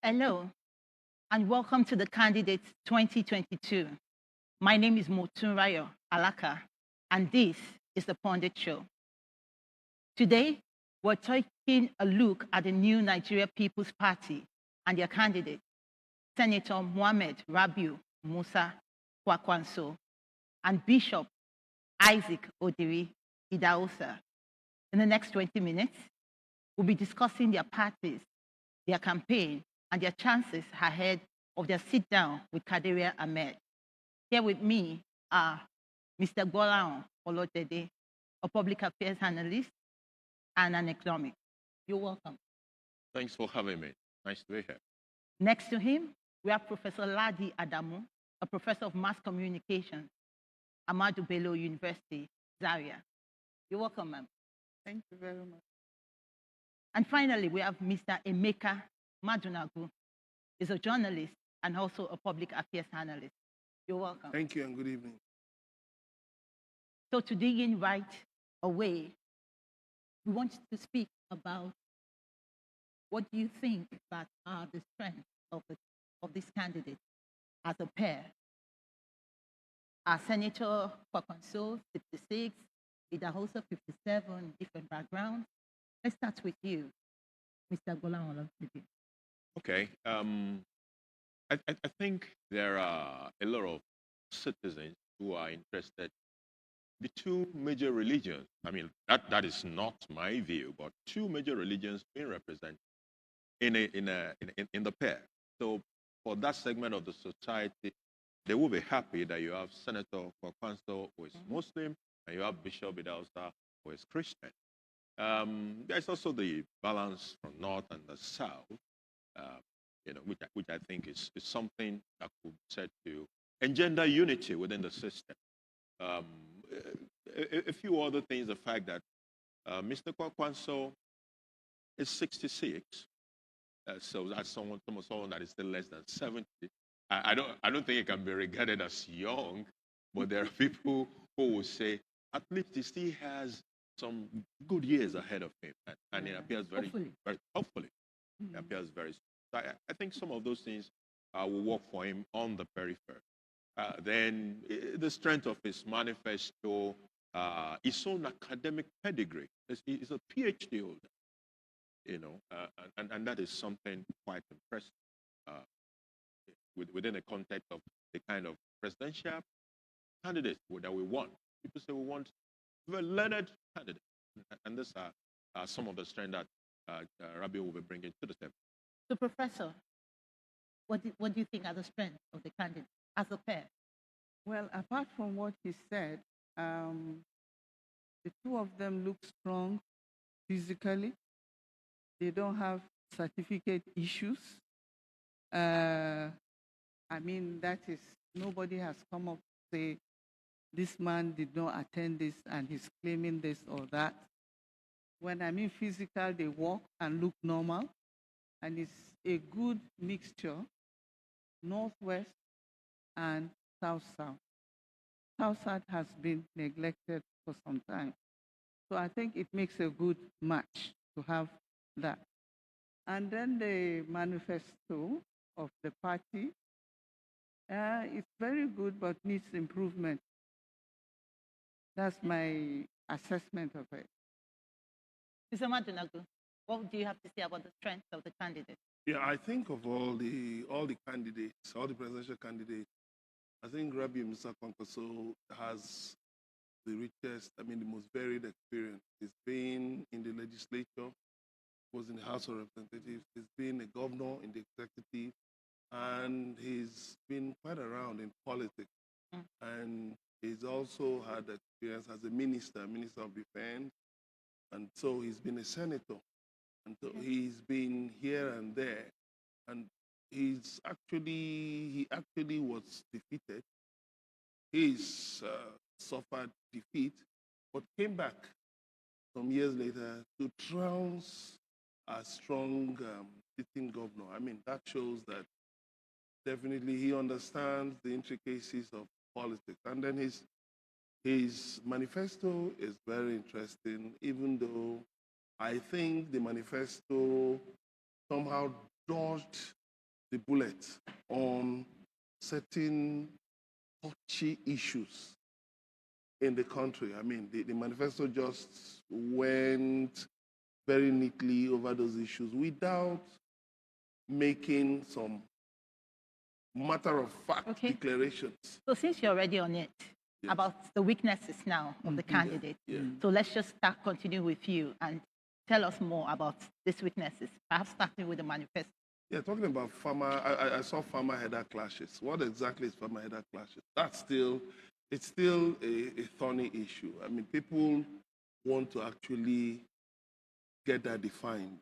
Hello, and welcome to the Candidates 2022. My name is Motunrayo Alaka, and this is the Pundit Show. Today, we're taking a look at the new Nigeria People's Party and their candidate, Senator Mohammed Rabiu Musa Kwankwaso, and Bishop Isaac Odiri Idaosa. In the next 20 minutes, we'll be discussing their parties, their campaign, and their chances ahead of their sit-down with Kadiria Ahmed. Here with me are Mr. Golan Olodede, a public affairs analyst and an economic. You're welcome. Thanks for having me. Nice to be here. Next to him, we have Professor Ladi Adamu, a professor of mass communication, Ahmadu Bello University, Zaria. You're welcome, ma'am. Thank you very much. And finally, we have Mr. Emeka Madunagu, is a journalist and also a public affairs analyst. You're welcome. Thank you and good evening. So to dig in right away, we want to speak about what do you think that are the strengths of this candidate as a pair? Senator Kwankwaso, 56, Idahosa, 57, different backgrounds. Let's start with you, Mr. Golan Olodede. Okay. I think there are a lot of citizens who are interested. The two major religions, I mean, that is not my view, but two major religions being represented in the pair. So for that segment of the society, they will be happy that you have Senator Kwankwaso, who is Muslim, and you have Bishop Idahosa, who is Christian. There's also the balance from north and the south, which I think is something that could be said to engender unity within the system. A few other things, the fact that Mr. Kwankwaso is 66, so that's someone that is still less than 70. I don't think it can be regarded as young, but there are people who will say at least he still has some good years ahead of him, and it appears very hopefully. It appears very. I think some of those things will work for him on the periphery. Then the strength of his manifesto, his own academic pedigree. He's a PhD holder, and that is something quite impressive within the context of the kind of presidential candidates that we want. People say we want very learned candidates, and these are some of the strength that Rabiu will be bringing to the table. So, Professor, what do you think are the strengths of the candidate as a pair? Well, apart from what he said, the two of them look strong physically. They don't have certificate issues. I mean, that is, nobody has come up to say, this man did not attend this and he's claiming this or that. When I mean physical, they walk and look normal. And it's a good mixture, Northwest and South-South. South-South has been neglected for some time. So I think it makes a good match to have that. And then the manifesto of the party, it's very good, but needs improvement. That's my assessment of it. Mr. Madunagu, what do you have to say about the strengths of the candidate? Yeah, I think of all the candidates, all the presidential candidates, I think Rabiu Musa Kwankwaso has the richest, the most varied experience. He's been in the legislature, was in the House of Representatives, he's been a governor in the executive, and he's been quite around in politics. And he's also had experience as a minister of defense, and so he's been a senator. And so he's been here and there, and he actually was defeated. He's suffered defeat, but came back some years later to trounce a strong sitting governor. I mean, that shows that definitely he understands the intricacies of politics. And then his manifesto is very interesting, even though I think the manifesto somehow dodged the bullet on certain touchy issues in the country. I mean, the manifesto just went very neatly over those issues without making some matter of fact Okay. declarations. So since you're already on it, Yes. about the weaknesses now of the candidate, Yeah. so let's just continue with you and tell us more about these weaknesses, perhaps starting with the manifesto. Yeah, talking about farmer, I saw farmer header clashes. What exactly is farmer header clashes? It's still a thorny issue. I mean, people want to actually get that defined.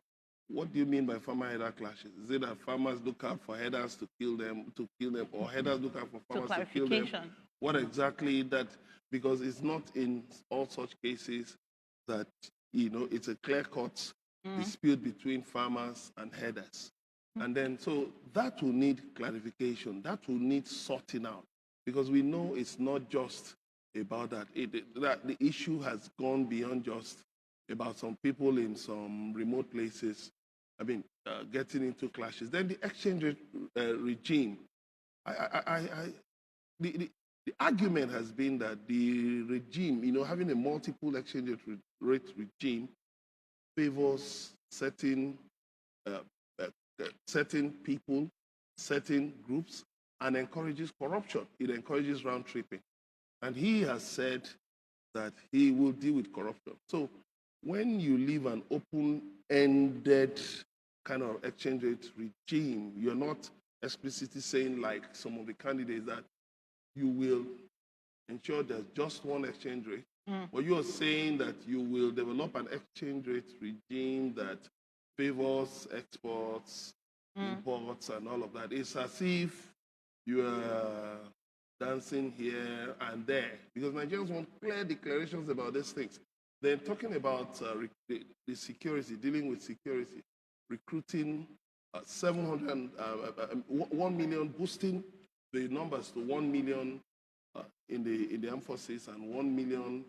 What do you mean by farmer header clashes? Is it that farmers look out for headers to kill them, or headers look out for So farmers to kill them? clarification. What exactly that? Because it's not in all such cases that it's a clear-cut dispute between farmers and headers. And then, so that will need clarification. That will need sorting out, because we know it's not just about that. That the issue has gone beyond just about some people in some remote places. I mean, getting into clashes. Then the exchange regime. The argument has been that the regime, having a multiple exchange rate regime favors certain certain people, certain groups, and encourages corruption. It encourages round tripping. And he has said that he will deal with corruption. So when you leave an open-ended kind of exchange rate regime, you're not explicitly saying, like some of the candidates, that you will ensure there's just one exchange rate, but you are saying that you will develop an exchange rate regime that favors exports, imports, and all of that. It's as if you are dancing here and there, because Nigerians want clear declarations about these things. Then talking about the security, dealing with security, recruiting 1 million, boosting the numbers to 1 million in the armed forces and 1 million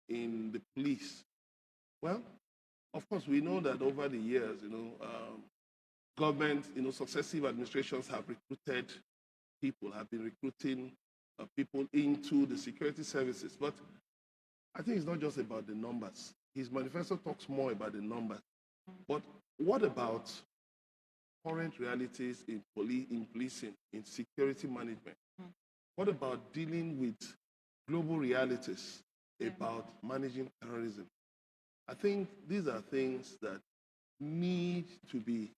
in the police. Well, of course, we know that over the years, government, successive administrations have recruited people, have been recruiting people into the security services. But I think it's not just about the numbers. His manifesto talks more about the numbers. But what about current realities in policing, in security management? What about dealing with global realities about managing terrorism? I think these are things that need to be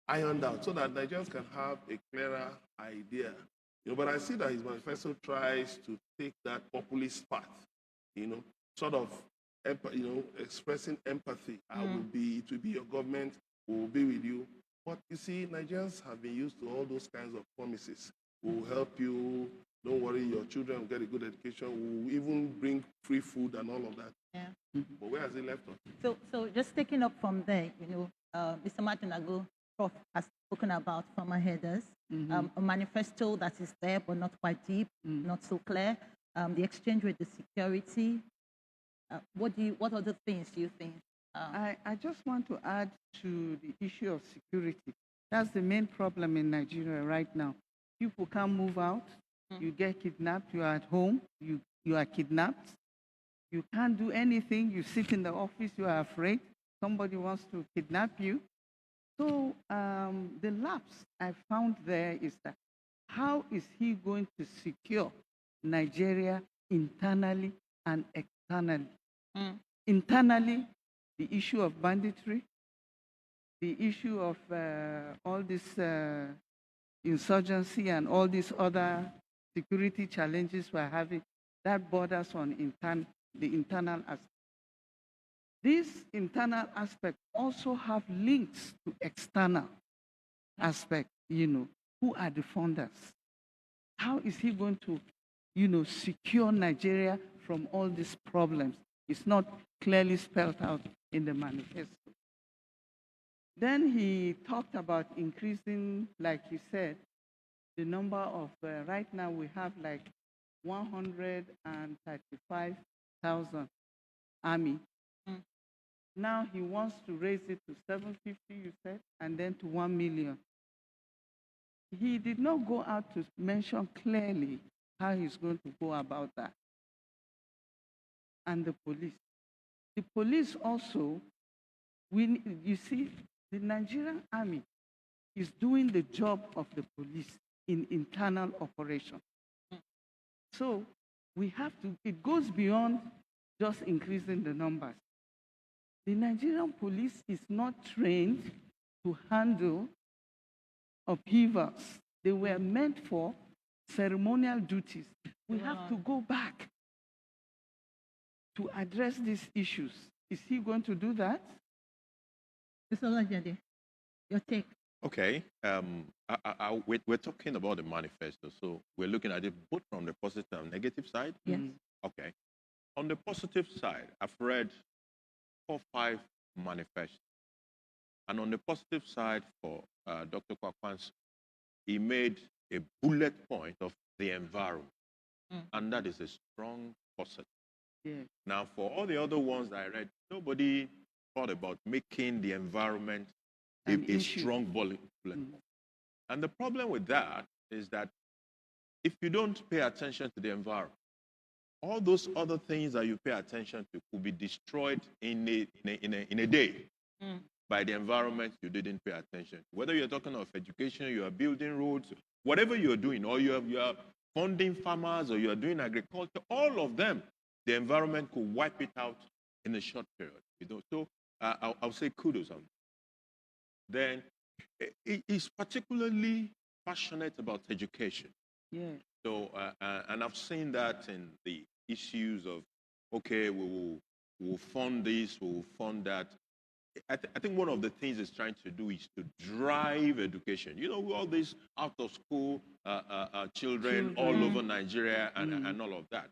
ironed out so that Nigerians can have a clearer idea. But I see that his manifesto tries to take that populist path, sort of, expressing empathy. It will be your government, we will be with you. But you see, Nigerians have been used to all those kinds of promises. We will help you, don't worry, your children will get a good education, we will even bring free food and all of that. Yeah. But where has it left us? So just taking up from there, Mr. Martin Ago, Prof, has spoken about farmer headers, a manifesto that is there but not quite deep, not so clear. The exchange with the security. What other things do you think? I just want to add to the issue of security. That's the main problem in Nigeria right now. People can't move out. You get kidnapped. You are at home. You are kidnapped. You can't do anything. You sit in the office. You are afraid. Somebody wants to kidnap you. So the lapse I found there is that how is he going to secure Nigeria internally and externally? Internally, the issue of banditry, the issue of all this insurgency and all these other security challenges we're having, that borders on the internal aspect. These internal aspects also have links to external aspects, who are the funders? How is he going to, secure Nigeria from all these problems? It's not clearly spelled out in the manifesto. Then he talked about increasing, like he said, the number of, right now we have like 135,000 army. Now he wants to raise it to 750, you said, and then to 1 million. he did not go out to mention clearly how he's going to go about that. And the police. The police also, you see, the Nigerian army is doing the job of the police in internal operation. So we have to, it goes beyond just increasing the numbers. The Nigerian police is not trained to handle upheavals. They were meant for ceremonial duties. We have to go back to address these issues. Is he going to do that? Mr. Olajide, your take. Okay. We're talking about the manifesto, so we're looking at it both from the positive and negative side. Yes. Okay. On the positive side, I've read 4 or 5 manifestos. And on the positive side for Dr. Kwankwaso, he made a bullet point of the environment. And that is a strong positive. Yes. Now, for all the other ones that I read, nobody thought about making the environment a strong bullet point. And the problem with that is that if you don't pay attention to the environment, all those other things that you pay attention to could be destroyed in a day by the environment you didn't pay attention. Whether you're talking of education, you are building roads, whatever you're doing, or you are funding farmers, or you are doing agriculture, all of them, the environment could wipe it out in a short period. So I'll say kudos on that. Then he's particularly passionate about education. Yeah. So, and I've seen that in the issues of, okay, we'll fund this, we'll fund that. I think one of the things he's trying to do is to drive education. You know, all these out of school children all over Nigeria and all of that.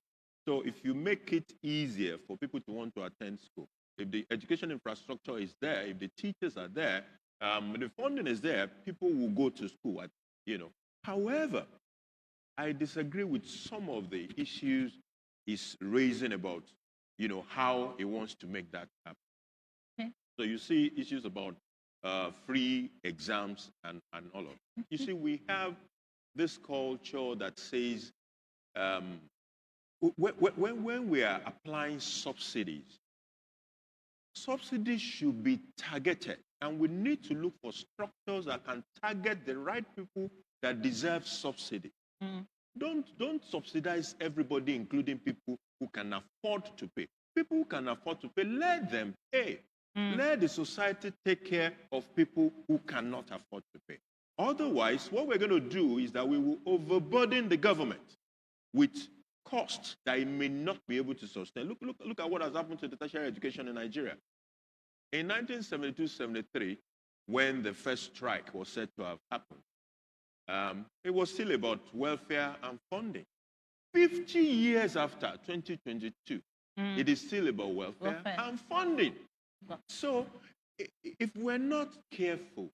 So if you make it easier for people to want to attend school, if the education infrastructure is there, if the teachers are there, the funding is there, people will go to school. However, I disagree with some of the issues he's raising about, how he wants to make that happen. Okay. So you see issues about free exams and all of it. You see, we have this culture that says when we are applying subsidies should be targeted. And we need to look for structures that can target the right people that deserve subsidy. Don't subsidize everybody, including people who can afford to pay. People who can afford to pay, let them pay. Let the society take care of people who cannot afford to pay. Otherwise, what we're going to do is that we will overburden the government with costs that it may not be able to sustain. Look at what has happened to the tertiary education in Nigeria. In 1972-73, when the first strike was said to have happened, it was still about welfare and funding. 50 years after 2022, it is still about welfare and funding. So if we're not careful,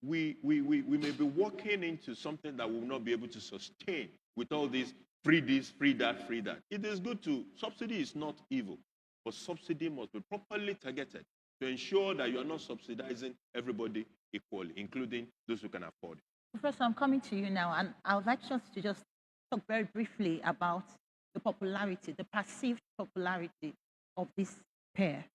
we may be walking into something that we will not be able to sustain with all these free this, free that, free that. It is good subsidy is not evil, but subsidy must be properly targeted to ensure that you are not subsidizing everybody equally, including those who can afford it. Professor, I'm coming to you now, and I would like us to just talk very briefly about the popularity, the perceived popularity of this pair.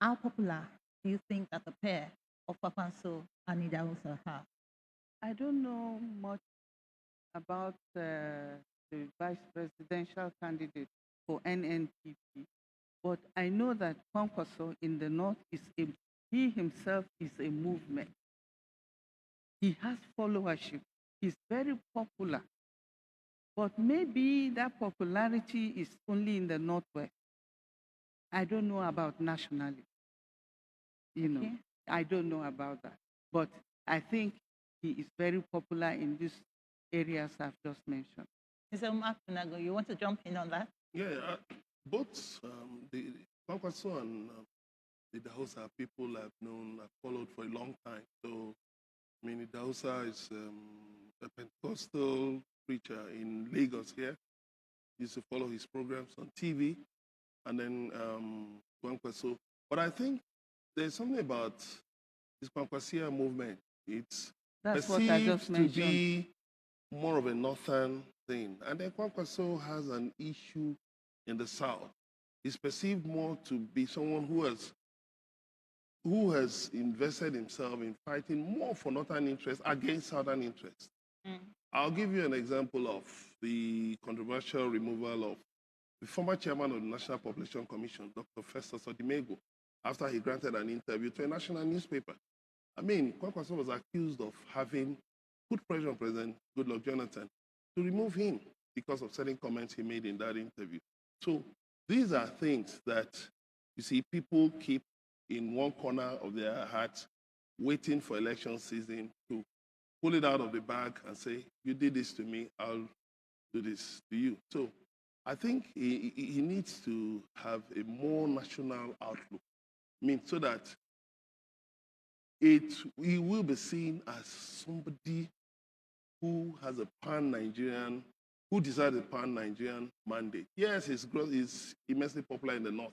How popular do you think that the pair of Kwankwaso and Idahosa are? I don't know much about the vice presidential candidate for NNPP, but I know that Kwankwaso in the north he himself is a movement. He has followership. He's very popular. But maybe that popularity is only in the northwest. I don't know about nationally. Okay. I don't know about that. But I think he is very popular in these areas I've just mentioned. Mr. Makunago, you want to jump in on that? Yeah, both the Kwankwaso and the Idahosa are people I've known, I've followed for a long time. So, I mean, Idahosa is a Pentecostal preacher in Lagos here. Used to follow his programs on TV, and then Kwankwaso. But I think there's something about this Kwankwasia movement. It's That's what I just perceived to mentioned. be more of a northern thing. And then Kwankwaso has an issue in the south. He's perceived more to be someone who has invested himself in fighting more for northern interests against southern interests. I'll give you an example of the controversial removal of the former chairman of the National Population Commission, Dr. Festus Odimego, after he granted an interview to a national newspaper. I mean, Kwankwaso was accused of having put pressure on President Goodluck Jonathan to remove him because of certain comments he made in that interview. So these are things that, you see, people keep in one corner of their hearts, waiting for election season to pull it out of the bag and say, you did this to me, I'll do this to you. So I think he needs to have a more national outlook. I mean, so that he will be seen as somebody who has a pan-Nigerian, who deserves a pan-Nigerian mandate. Yes, he's immensely popular in the north,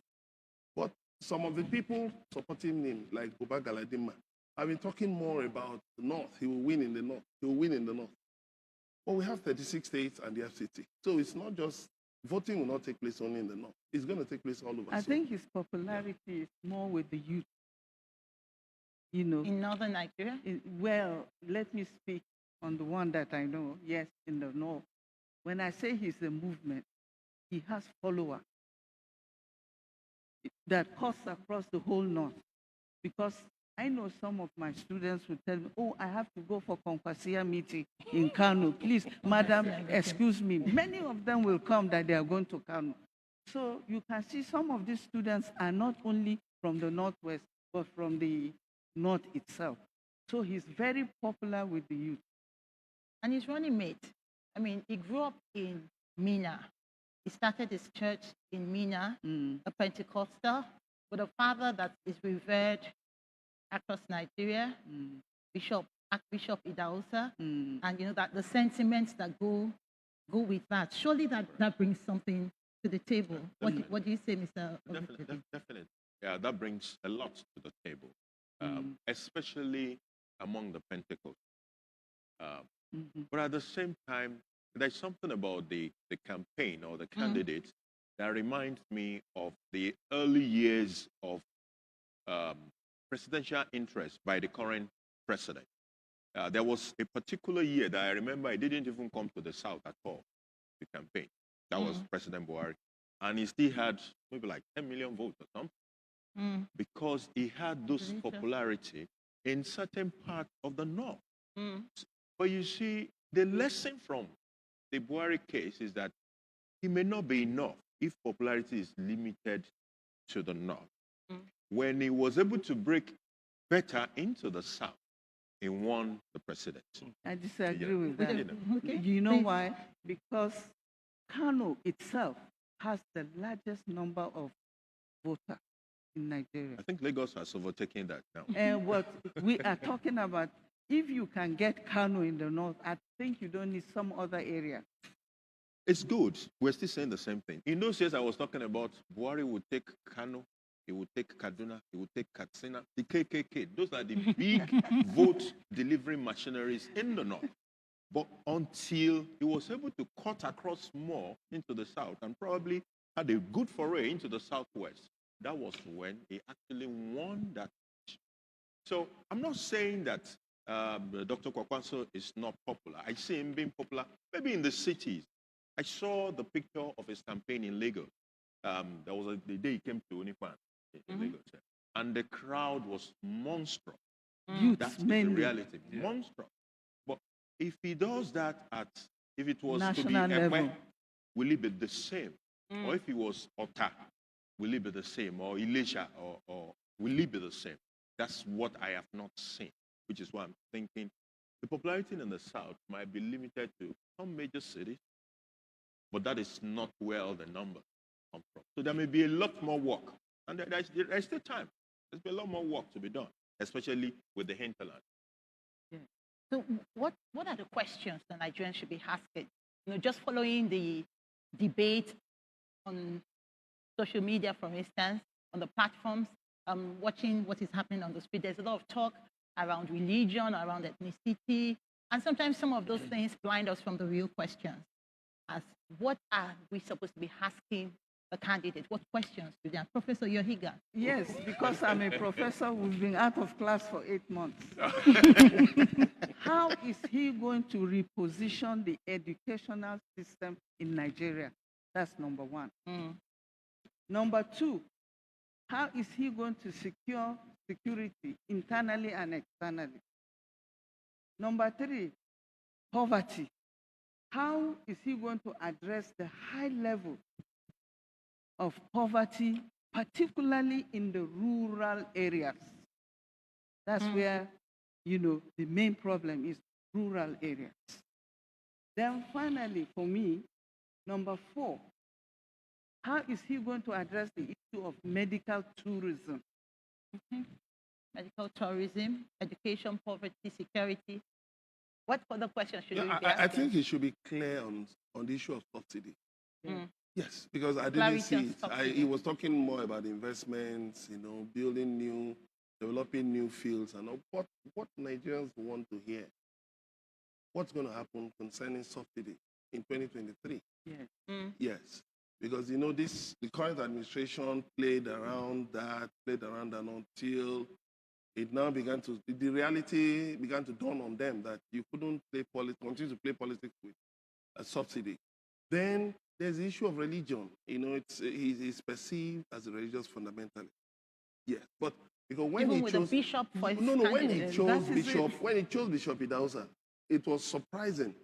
but some of the people supporting him, like Buba Galadima, have been talking more about the north. He will win in the north. He will win in the north. But we have 36 states and the FCT. So it's not just, voting will not take place only in the north. It's going to take place all over. I think his popularity is more with the youth. You know, In northern Nigeria? well, let me speak on the one that I know. Yes, in the north. When I say he's a movement, he has followers that cuts across the whole north. Because I know some of my students will tell me, oh, I have to go for Kwankwaso meeting in Kano. Please, madam, excuse me. Many of them will come that they are going to Kano. So you can see some of these students are not only from the northwest, but from the north itself. So he's very popular with the youth. And his running mate, I mean, he grew up in Mina. He started his church in Mina, a Pentecostal, with a father that is revered across Nigeria, Archbishop Idahosa, and you know that the sentiments that go with that. Surely that brings something to the table. What do you say, Mr. Definitely. Yeah, that brings a lot to the table, especially among the Pentecostals. But at the same time, there's something about the campaign or the candidates that reminds me of the early years of presidential interest by the current president. There was a particular year that I remember I didn't even come to the South at all, the campaign. That was President Buhari. And he still had maybe like 10 million votes or something because he had those popularity in certain parts of the North. But you see, the lesson from the Buhari case is that it may not be enough if popularity is limited to the North. When he was able to break better into the South, he won the presidency. I disagree with that. Okay. You know why? Because Kano itself has the largest number of voters in Nigeria. I think Lagos has overtaken that now. And what we are talking about, if you can get Kano in the north, I think you don't need some other area. It's good. We're still saying the same thing. In those years I was talking about, Buhari would take Kano, he would take Kaduna, he would take Katsina, the KKK. Those are the big vote delivery machineries in the north. But until he was able to cut across more into the south and probably had a good foray into the southwest, that was when he actually won that. So I'm not saying that Dr. Kwankwaso is not popular. I see him being popular, maybe in the cities. I saw the picture of his campaign in Lagos. There was the day he came to Unipan in Lagos, and the crowd was monstrous. That's the reality, monstrous. But if he does that if it was National to be level. Ekwe, will it be the same? Or if it was Ota, will it be the same? Or Elisha, or will it be the same? That's what I have not seen, which is why I'm thinking the popularity in the South might be limited to some major cities, but that is not where all the numbers come from. So there may be a lot more work, and there's still time. There's a lot more work to be done, especially with the hinterland. So what are the questions that Nigerians should be asking? You know, just following the debate on social media, for instance, on the platforms, watching what is happening on the street. There's a lot of talk around religion, around ethnicity, and sometimes some of those things blind us from the real questions. As what are we supposed to be asking the candidate? What questions do they have? Professor Yohiga. Yes, because I'm a professor who's been out of class for 8 months. How is he going to reposition the educational system in Nigeria? That's number one. Number two, how is he going to secure security internally and externally? Number three, poverty. How is he going to address the high level of poverty, particularly in the rural areas? That's where, the main problem is rural areas. Then finally, for me, number four, how is he going to address the issue of medical tourism? Medical tourism, education, poverty, security. What other questions should we be I asking? think he should be clear on the issue of subsidy. Yes, because I didn't Clarity see on it. subsidy. He was talking more about investments, building developing new fields, and what Nigerians want to hear. What's going to happen concerning subsidy in 2023? Yes. Yes, because the current administration played around that until it now the reality began to dawn on them that you couldn't continue to play politics with a subsidy. Then there's the issue of religion. He's perceived as a religious fundamentalist. Yes, but because when Even he with chose a bishop for his when he candidate. chose That is Bishop it. when he chose Bishop Idausa, it was surprising.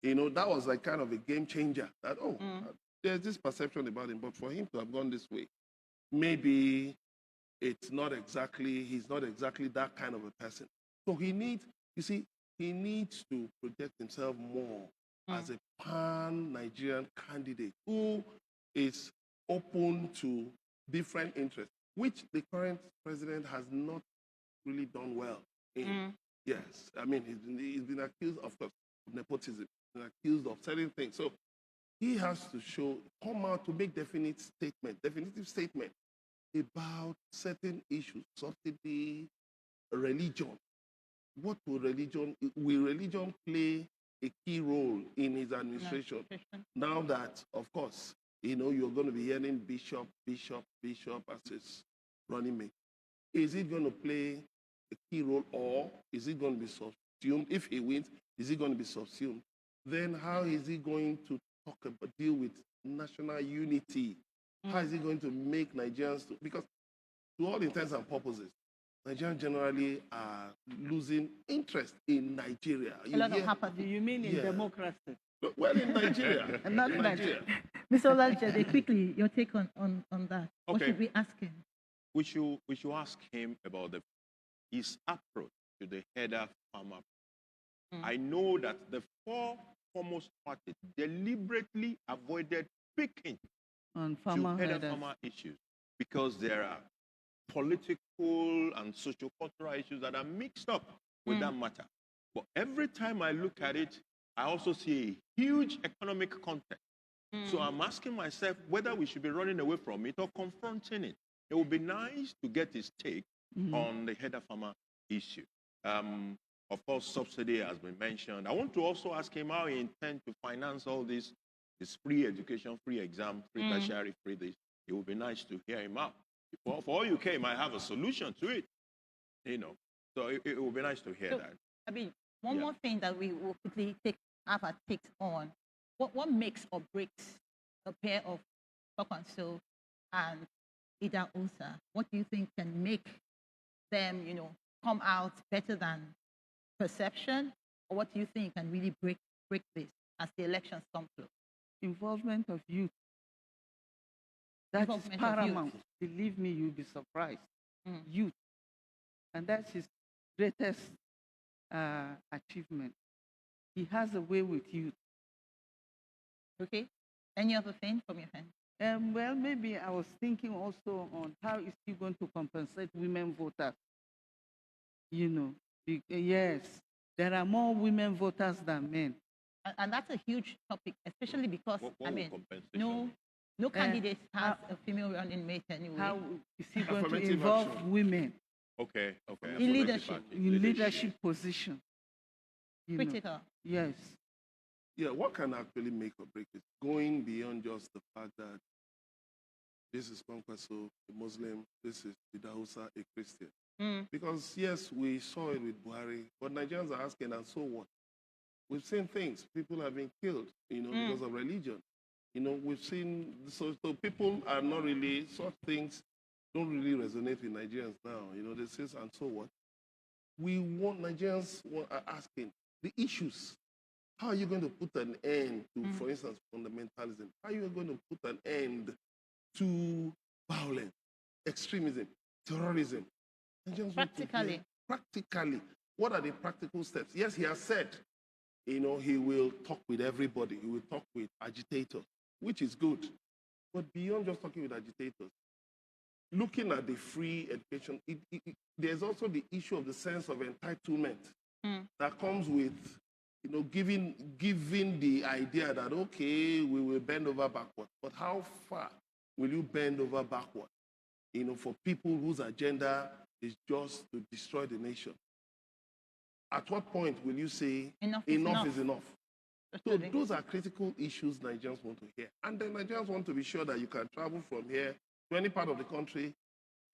That was like kind of a game changer. That there's this perception about him, but for him to have gone this way, maybe he's not exactly that kind of a person. So he needs to project himself more as a pan-Nigerian candidate who is open to different interests, which the current president has not really done well in. Yes, I mean, he's been accused, of course, of nepotism, been accused of certain things. So he has to come out to make definitive statement about certain issues, subsidy, religion. Will religion play a key role in his administration? Now that, of course, you're going to be hearing bishop as his running mate. Is it going to play a key role, or is it going to be subsumed? If he wins, is it going to be subsumed? Then how is he going to deal with national unity? How is he going to make Nigerians, because to all intents and purposes, Nigerians generally are losing interest in Nigeria. A lot of apathy. You mean in democracy? Well, in Nigeria. And not in Nigeria. Mr. Olalje, quickly, your take on that. What Okay. should we ask him? We should ask him about his approach to the header farmer. I know that the four foremost parties deliberately avoided speaking On to header headers. farmer issues because there are political and socio-cultural issues that are mixed up with that matter. But every time I look at it, I also see a huge economic context. So I'm asking myself whether we should be running away from it or confronting it. It would be nice to get his take on the header farmer issue. Of course, subsidy has been mentioned. I want to also ask him how he intends to finance all this free education, free exam, free tertiary, free this. It would be nice to hear him out. For all you care, he might have a solution to it. So it would be nice to hear that. I mean, one more thing that we will quickly have our takes on. What makes or breaks a pair of Kwankwaso and Ida Osa? What do you think can make them, come out better than perception? Or what do you think can really break this as the elections come close? Involvement of youth. That is Involvement of youth. paramount. Believe me, you'll be surprised. Youth. And that's his greatest achievement. He has a way with youth. Okay. Any other thing from your hand? Well, maybe I was thinking also on how is he going to compensate women voters? Yes, there are more women voters than men. And that's a huge topic, especially because, What will compensation no candidate has a female running mate anyway. How is he going to Affirmative involve action. women? Okay, okay. In leadership. Party. in leadership position. You know. Critical. Yes. Yeah, what can actually make or break it? Going beyond just the fact that this is Kwankwaso, a Muslim, this is Hausa, a Christian. Because yes, we saw it with Buhari, but Nigerians are asking, and so what? We've seen things. People have been killed, because of religion. We've seen, so people are not really, such things don't really resonate with Nigerians now. They say, and so what? Nigerians are asking the issues. How are you going to put an end to, for instance, fundamentalism? How are you going to put an end to violence, extremism, terrorism? Practically. Practically, what are the practical steps? Yes, he has said, he will talk with everybody. He will talk with agitators, which is good. But beyond just talking with agitators, looking at the free education, there's also the issue of the sense of entitlement that comes with, giving the idea that, okay, we will bend over backward. But how far will you bend over backward, for people whose agenda is just to destroy the nation? At what point will you say enough is enough? So those are critical issues Nigerians want to hear. And then Nigerians want to be sure that you can travel from here to any part of the country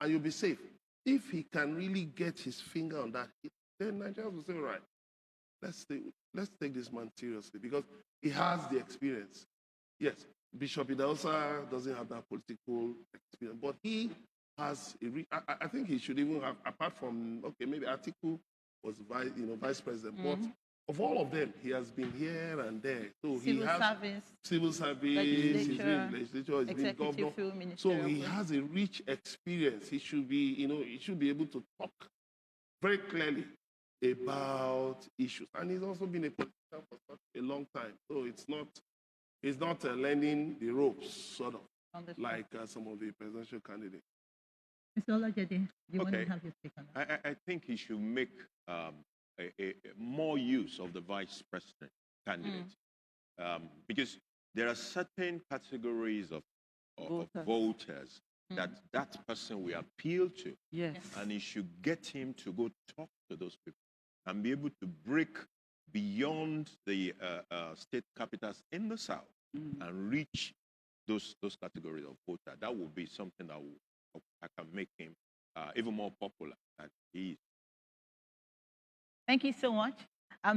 and you'll be safe. If he can really get his finger on that, then Nigerians will say, all right, let's take this man seriously because he has the experience. Yes, Bishop Idahosa doesn't have that political experience, but he has, I think he should even have, apart from, okay, maybe Atiku was vice president, but of all of them, he has been here and there. So he has civil service, he's been legislature, he's been governor. So he has a rich experience. He should be, he should be able to talk very clearly about issues. And he's also been a politician for such a long time. So he's not learning the ropes, sort of, like some of the presidential candidates. Mr. Olajede, do you want to have your take on that? I think he should make more use of the vice president candidate because there are certain categories of voters that person will appeal to. Yes. And he should get him to go talk to those people and be able to break beyond the state capitals in the south and reach those categories of voters. That would be something that I can make him even more popular than he is. Thank you so much.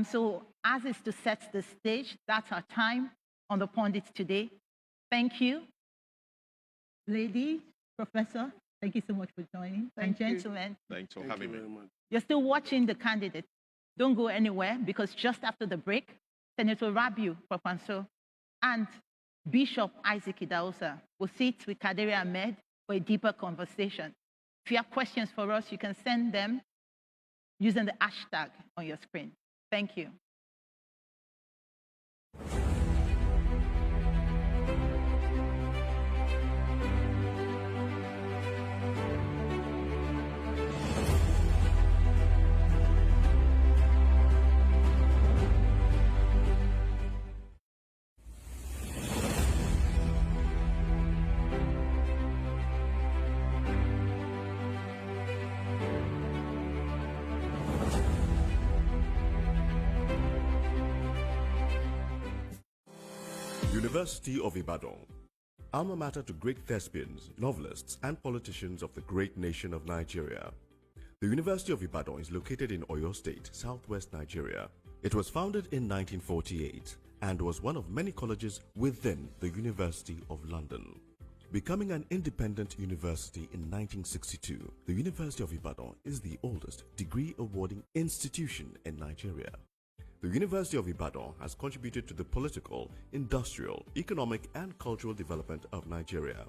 So as is to set the stage, that's our time on the pundits today. Thank you. Lady, Professor, thank you so much for joining. Thank you. Gentlemen. Thanks for having me. You're still watching the candidates. Don't go anywhere because just after the break, Senator Rabiu Kwankwaso and Bishop Isaac Idahosa will sit with Kaderi Ahmed for a deeper conversation. If you have questions for us, you can send them using the hashtag on your screen. Thank you. University of Ibadan, alma mater to great thespians, novelists, and politicians of the great nation of Nigeria. The University of Ibadan is located in Oyo State, southwest Nigeria. It was founded in 1948 and was one of many colleges within the University of London. Becoming an independent university in 1962, the University of Ibadan is the oldest degree-awarding institution in Nigeria. The University of Ibadan has contributed to the political, industrial, economic, and cultural development of Nigeria.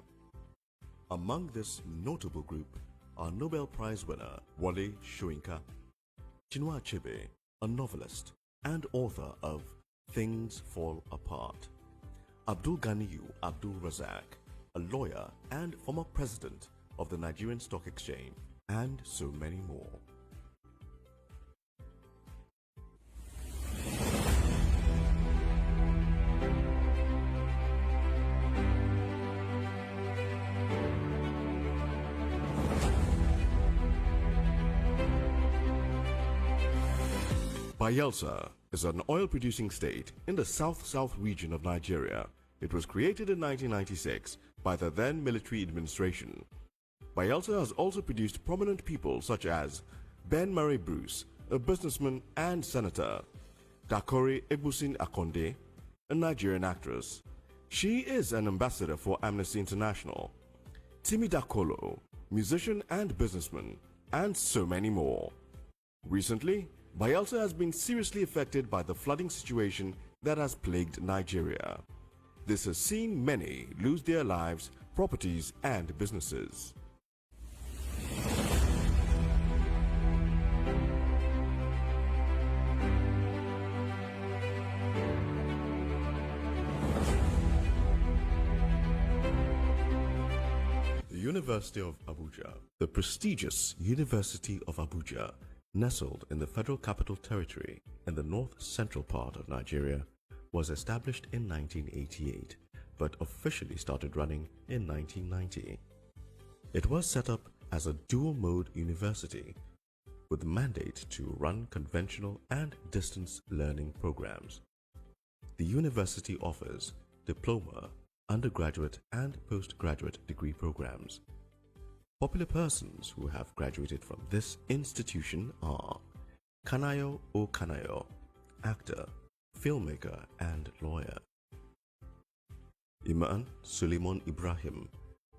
Among this notable group are Nobel Prize winner Wole Soyinka, Chinua Achebe, a novelist and author of Things Fall Apart, Abdul Ganiyu Abdul Razak, a lawyer and former president of the Nigerian Stock Exchange, and so many more. Bayelsa is an oil-producing state in the south-south region of Nigeria. It was created in 1996 by the then military administration. Bayelsa has also produced prominent people such as Ben Murray Bruce, a businessman and senator, Dakore Egbusin Akonde, a Nigerian actress. She is an ambassador for Amnesty International, Timi Dakolo, musician and businessman, and so many more. Recently, Bayelsa has been seriously affected by the flooding situation that has plagued Nigeria. This has seen many lose their lives, properties, and businesses. The University of Abuja, the prestigious University of Abuja, nestled in the Federal Capital Territory in the north-central part of Nigeria, was established in 1988 but officially started running in 1990. It was set up as a dual-mode university with the mandate to run conventional and distance learning programs. The university offers diploma, undergraduate and postgraduate degree programs. Popular persons who have graduated from this institution are Kanayo O. Kanayo, actor, filmmaker and lawyer. Iman Suleiman Ibrahim,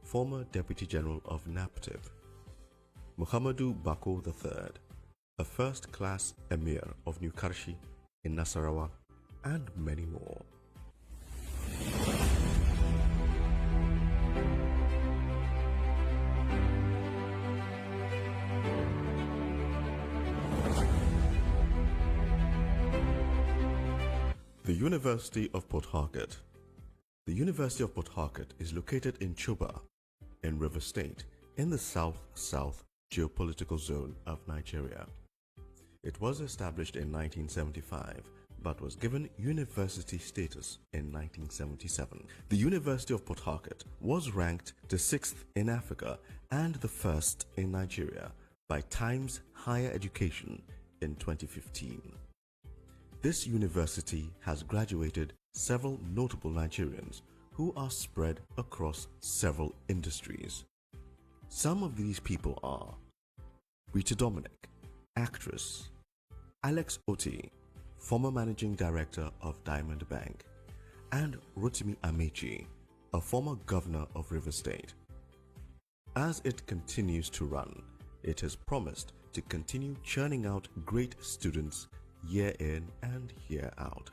former Deputy General of NAPTIP. Muhammadu Bako III, a first-class Emir of New Karshi in Nasarawa, and many more. The University of Port Harcourt. The University of Port Harcourt is located in Choba, in Rivers State, in the south-south geopolitical zone of Nigeria. It was established in 1975 but was given university status in 1977. The University of Port Harcourt was ranked the 6th in Africa and the 1st in Nigeria by Times Higher Education in 2015. This university has graduated several notable Nigerians who are spread across several industries. Some of these people are Rita Dominic, actress; Alex Oti, former managing director of Diamond Bank; and Rotimi Amechi, a former governor of Rivers State. As it continues to run, it has promised to continue churning out great students year in and year out.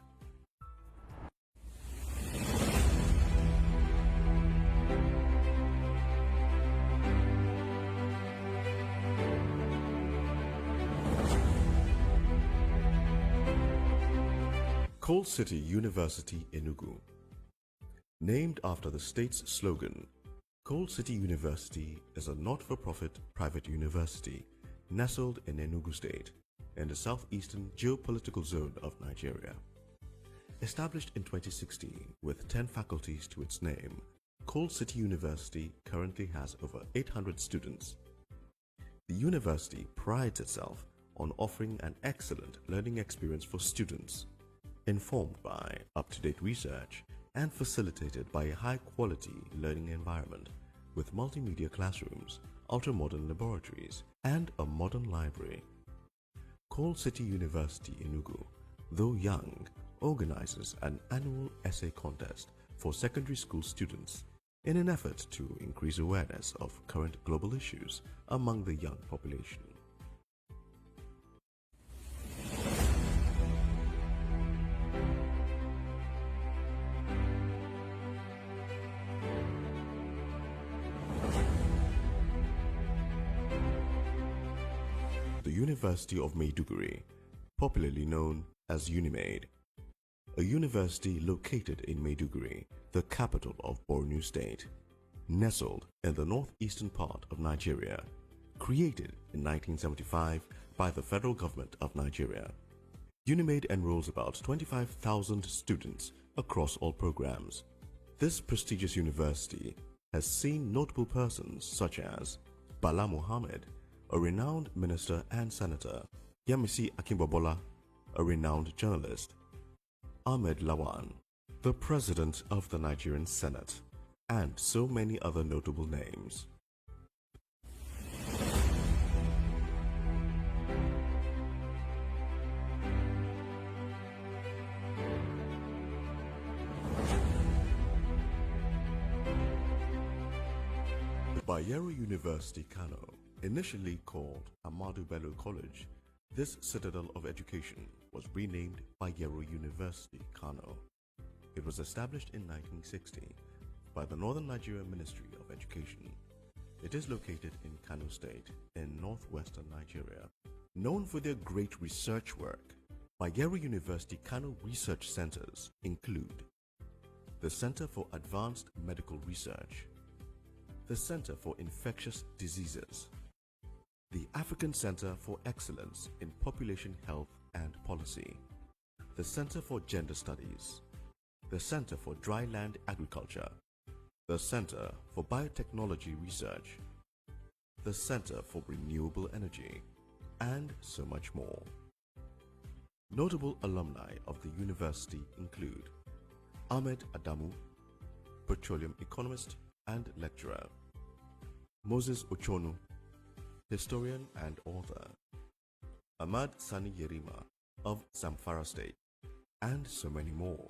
Coal City University, Enugu. Named after the state's slogan, Coal City University is a not-for-profit private university nestled in Enugu State, in the southeastern geopolitical zone of Nigeria. Established in 2016 with 10 faculties to its name, Coal City University currently has over 800 students. The university prides itself on offering an excellent learning experience for students, informed by up-to-date research and facilitated by a high-quality learning environment with multimedia classrooms, ultra-modern laboratories, and a modern library. Coal City University Enugu, though young, organizes an annual essay contest for secondary school students in an effort to increase awareness of current global issues among the young population. The University of Maiduguri, popularly known as UNIMAID, a university located in Maiduguri, the capital of Borno State, nestled in the northeastern part of Nigeria, created in 1975 by the federal government of Nigeria. UNIMAID enrolls about 25,000 students across all programs. This prestigious university has seen notable persons such as Bala Mohammed, a renowned minister and senator; Yemisi Akimbobola, a renowned journalist. Ahmad Lawan, the President of the Nigerian Senate, and so many other notable names. Bayero University, Kano, initially called Ahmadu Bello College, this citadel of education was renamed Bayero University, Kano. It was established in 1960 by the Northern Nigeria Ministry of Education. It is located in Kano State in northwestern Nigeria. Known for their great research work, Bayero University Kano research centers include the Center for Advanced Medical Research, the Center for Infectious Diseases, the African Center for Excellence in Population Health and Policy, the Center for Gender Studies, the Center for Dryland Agriculture, the Center for Biotechnology Research, the Center for Renewable Energy, and so much more. Notable alumni of the university include Ahmed Adamu, petroleum economist and lecturer; Moses Ochonu, historian and author; Ahmad Sani Yerima of Zamfara State, and so many more.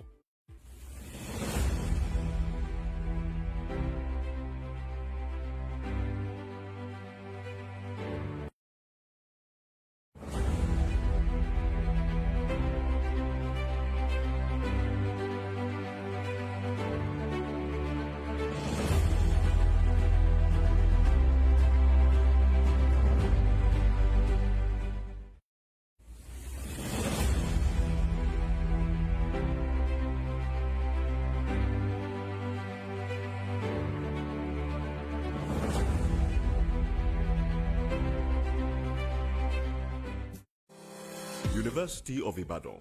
University of Ibadan,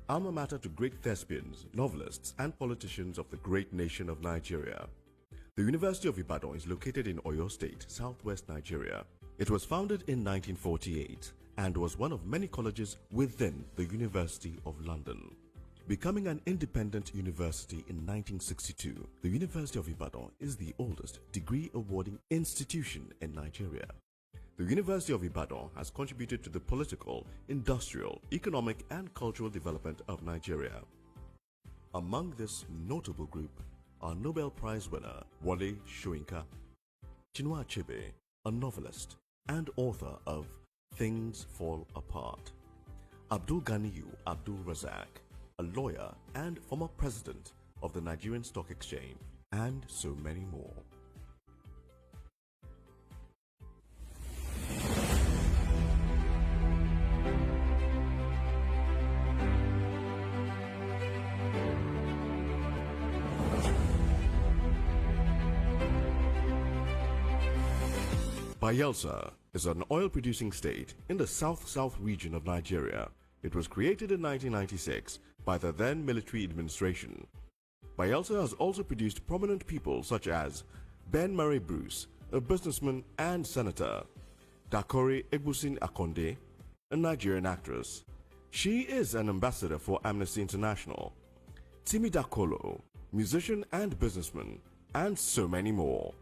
alma mater to great thespians, novelists, and politicians of the great nation of Nigeria. The University of Ibadan is located in Oyo State, southwest Nigeria. It was founded in 1948 and was one of many colleges within the University of London. Becoming an independent university in 1962, the University of Ibadan is the oldest degree-awarding institution in Nigeria. The University of Ibadan has contributed to the political, industrial, economic, and cultural development of Nigeria. Among this notable group are Nobel Prize winner Wole Soyinka, Chinua Achebe, a novelist and author of Things Fall Apart, Abdul Ganiyu Abdul Razak, a lawyer and former president of the Nigerian Stock Exchange, and so many more. Bayelsa is an oil-producing state in the south-south region of Nigeria. It was created in 1996 by the then military administration. Bayelsa has also produced prominent people such as Ben Murray Bruce, a businessman and senator; Dakore Egbusin Akonde, a Nigerian actress. She is an ambassador for Amnesty International; Timi Dakolo, musician and businessman, and so many more.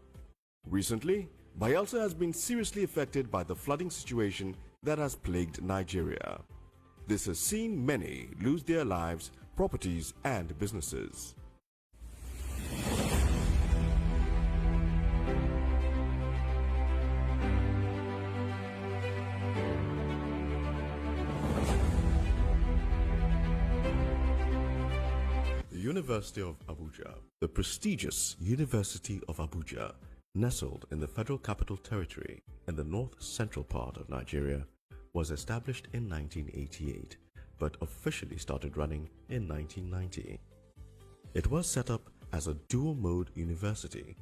Recently, Bayelsa has been seriously affected by the flooding situation that has plagued Nigeria. This has seen many lose their lives, properties, and businesses. The University of Abuja, the prestigious University of Abuja, nestled in the Federal Capital Territory in the north-central part of Nigeria, was established in 1988 but officially started running in 1990. It was set up as a dual-mode university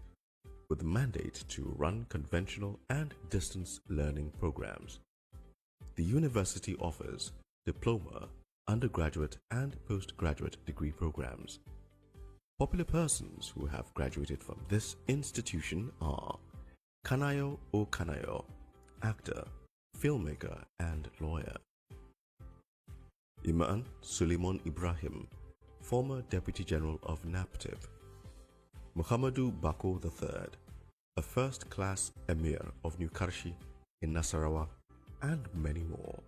with the mandate to run conventional and distance learning programs. The university offers diploma, undergraduate and postgraduate degree programs. Popular persons who have graduated from this institution are Kanayo O. Kanayo, actor, filmmaker, and lawyer; Imam Suleiman Ibrahim, former Deputy General of NAPTIP, Muhammadu Bako III, a first-class Emir of New Karshi in Nasarawa, and many more.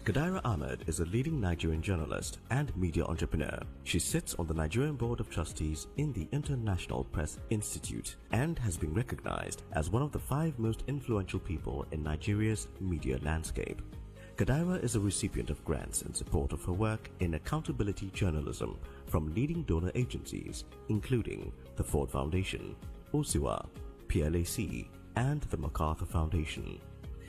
Kadaira Ahmad is a leading Nigerian journalist and media entrepreneur. She sits on the Nigerian Board of Trustees in the International Press Institute and has been recognized as one of the 5 most influential people in Nigeria's media landscape. Kadaira is a recipient of grants in support of her work in accountability journalism from leading donor agencies including the Ford Foundation, OSIWA, PLAC, and the MacArthur Foundation.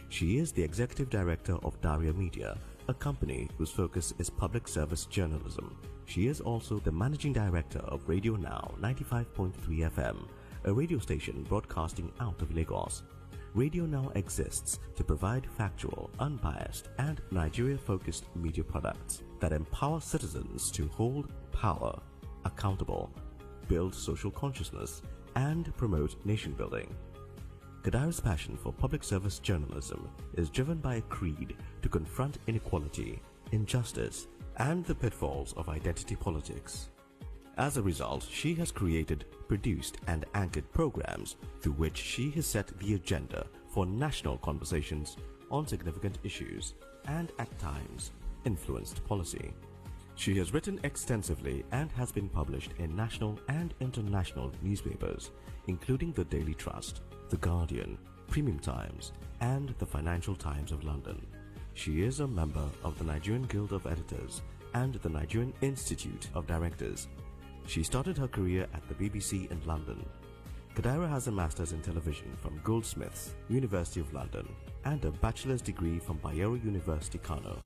She is the Executive Director of Daria Media, a company whose focus is public service journalism. She is also the Managing Director of Radio Now 95.3 FM, a radio station broadcasting out of Lagos. Radio Now exists to provide factual, unbiased, and Nigeria-focused media products that empower citizens to hold power accountable, build social consciousness, and promote nation building. Kadaira's passion for public service journalism is driven by a creed to confront inequality, injustice, and the pitfalls of identity politics. As a result, she has created, produced, and anchored programs through which she has set the agenda for national conversations on significant issues and, at times, influenced policy. She has written extensively and has been published in national and international newspapers, including the Daily Trust, The Guardian, Premium Times, and the Financial Times of London. She is a member of the Nigerian Guild of Editors and the Nigerian Institute of Directors. She started her career at the BBC in London. Kadaira has a master's in television from Goldsmiths, University of London, and a bachelor's degree from Bayero University, Kano.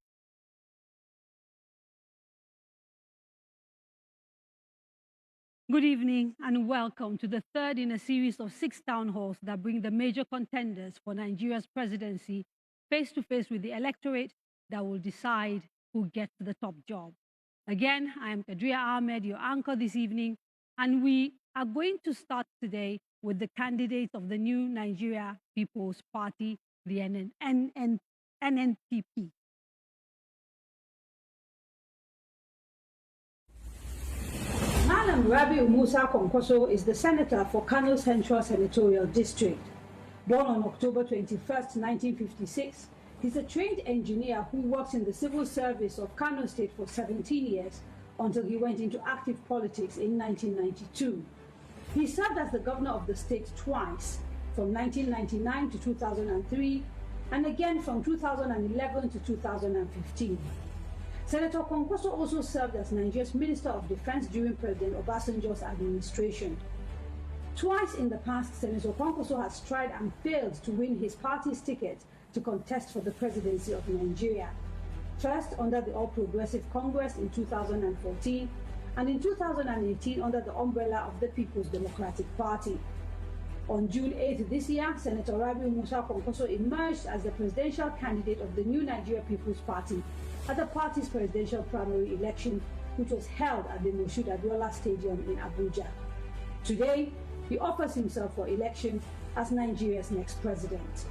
Good evening and welcome to the third in a series of 6 town halls that bring the major contenders for Nigeria's presidency face to face with the electorate that will decide who gets the top job. Again, I am Kadaira Ahmad, your anchor this evening, and we are going to start today with the candidates of the new Nigeria People's Party, the NNPP. Rabiu Musa Kwankwaso is the senator for Kano Central Senatorial District. Born on October 21st, 1956, he's a trained engineer who works in the civil service of Kano State for 17 years until he went into active politics in 1992. He served as the governor of the state twice, from 1999 to 2003, and again from 2011 to 2015. Senator Kwankwaso also served as Nigeria's Minister of Defense during President Obasanjo's administration. Twice in the past, Senator Kwankwaso has tried and failed to win his party's ticket to contest for the presidency of Nigeria. First under the All Progressive Congress in 2014, and in 2018 under the umbrella of the People's Democratic Party. On June 8th this year, Senator Rabiu Musa Kwankwaso emerged as the presidential candidate of the new Nigeria People's Party at the party's presidential primary election, which was held at the Moshood Abiola Stadium in Abuja. Today, he offers himself for election as Nigeria's next president.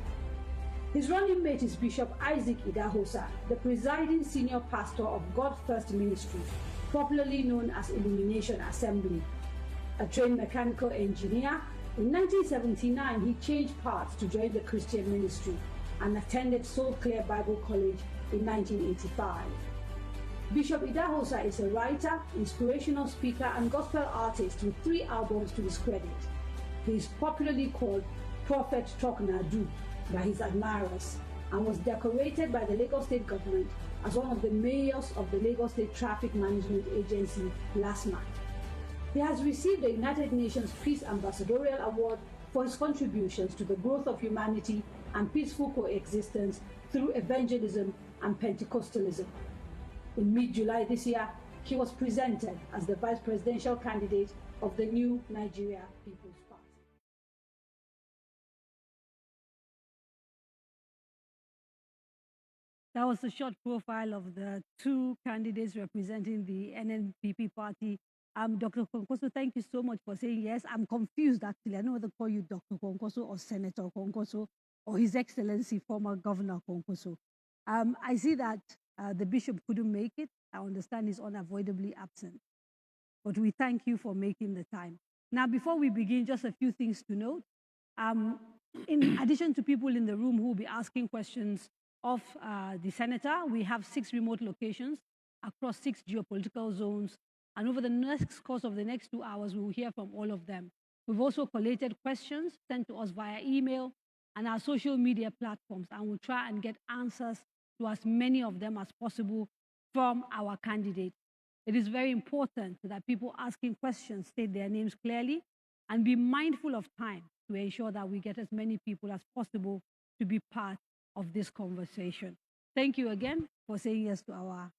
His running mate is Bishop Isaac Idahosa, the presiding senior pastor of God First Ministry, popularly known as Illumination Assembly. A trained mechanical engineer, in 1979 he changed paths to join the Christian ministry and attended Soul Clear Bible College in 1985. Bishop Idahosa is a writer, inspirational speaker, and gospel artist with 3 albums to his credit. He is popularly called Prophet Talk Nadu by his admirers and was decorated by the Lagos State government as one of the mayors of the Lagos State Traffic Management Agency last month. He has received the United Nations Peace Ambassadorial Award for his contributions to the growth of humanity and peaceful coexistence through evangelism and Pentecostalism. In mid-July this year, he was presented as the vice presidential candidate of the new Nigeria People's Party. That was a short profile of the 2 candidates representing the NNPP party. Dr. Kwankwaso, thank you so much for saying yes. I'm confused, actually. I don't know whether to call you Dr. Kwankwaso or Senator Kwankwaso or His Excellency, former Governor Kwankwaso. I see that the bishop couldn't make it. I understand he's unavoidably absent. But we thank you for making the time. Now, before we begin, just a few things to note. In addition to people in the room who will be asking questions of the senator, we have 6 remote locations across 6 geopolitical zones. And over the next course of the next 2 hours, we will hear from all of them. We've also collated questions sent to us via email and our social media platforms, and we'll try and get answers to as many of them as possible from our candidates. It is very important that people asking questions state their names clearly and be mindful of time to ensure that we get as many people as possible to be part of this conversation. Thank you again for saying yes to our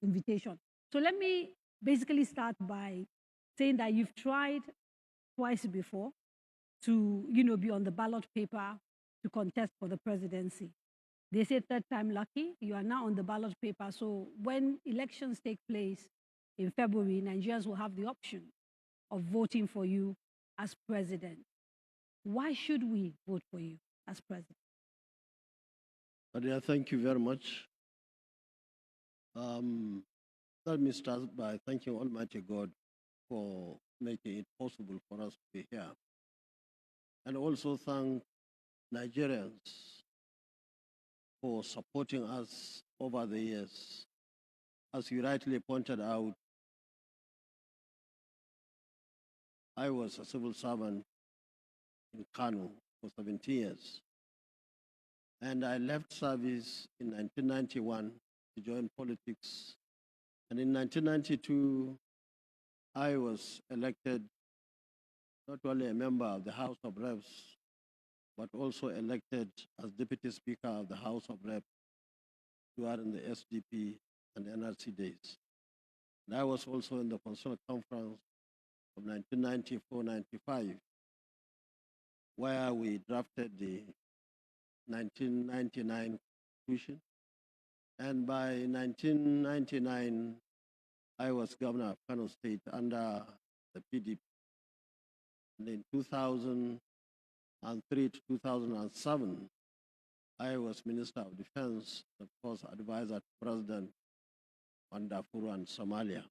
invitation. So let me basically start by saying that you've tried twice before to, be on the ballot paper to contest for the presidency. They say 3rd time lucky. You are now on the ballot paper. So when elections take place in February, Nigerians will have the option of voting for you as president. Why should we vote for you as president? Adia, thank you very much. Let me start by thanking Almighty God for making it possible for us to be here. And also thank Nigerians for supporting us over the years. As you rightly pointed out, I was a civil servant in Kano for 17 years. And I left service in 1991 to join politics. And in 1992, I was elected not only a member of the House of Reps, but also elected as Deputy Speaker of the House of Reps during the SDP and NRC days. And I was also in the Constitutional Conference of 1994-95, where we drafted the 1999 Constitution. And by 1999, I was governor of Kano State under the PDP. And in 2003 to 2007, I was Minister of Defense, of course, advisor to President Mandafuru and Somalia.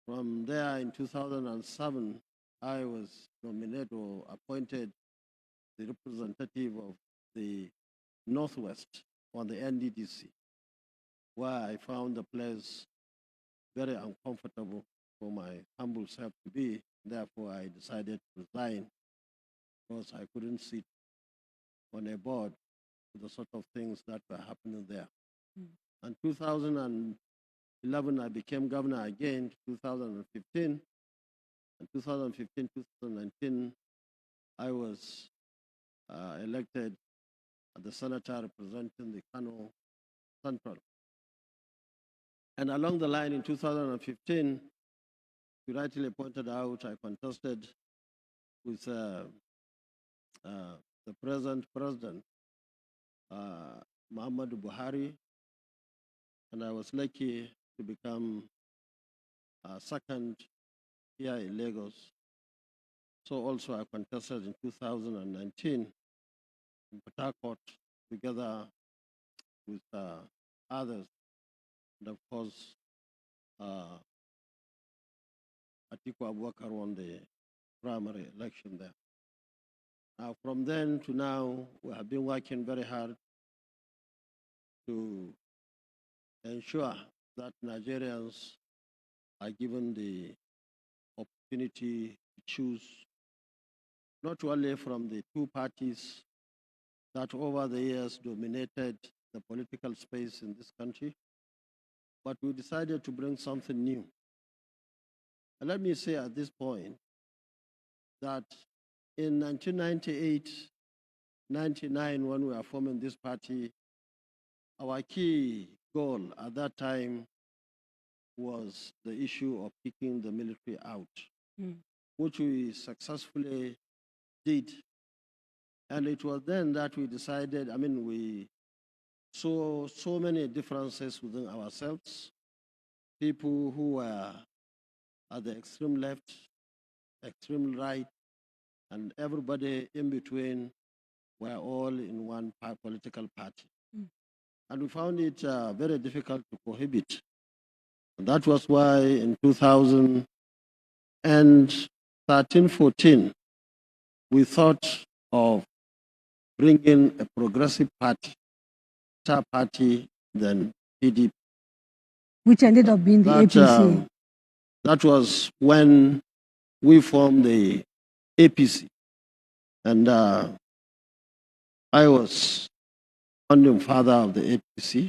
From there, in 2007, I was nominated or appointed the representative of the Northwest on the NDDC, where I found the place very uncomfortable for my humble self to be. Therefore, I decided to resign because I couldn't sit on a board with the sort of things that were happening there. In 2011, I became governor again, 2015. In 2015, 2019, I was elected as the senator representing the Kano Central. And along the line in 2015, you rightly pointed out, I contested with the present president, Muhammadu Buhari, and I was lucky to become second here in Lagos. So also I contested in 2019 in Port Harcourt together with others. And of course, Atiku Abubakar won the primary election there. Now, from then to now, we have been working very hard to ensure that Nigerians are given the opportunity to choose not only from the two parties that over the years dominated the political space in this country, but we decided to bring something new. And let me say at this point that in 1998, 99, when we were forming this party, our key goal at that time was the issue of kicking the military out, which we successfully did. And it was then that we decided, we saw so many differences within ourselves, people who were at the extreme left, extreme right, and everybody in between were all in one political party. And we found it very difficult to cohabit. And that was why in 2013-14, we thought of bringing a progressive party, than PDP. Which ended up being the APC. That was when we formed the APC. And I was founding father of the APC.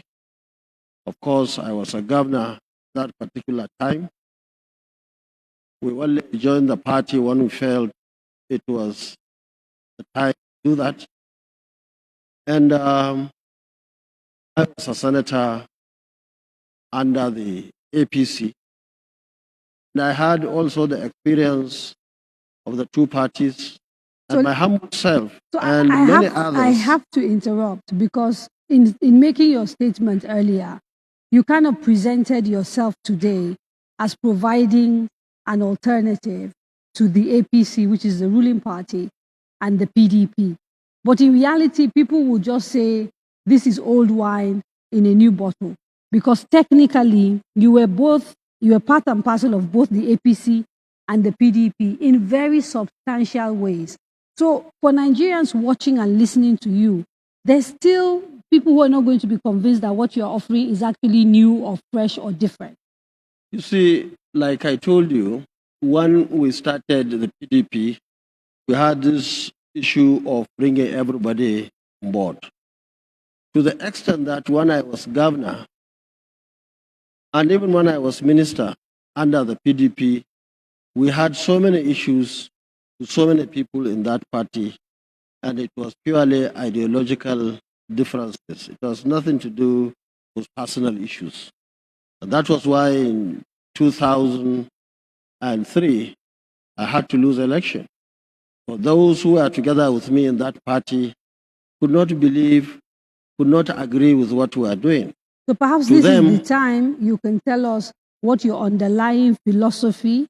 Of course, I was a governor that particular time. We only joined the party when we felt it was the time to do that. And I was a senator under the APC. And I had also the experience of the two parties and my humble self and many others. I have to interrupt because in making your statement earlier, you kind of presented yourself today as providing an alternative to the APC, which is the ruling party, and the PDP. But in reality, people will just say, this is old wine in a new bottle. Because technically, you were part and parcel of both the APC and the PDP in very substantial ways. So for Nigerians watching and listening to you, there's still people who are not going to be convinced that what you're offering is actually new or fresh or different. You see, like I told you, when we started the PDP, we had this issue of bringing everybody on board. To the extent that when I was governor, and even when I was minister under the PDP, we had so many issues with so many people in that party, and it was purely ideological differences. It was nothing to do with personal issues. And that was why in 2003, I had to lose election. For those who were together with me in that party could not believe, could not agree with what we are doing. So perhaps this is the time you can tell us what your underlying philosophy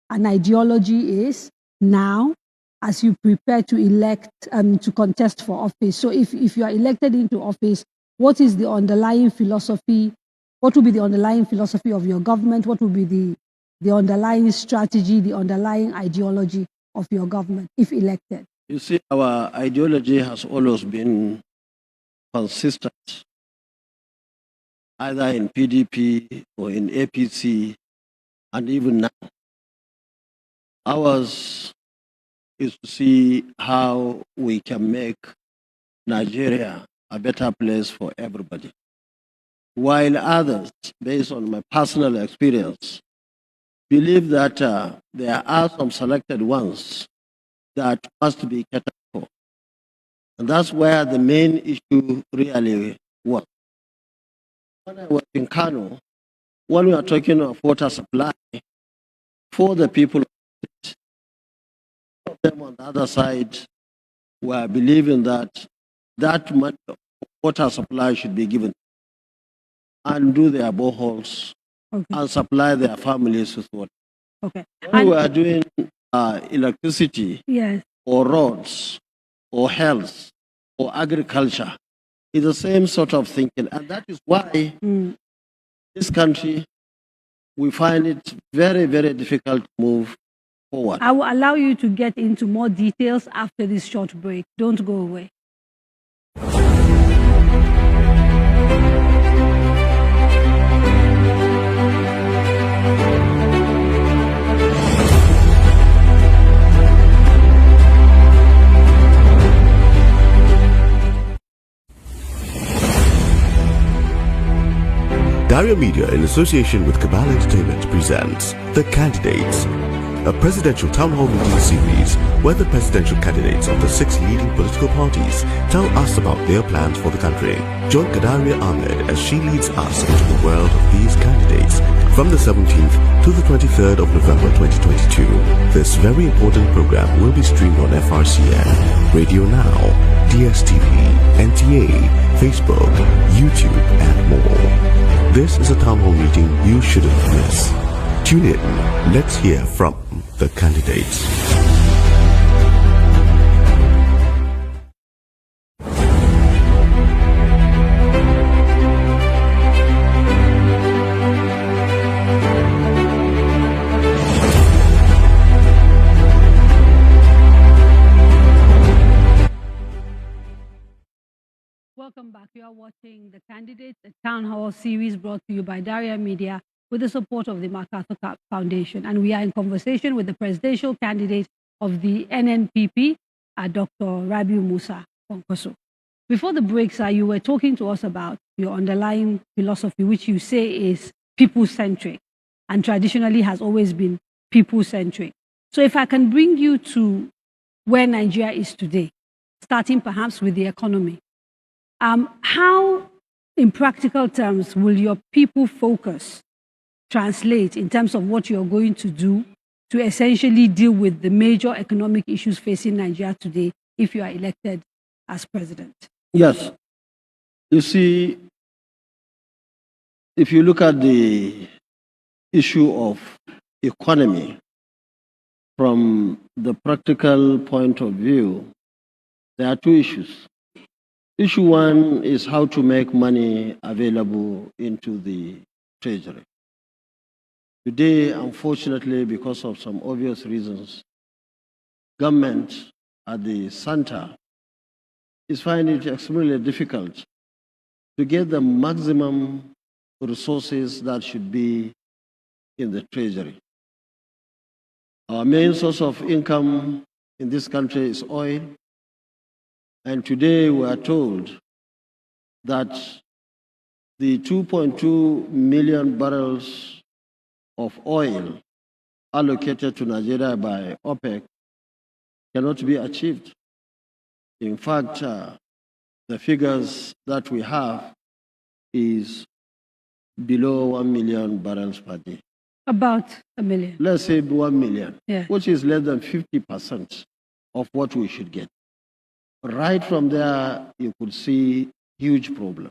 and ideology is now as you prepare to elect, to contest for office. So if you are elected into office, what is the underlying philosophy? What will be the underlying philosophy of your government? What will be the underlying strategy, the underlying ideology of your government if elected? You see, our ideology has always been consistent, either in PDP or in APC, and even now. Ours is to see how we can make Nigeria a better place for everybody. While others, based on my personal experience, believe that there are some selected ones that must be catered for. And that's where the main issue really was. When I was in Kano, when we are talking of water supply for the people, them on the other side were believing that much water supply should be given and do their boreholes and supply their families with water. Okay. When we are doing electricity yes, or roads or health or agriculture, it's the same sort of thinking. And that is why this country, we find it very, very difficult to move forward. I will allow you to get into more details after this short break. Don't go away. Daria Media, in association with Cabal Entertainment, presents The Candidates, a presidential town hall meeting series where the presidential candidates of the 6 leading political parties tell us about their plans for the country. Join Kadaria Ahmed as she leads us into the world of these candidates from the 17th to the 23rd of November 2022. This very important program will be streamed on FRCN, Radio Now, DSTV, NTA, Facebook, YouTube, and more. This is a town hall meeting you shouldn't miss. Tune in. Let's hear from the candidates. Welcome back. You are watching The Candidates, a town hall series brought to you by Daria Media with the support of the MacArthur Foundation. And we are in conversation with the presidential candidate of the NNPP, Dr. Rabiu Musa Kwankwaso. Before the break, sir, you were talking to us about your underlying philosophy, which you say is people-centric and traditionally has always been people-centric. So if I can bring you to where Nigeria is today, starting perhaps with the economy, how, in practical terms, will your people focus translate in terms of what you're going to do to essentially deal with the major economic issues facing Nigeria today if you are elected as president? Yes. You see, if you look at the issue of economy from the practical point of view, there are two issues. Issue one is how to make money available into the treasury. Today, unfortunately, because of some obvious reasons, government at the center is finding it extremely difficult to get the maximum resources that should be in the treasury. Our main source of income in this country is oil. And today we are told that the 2.2 million barrels of oil allocated to Nigeria by OPEC cannot be achieved. In fact, the figures that we have is below 1 million barrels per day. About a million. Let's say 1 million, Yeah. which is less than 50% of what we should get. Right from there, you could see huge problem.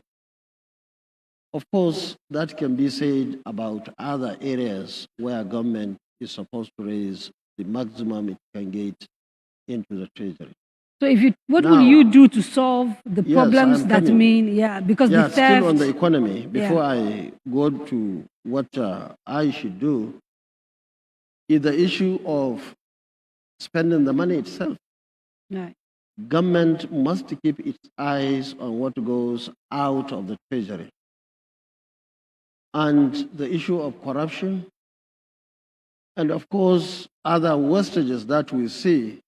Of course, that can be said about other areas where government is supposed to raise the maximum it can get into the treasury. So what Now, will you do to solve the yes, problems I'm that coming. mean, because Yeah, the theft... still on the economy, before Yeah. I go to what I should do, is the issue of spending the money itself. Right. Government must keep its eyes on what goes out of the treasury. And the issue of corruption, and of course, other wastages that we see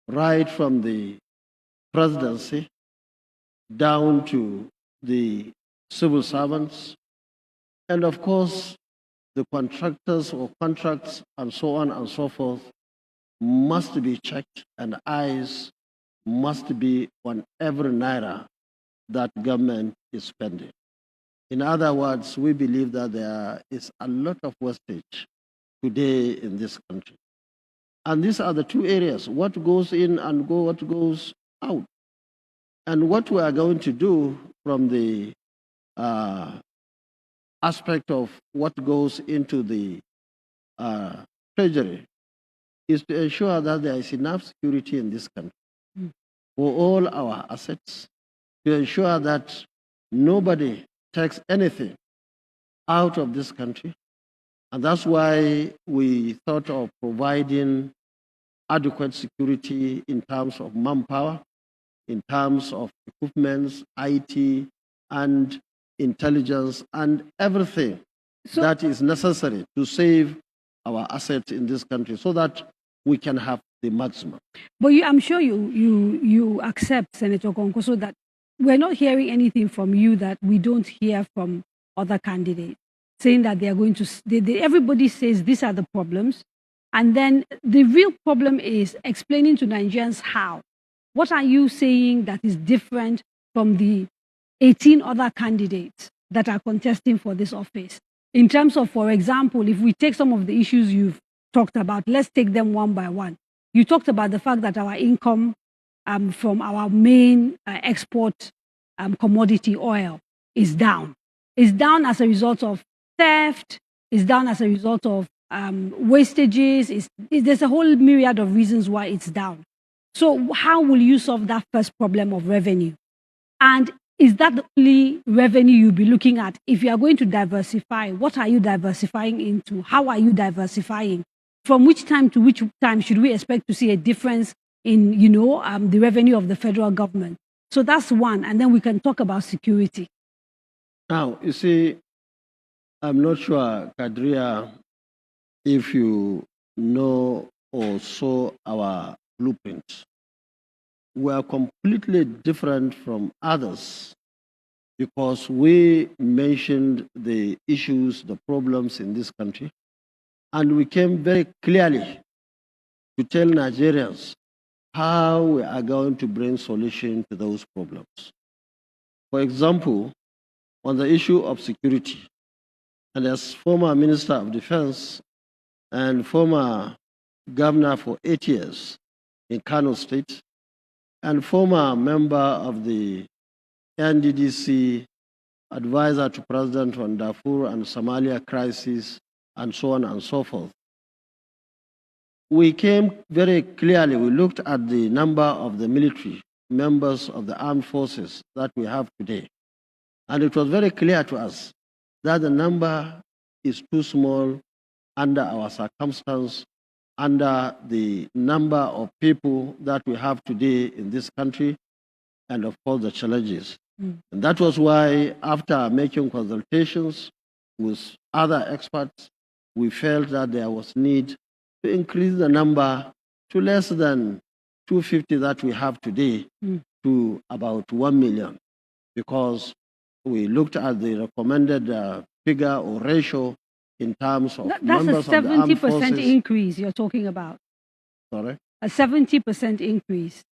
right from the presidency down to the civil servants, and of course, the contractors or contracts and so on and so forth must be checked, and eyes must be on every naira that government is spending. In other words, we believe that there is a lot of wastage today in this country. And these are the two areas, what goes in and what goes out. And what we are going to do from the aspect of what goes into the treasury is to ensure that there is enough security in this country for all our assets, to ensure that nobody takes anything out of this country, And that's why we thought of providing adequate security in terms of manpower, in terms of equipment, IT, and intelligence, and everything that is necessary to save our assets in this country so that we can have the maximum. But I'm sure you accept, Senator Kwankwaso, that we're not hearing anything from you that we don't hear from other candidates, saying that they are going to, everybody says these are the problems. And then the real problem is explaining to Nigerians how. What are you saying that is different from the 18 other candidates that are contesting for this office? In terms of, for example, if we take some of the issues you've talked about, let's take them one by one. You talked about the fact that our income from our main export commodity, oil, is down. It's down as a result of theft, it's down as a result of wastages. There's a whole myriad of reasons why it's down. So how will you solve that first problem of revenue? And is that the only revenue you'll be looking at? If you are going to diversify, what are you diversifying into? How are you diversifying? From which time to which time should we expect to see a difference in, the revenue of the federal government? So that's one, and then we can talk about security. Now, you see, I'm not sure, Kadria, if you know or saw our blueprint. We are completely different from others because we mentioned the issues, the problems in this country, and we came very clearly to tell Nigerians how we are going to bring solution to those problems. For example, on the issue of security, and as former Minister of Defense and former governor for 8 years in Kano State, and former member of the NDDC, advisor to President on Darfur and Somalia crisis, and so on and so forth. We came very clearly, we looked at the number of the military members of the armed forces that we have today. And it was very clear to us that the number is too small under our circumstance, under the number of people that we have today in this country, and of course the challenges. And that was why, after making consultations with other experts, we felt that there was need to increase the number to less than 250 that we have today to about 1 million, because we looked at the recommended figure or ratio in terms of That's members a of the armed 70% forces. increase you're talking about. Sorry? A 70% increase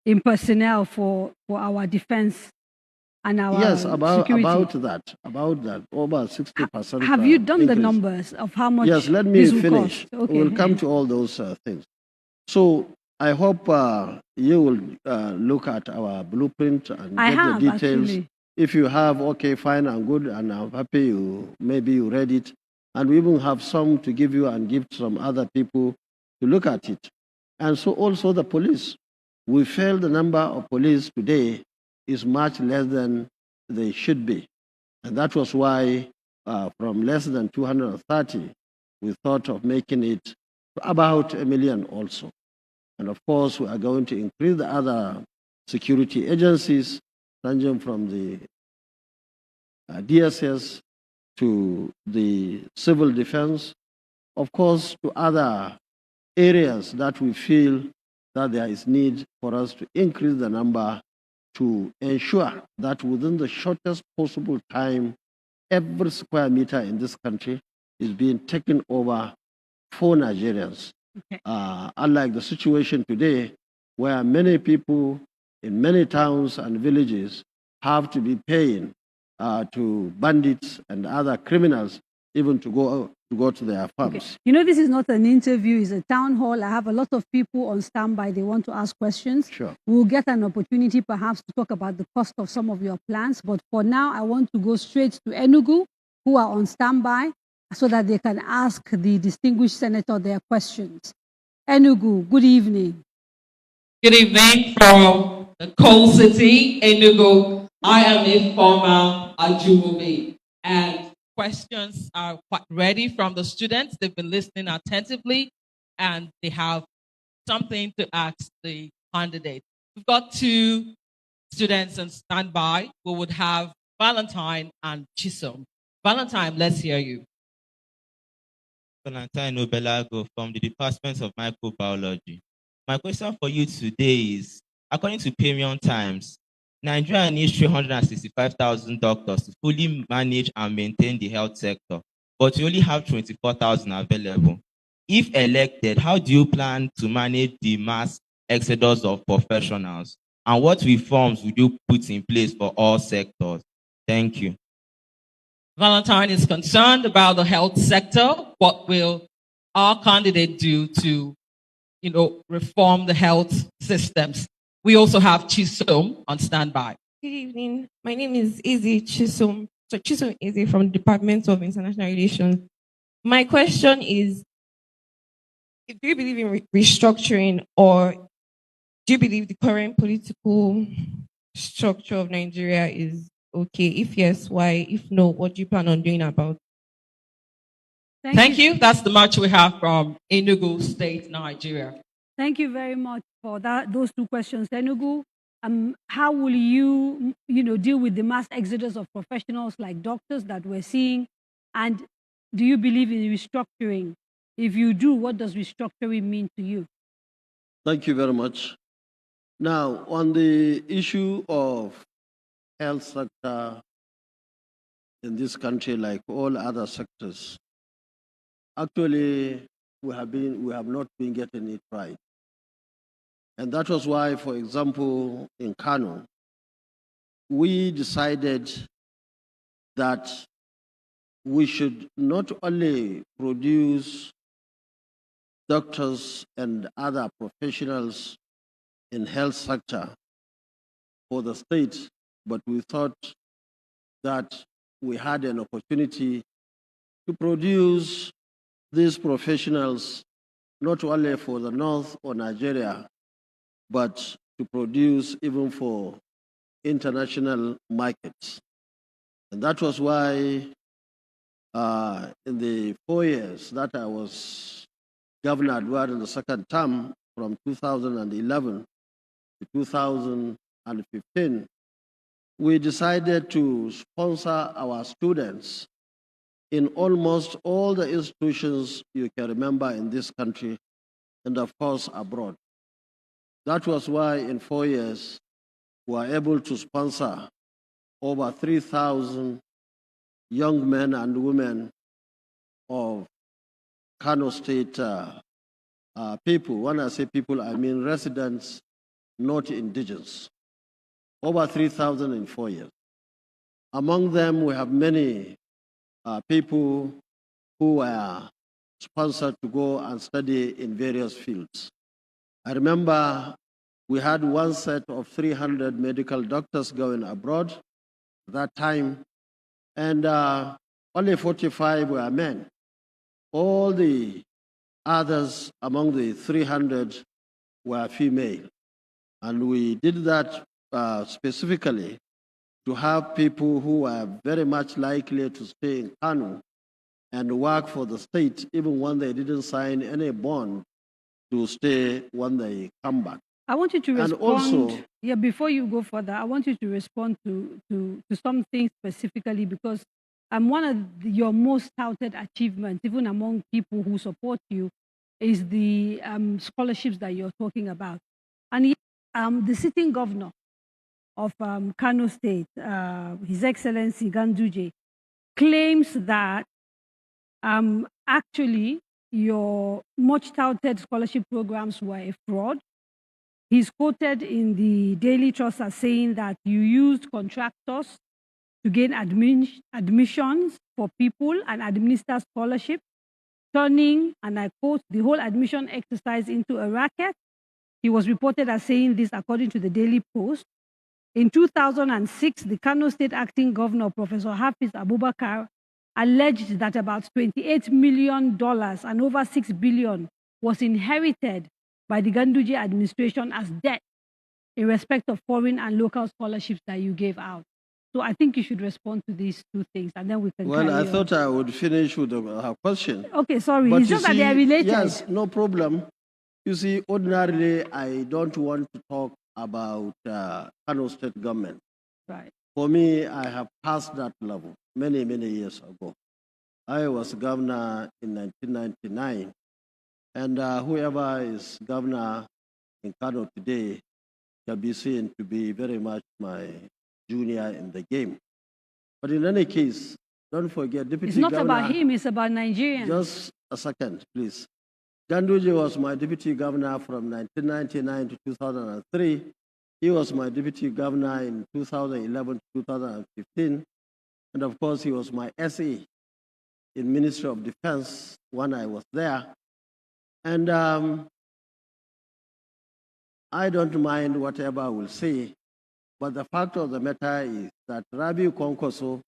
in personnel for our defense and our Yes, security. about that, over 60%. Have you done the increase. numbers of how much Yes, let me this will finish. cost? Okay. We'll come to all those things. So I hope you will look at our blueprint and I get have, the details. actually. If you have, okay, fine and good, and I'm happy maybe you read it. And we even have some to give you and give some other people to look at it. And so also the police. We feel the number of police today is much less than they should be. And that was why from less than 230, we thought of making it about 1 million also. And of course, we are going to increase the other security agencies, ranging from the DSS to the civil defense, of course, to other areas that we feel that there is need for us to increase the number to ensure that within the shortest possible time, every square meter in this country is being taken over for Nigerians. Okay. Unlike the situation today, where many people in many towns and villages have to be paying to bandits and other criminals even to go to their farms. Okay. You know, this is not an interview, it's a town hall. I have a lot of people on standby. They want to ask questions. Sure. We'll get an opportunity perhaps to talk about the cost of some of your plans. But for now, I want to go straight to Enugu, who are on standby, so that they can ask the distinguished senator their questions. Enugu, good evening. Good evening from the coal city, Enugu. I am a former Ajumobi, and questions are quite ready from the students. They've been listening attentively and they have something to ask the candidate. We've got two students on standby. We would have Valentine and Chisom. Valentine, let's hear you. Valentine Obelago from the Department of Microbiology. My question for you today is, according to Premium Times, Nigeria needs 365,000 doctors to fully manage and maintain the health sector, but we only have 24,000 available. If elected, how do you plan to manage the mass exodus of professionals? And what reforms would you put in place for all sectors? Thank you. Valentine is concerned about the health sector. What will our candidate do to, reform the health systems? We also have Chisom on standby. Good evening. My name is Izzy Chisom. So Chisom Izzy from the Department of International Relations. My question is, do you believe in restructuring, or do you believe the current political structure of Nigeria is okay? If yes, why? If no, what do you plan on doing about it? Thank you. That's the match we have from Enugu State, Nigeria. Thank you very much for those two questions. Enugu, how will you, deal with the mass exodus of professionals like doctors that we're seeing? And do you believe in restructuring? If you do, what does restructuring mean to you? Thank you very much. Now, on the issue of health sector in this country, like all other sectors, actually, we have not been getting it right. And that was why, for example, in Kano, we decided that we should not only produce doctors and other professionals in health sector for the state, but we thought that we had an opportunity to produce these professionals not only for the North or Nigeria, but to produce even for international markets. And that was why in the 4 years that I was governor during the second term, from 2011 to 2015, we decided to sponsor our students in almost all the institutions you can remember in this country, and of course abroad. That was why in 4 years, we were able to sponsor over 3,000 young men and women of Kano State people. When I say people, I mean residents, not indigenous. Over 3,000 in 4 years. Among them, we have many people who were sponsored to go and study in various fields. I remember we had one set of 300 medical doctors going abroad at that time, and only 45 were men. All the others among the 300 were female. And we did that specifically to have people who were very much likely to stay in Kano and work for the state, even when they didn't sign any bond to stay when they come back. I want you to respond. And also, before you go further, I want you to respond to something specifically, because one of your most touted achievements, even among people who support you, is the scholarships that you're talking about. And the sitting governor of Kano State, His Excellency Ganduje, claims that actually your much touted scholarship programs were a fraud. He's quoted in the Daily Trust as saying that you used contractors to gain admissions for people and administer scholarship, turning, and I quote, the whole admission exercise into a racket. He was reported as saying this according to the Daily Post. In 2006, the Kano State Acting Governor, Professor Hafiz Abubakar, alleged that about $28 million and over $6 billion was inherited by the Ganduje administration as debt in respect of foreign and local scholarships that you gave out. So I think you should respond to these two things, and then we can Well, carry I on. thought I would finish with her question. Okay, sorry. But It's you just that they are see, related. yes, no problem. You see, ordinarily, I don't want to talk about Kano State government. Right. For me, I have passed that level many, many years ago. I was governor in 1999, and whoever is governor in Kano today can be seen to be very much my junior in the game. But in any case, don't forget, Deputy It's not Governor. about him, it's about Nigerians. Just a second, please. Ganduje was my deputy governor from 1999 to 2003. He was my deputy governor in 2011 to 2015. And of course, he was my SE in Ministry of Defense when I was there. And I don't mind whatever I will say, but the fact of the matter is that Rabiu Kwankwaso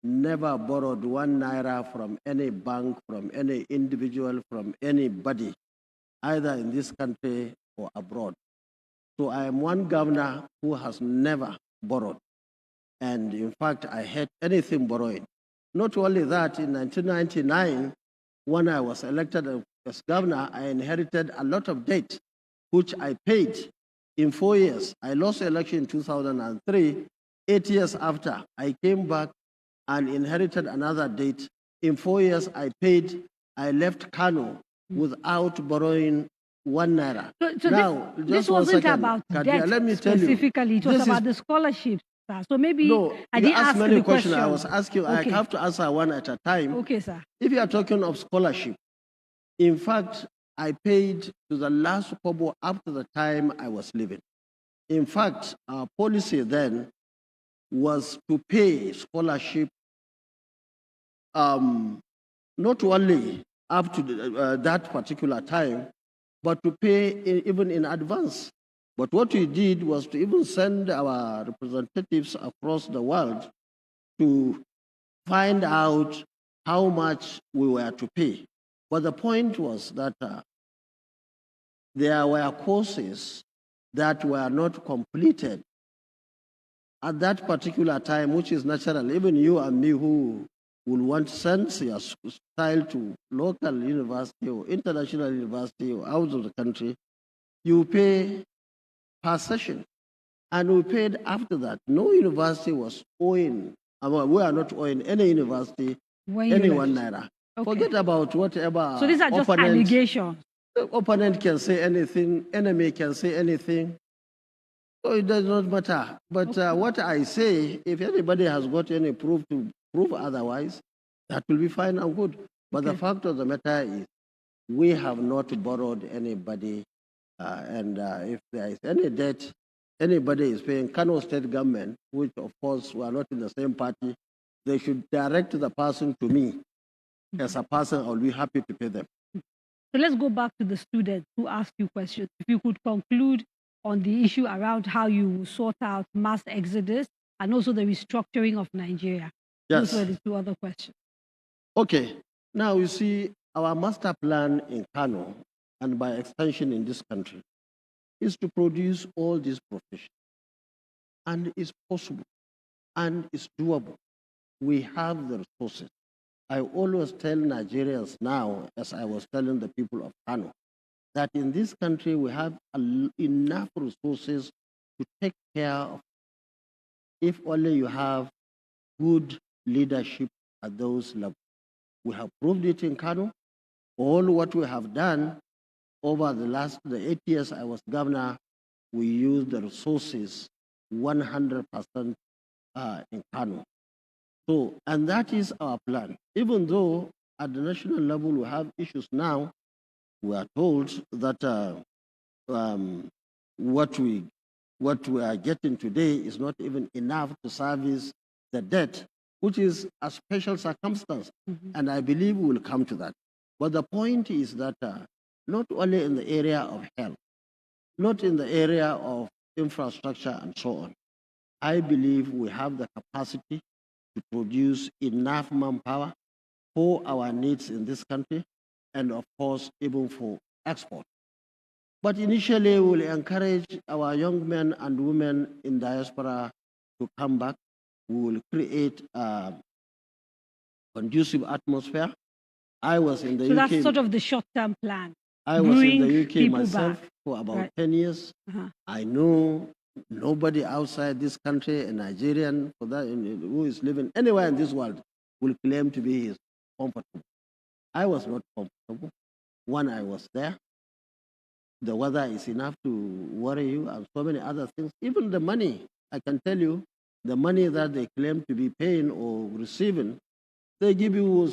never borrowed 1 naira from any bank, from any individual, from anybody, either in this country or abroad. So I am one governor who has never borrowed. And in fact, I hate anything borrowing. Not only that, in 1999, when I was elected as governor, I inherited a lot of debt, which I paid in 4 years. I lost the election in 2003. 8 years after, I came back and inherited another debt. In 4 years, I paid. I left Kano without borrowing 1 naira. So now, this just 1 wasn't second, about Kadia, debt let me tell you. specifically. It was this about is, the scholarships. Sir. So maybe no, I you didn't asked ask many the questions. question. I was asking, Okay. I have to answer one at a time. Okay, sir. If you are talking of scholarship, in fact, I paid to the last kobo up to the time I was leaving. In fact, our policy then was to pay scholarship not only up to that particular time, but to pay even in advance. But what we did was to even send our representatives across the world to find out how much we were to pay. But the point was that there were courses that were not completed at that particular time, which is natural. Even you and me who will want to send your child to local university or international university or out of the country, you pay per session. And we paid after that. No university was owing, we are not owing any university any 1 naira. Okay. Forget about whatever. So these are just allegations. The opponent can say anything, enemy can say anything. So it does not matter. But what I say, if anybody has got any proof to prove otherwise, that will be fine and good. But the fact of the matter is, we have not borrowed anybody. And if there is any debt, anybody is paying Kano State government, which of course we are not in the same party, they should direct the person to me. As a person, I'll be happy to pay them. So let's go back to the students who asked you questions. If you could conclude on the issue around how you sort out mass exodus and also the restructuring of Nigeria. Yes. Those were the 2 other questions. Okay. Now you see our master plan in Kano, and by extension in this country, is to produce all these professions. And it's possible and it's doable. We have the resources. I always tell Nigerians now, as I was telling the people of Kano, that in this country we have enough resources to take care of, if only you have good leadership at those levels. We have proved it in Kano. All what we have done over the 8 years I was governor, we used the resources 100% in Kano. So, and that is our plan. Even though at the national level we have issues now, we are told that what we are getting today is not even enough to service the debt, which is a special circumstance. And I believe we will come to that. But the point is that not only in the area of health, not in the area of infrastructure and so on, I believe we have the capacity to produce enough manpower for our needs in this country and of course even for export. But initially we'll encourage our young men and women in diaspora to come back We will create a conducive atmosphere. I was in the So UK. that's sort of the short-term plan. I was in Bring the UK people myself back. for about Right. 10 years. Uh-huh. I know nobody outside this country, a Nigerian for that, who is living anywhere in this world, will claim to be comfortable. I was not comfortable when I was there. The weather is enough to worry you and so many other things. Even the money, I can tell you, the money that they claim to be paying or receiving, they give you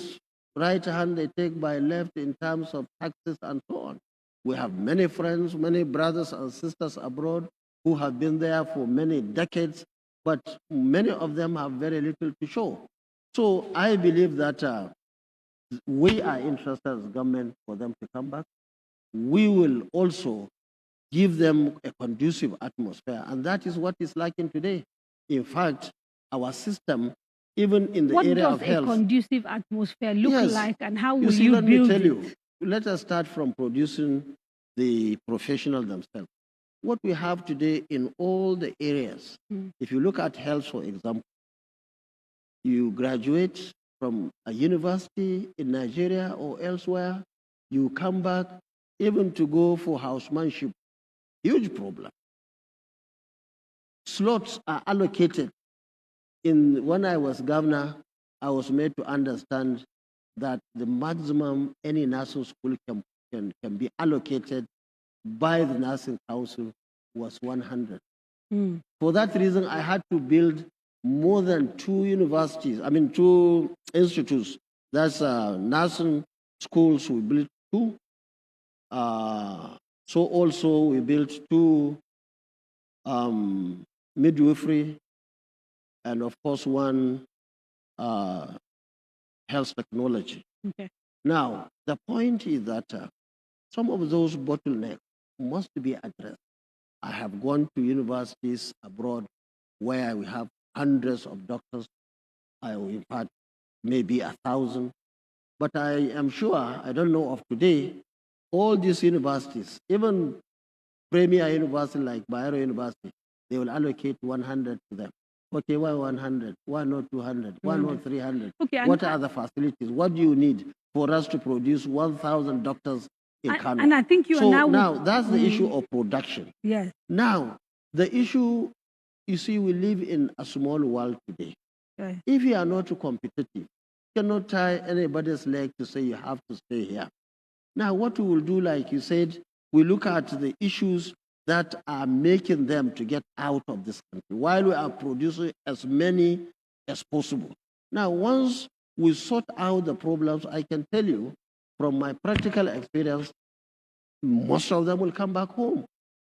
right hand, they take by left in terms of taxes and so on. We have many friends, many brothers and sisters abroad who have been there for many decades, but many of them have very little to show. So I believe that we are interested as government for them to come back. We will also give them a conducive atmosphere, and that is what is lacking today. In fact, our system, even in the area of health. What does a conducive atmosphere look like, and how will see, you let build me tell it? you, let us start from producing the professionals themselves. What we have today in all the areas, if you look at health, for example, you graduate from a university in Nigeria or elsewhere, you come back, even to go for housemanship, huge problem. Slots are allocated. When I was governor, I was made to understand that the maximum any nursing school can be allocated by the nursing council was 100. For that reason, I had to build more than 2 institutes. That's nursing schools, we built 2. So also we built 2 midwifery, and of course 1 health technology. Okay. Now, the point is that some of those bottlenecks must be addressed. I have gone to universities abroad where we have hundreds of doctors. In fact, maybe 1,000. But I am sure, I don't know of today, all these universities, even premier university like Bayero University, they will allocate 100 to them. Okay, why 100? Why not 200? Why not 300? Okay, what are the facilities? What do you need for us to produce 1,000 doctors in Kano? And I think you are now that's the issue of production. Yes. Now, the issue, you see, we live in a small world today. Right. If you are not competitive, you cannot tie anybody's leg to say you have to stay here. Now, what we will do, like you said, we look at the issues that are making them to get out of this country while we are producing as many as possible. Now, once we sort out the problems, I can tell you from my practical experience, most of them will come back home.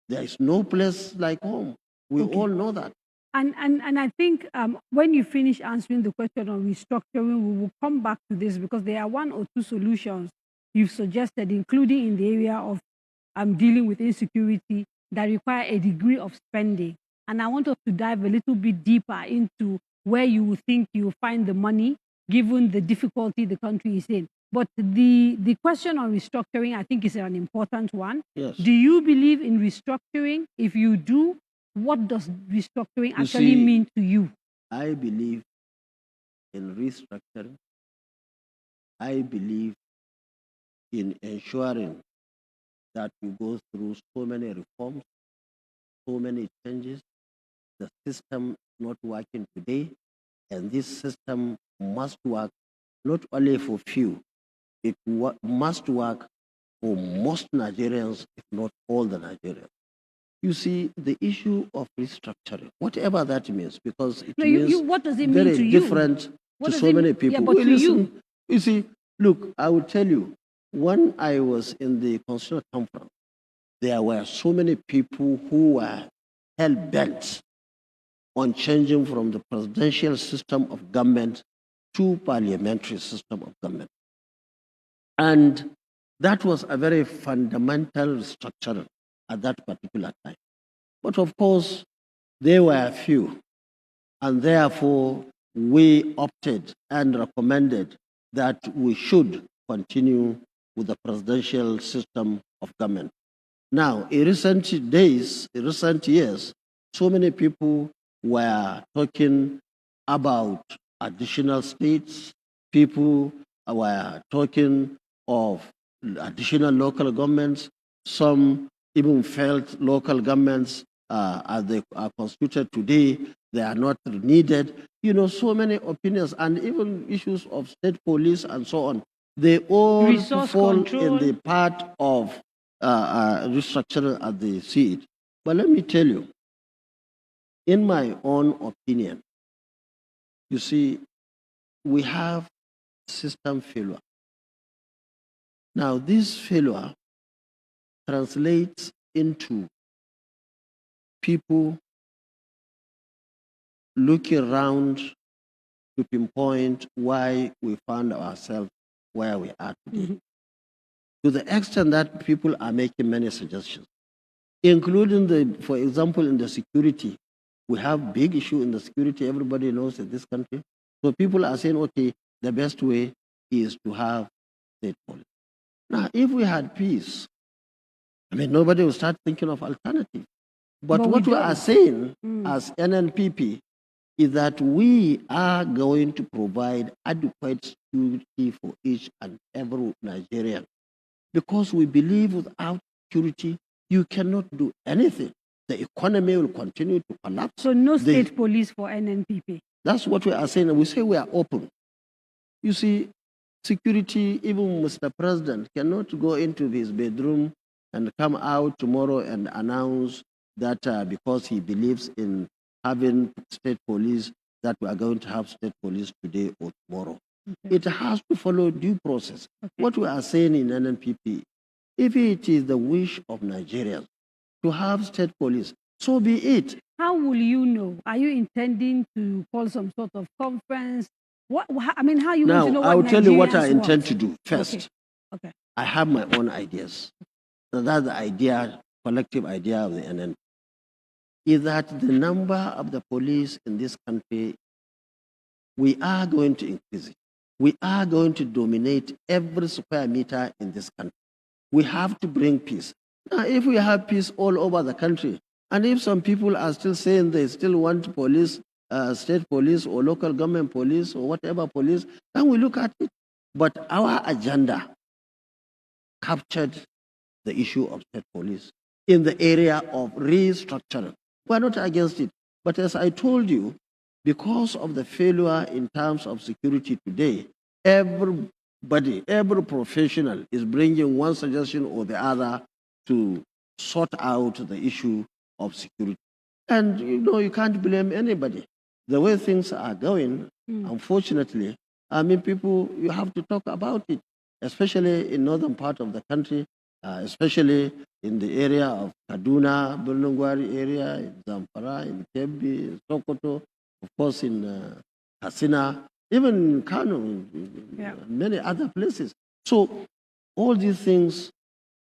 There is no place like home. We all know that. And I think when you finish answering the question on restructuring, we will come back to this because there are 1 or 2 solutions you've suggested, including in the area of dealing with insecurity that require a degree of spending. And I want us to dive a little bit deeper into where you think you will find the money, given the difficulty the country is in. But the question on restructuring, I think, is an important one. Yes. Do you believe in restructuring? If you do, what does restructuring actually mean to you? I believe in restructuring. I believe in ensuring that we go through so many reforms, so many changes. The system is not working today, and this system must work not only for few, it must work for most Nigerians, if not all the Nigerians. You see, the issue of restructuring, whatever that means, because it means what does it mean very to you? different What to does so it many mean? people. Yeah, but to you? You see, look, I will tell you, when I was in the Constitutional Conference, there were so many people who were hell-bent on changing from the presidential system of government to parliamentary system of government. And that was a very fundamental restructuring at that particular time. But of course, there were few, and therefore we opted and recommended that we should continue with the presidential system of government. Now, in recent days, in recent years, so many people were talking about additional states. People were talking of additional local governments. Some even felt local governments, as they are constituted today, they are not needed. You know, so many opinions and even issues of state police and so on. They all Resource fall control. in the part of restructuring as they see it. But let me tell you, in my own opinion, you see, we have system failure. Now, this failure translates into people looking around to pinpoint why we found ourselves where we are today. To the extent that people are making many suggestions, including for example, in the security. We have big issue in the security, everybody knows in this country. So people are saying, okay, the best way is to have state police. Now, if we had peace, I mean, nobody will start thinking of alternative. But what we are saying as NNPP is that we are going to provide adequate security for each and every Nigerian, because we believe without security, you cannot do anything. The economy will continue to collapse. So no state police for NNPP. That's what we are saying. We say we are open. You see, security, even Mr. President cannot go into his bedroom and come out tomorrow and announce that because he believes in having state police, that we are going to have state police today or tomorrow. Okay. It has to follow due process. Okay. What we are saying in NNPP, if it is the wish of Nigerians to have state police, so be it. How will you know? Are you intending to call some sort of conference? I mean, how are you going to know what I will tell you what I Nigerians intend want? to do first. Okay. Okay. I have my own ideas. Now, that's the idea, collective idea of the NNPP, is that the number of the police in this country, we are going to increase it. We are going to dominate every square meter in this country. We have to bring peace. Now, if we have peace all over the country, and if some people are still saying they still want police, state police or local government police or whatever police, then we look at it. But our agenda captured the issue of state police in the area of restructuring. We're not against it. But as I told you, because of the failure in terms of security today, everybody, every professional is bringing one suggestion or the other to sort out the issue of security. And you know, you can't blame anybody. The way things are going, unfortunately, I mean, people, you have to talk about it, especially in northern part of the country, especially in the area of Kaduna, Bulnungwari area, in Zamfara, in Kebbi, in Sokoto, of course in Katsina, even in Kano, many other places. So all these things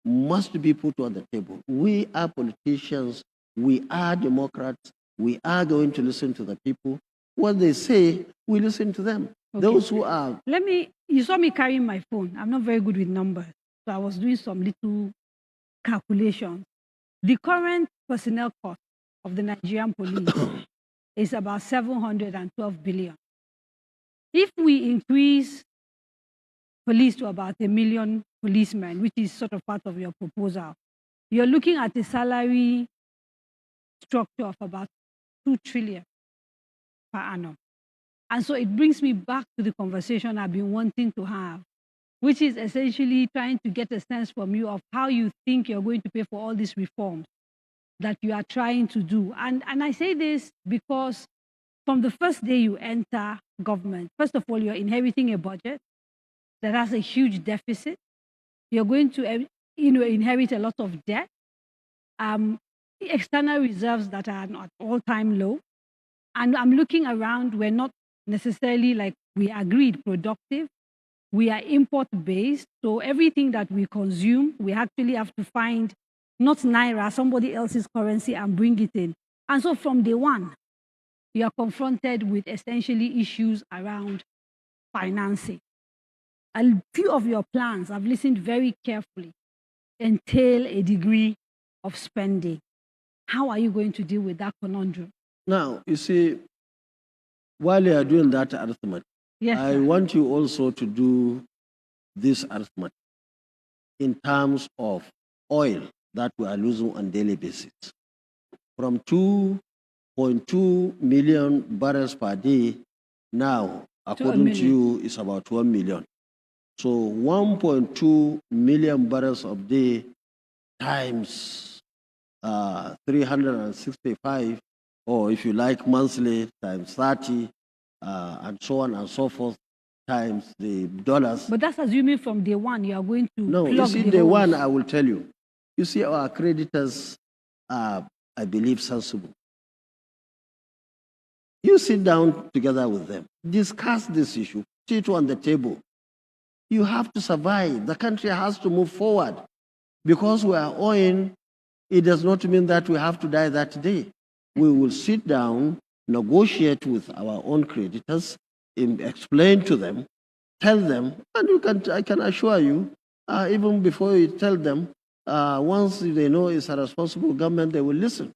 must be put on the table. We are politicians, we are Democrats, we are going to listen to the people. What they say, we listen to them. Okay. Those who are... You saw me carrying my phone. I'm not very good with numbers. So I was doing some little calculations. The current personnel cost of the Nigerian police is about 712 billion. If we increase police to about 1 million policemen, which is sort of part of your proposal, you're looking at a salary structure of about 2 trillion per annum. And so it brings me back to the conversation I've been wanting to have, which is essentially trying to get a sense from you of how you think you're going to pay for all these reforms that you are trying to do. And I say this because from the first day you enter government, first of all, you're inheriting a budget that has a huge deficit. You're going to inherit a lot of debt, external reserves that are at all-time low. And I'm looking around, we're not necessarily, like we agreed, productive. We are import-based, so everything that we consume, we actually have to find not Naira, somebody else's currency and bring it in. And so from day one, you are confronted with essentially issues around financing. A few of your plans, I've listened very carefully, entail a degree of spending. How are you going to deal with that conundrum? Now, you see, while you are doing that arithmetic, Yes, I sir. want you also to do this arithmetic in terms of oil that we are losing on daily basis. From 2.2 million barrels per day, now, according to million. you, is about 1 million. So 1.2 million barrels of day times 365, or if you like monthly, times 30, and so on and so forth, times the dollars. But that's assuming from day one you are going to No, you plug see, the the holes. one I will tell you. You see, our creditors are, I believe, sensible. You sit down together with them, discuss this issue, put it on the table. You have to survive. The country has to move forward. Because we are owing, it does not mean that we have to die that day. We will sit down, negotiate with our own creditors, explain to them, tell them, and I can assure you, even before you tell them, once they know it's a responsible government, they will listen.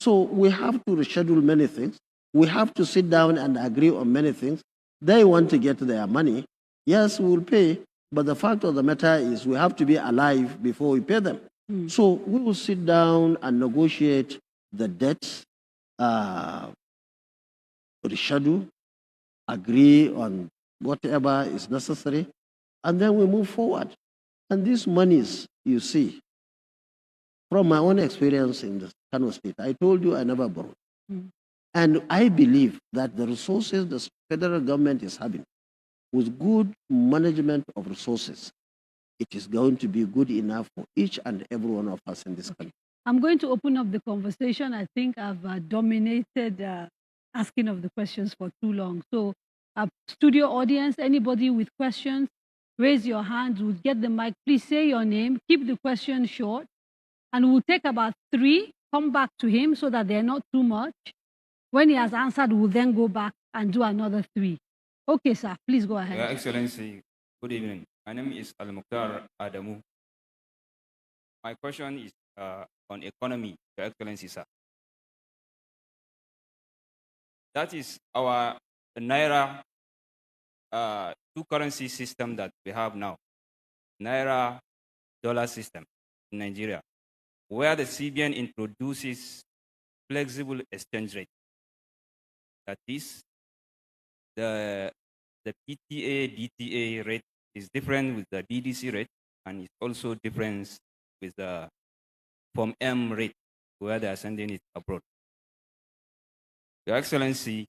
So we have to reschedule many things. We have to sit down and agree on many things. They want to get their money. Yes, we will pay, but the fact of the matter is we have to be alive before we pay them. So we will sit down and negotiate the debts, reschedule, agree on whatever is necessary, and then we move forward. And these monies, you see, from my own experience in the Kano State, I told you I never borrowed. And I believe that the resources the federal government is having, with good management of resources, it is going to be good enough for each and every one of us in this country. I'm going to open up the conversation. I think I've dominated asking of the questions for too long. So, studio audience, anybody with questions, raise your hand. We'll get the mic. Please say your name. Keep the question short. And we'll take about 3, come back to him so that they're not too much. When he has answered, we'll then go back and do another 3. Okay, sir, please go ahead. Your Excellency, good evening. My name is Al-Mukhtar Adamu. My question is on economy, Your Excellency, sir. That is our Naira two-currency system that we have now, Naira dollar system in Nigeria, where the CBN introduces flexible exchange rate. That is, the PTA, DTA rate is different with the DDC rate, and it's also different with the Form M rate, where they are sending it abroad. Your Excellency,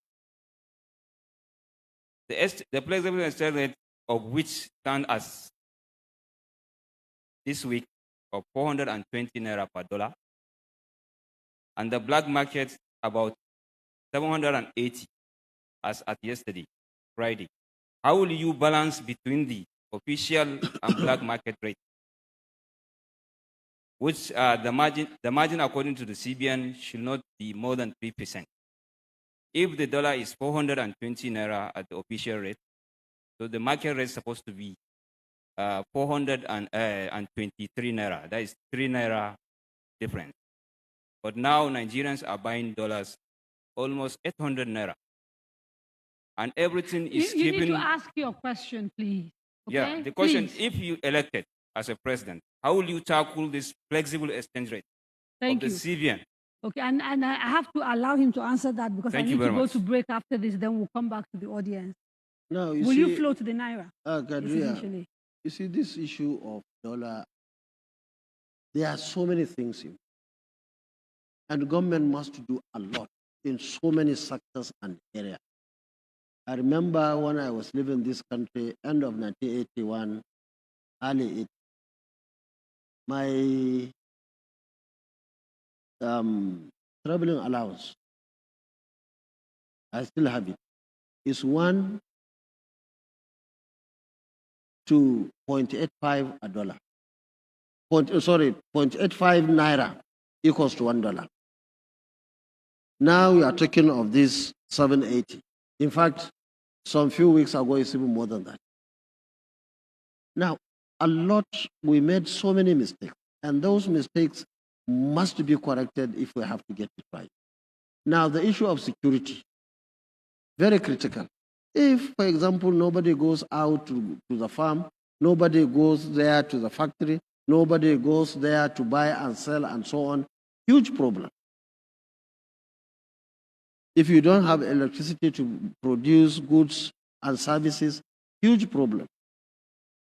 the flexible exchange rate of which stand as this week of 420 naira per dollar, and the black market about 780 as at yesterday, Friday. How will you balance between the official and black market rate? Which the margin according to the CBN should not be more than 3%. If the dollar is 420 naira at the official rate, so the market rate is supposed to be 423 naira. That is 3 naira difference. But now Nigerians are buying dollars almost 800 naira. And everything is You keeping... need to ask your question, please. Okay? Yeah, the question, please. if you elected as a president, how will you tackle this flexible exchange rate Thank of the you. CBN? Okay, and I have to allow him to answer that because I Thank you need to very go much. to break after this, then we'll come back to the audience. Now, Will you flow to the Naira? Gadria, essentially? you see, this issue of dollar, there are so many things in, and government must do a lot in so many sectors and areas. I remember when I was living in this country, end of 1981, early 80, my traveling allowance, I still have it, is 1 to 0.85 a dollar. 0.85 naira equals to $1. Now we are talking of this 780. In fact, some few weeks ago, it's even more than that. Now, we made so many mistakes, and those mistakes must be corrected if we have to get it right. Now, the issue of security. very critical. If, for example, nobody goes out to the farm, nobody goes there to the factory, nobody goes there to buy and sell and so on, huge problem. If you don't have electricity to produce goods and services, huge problem.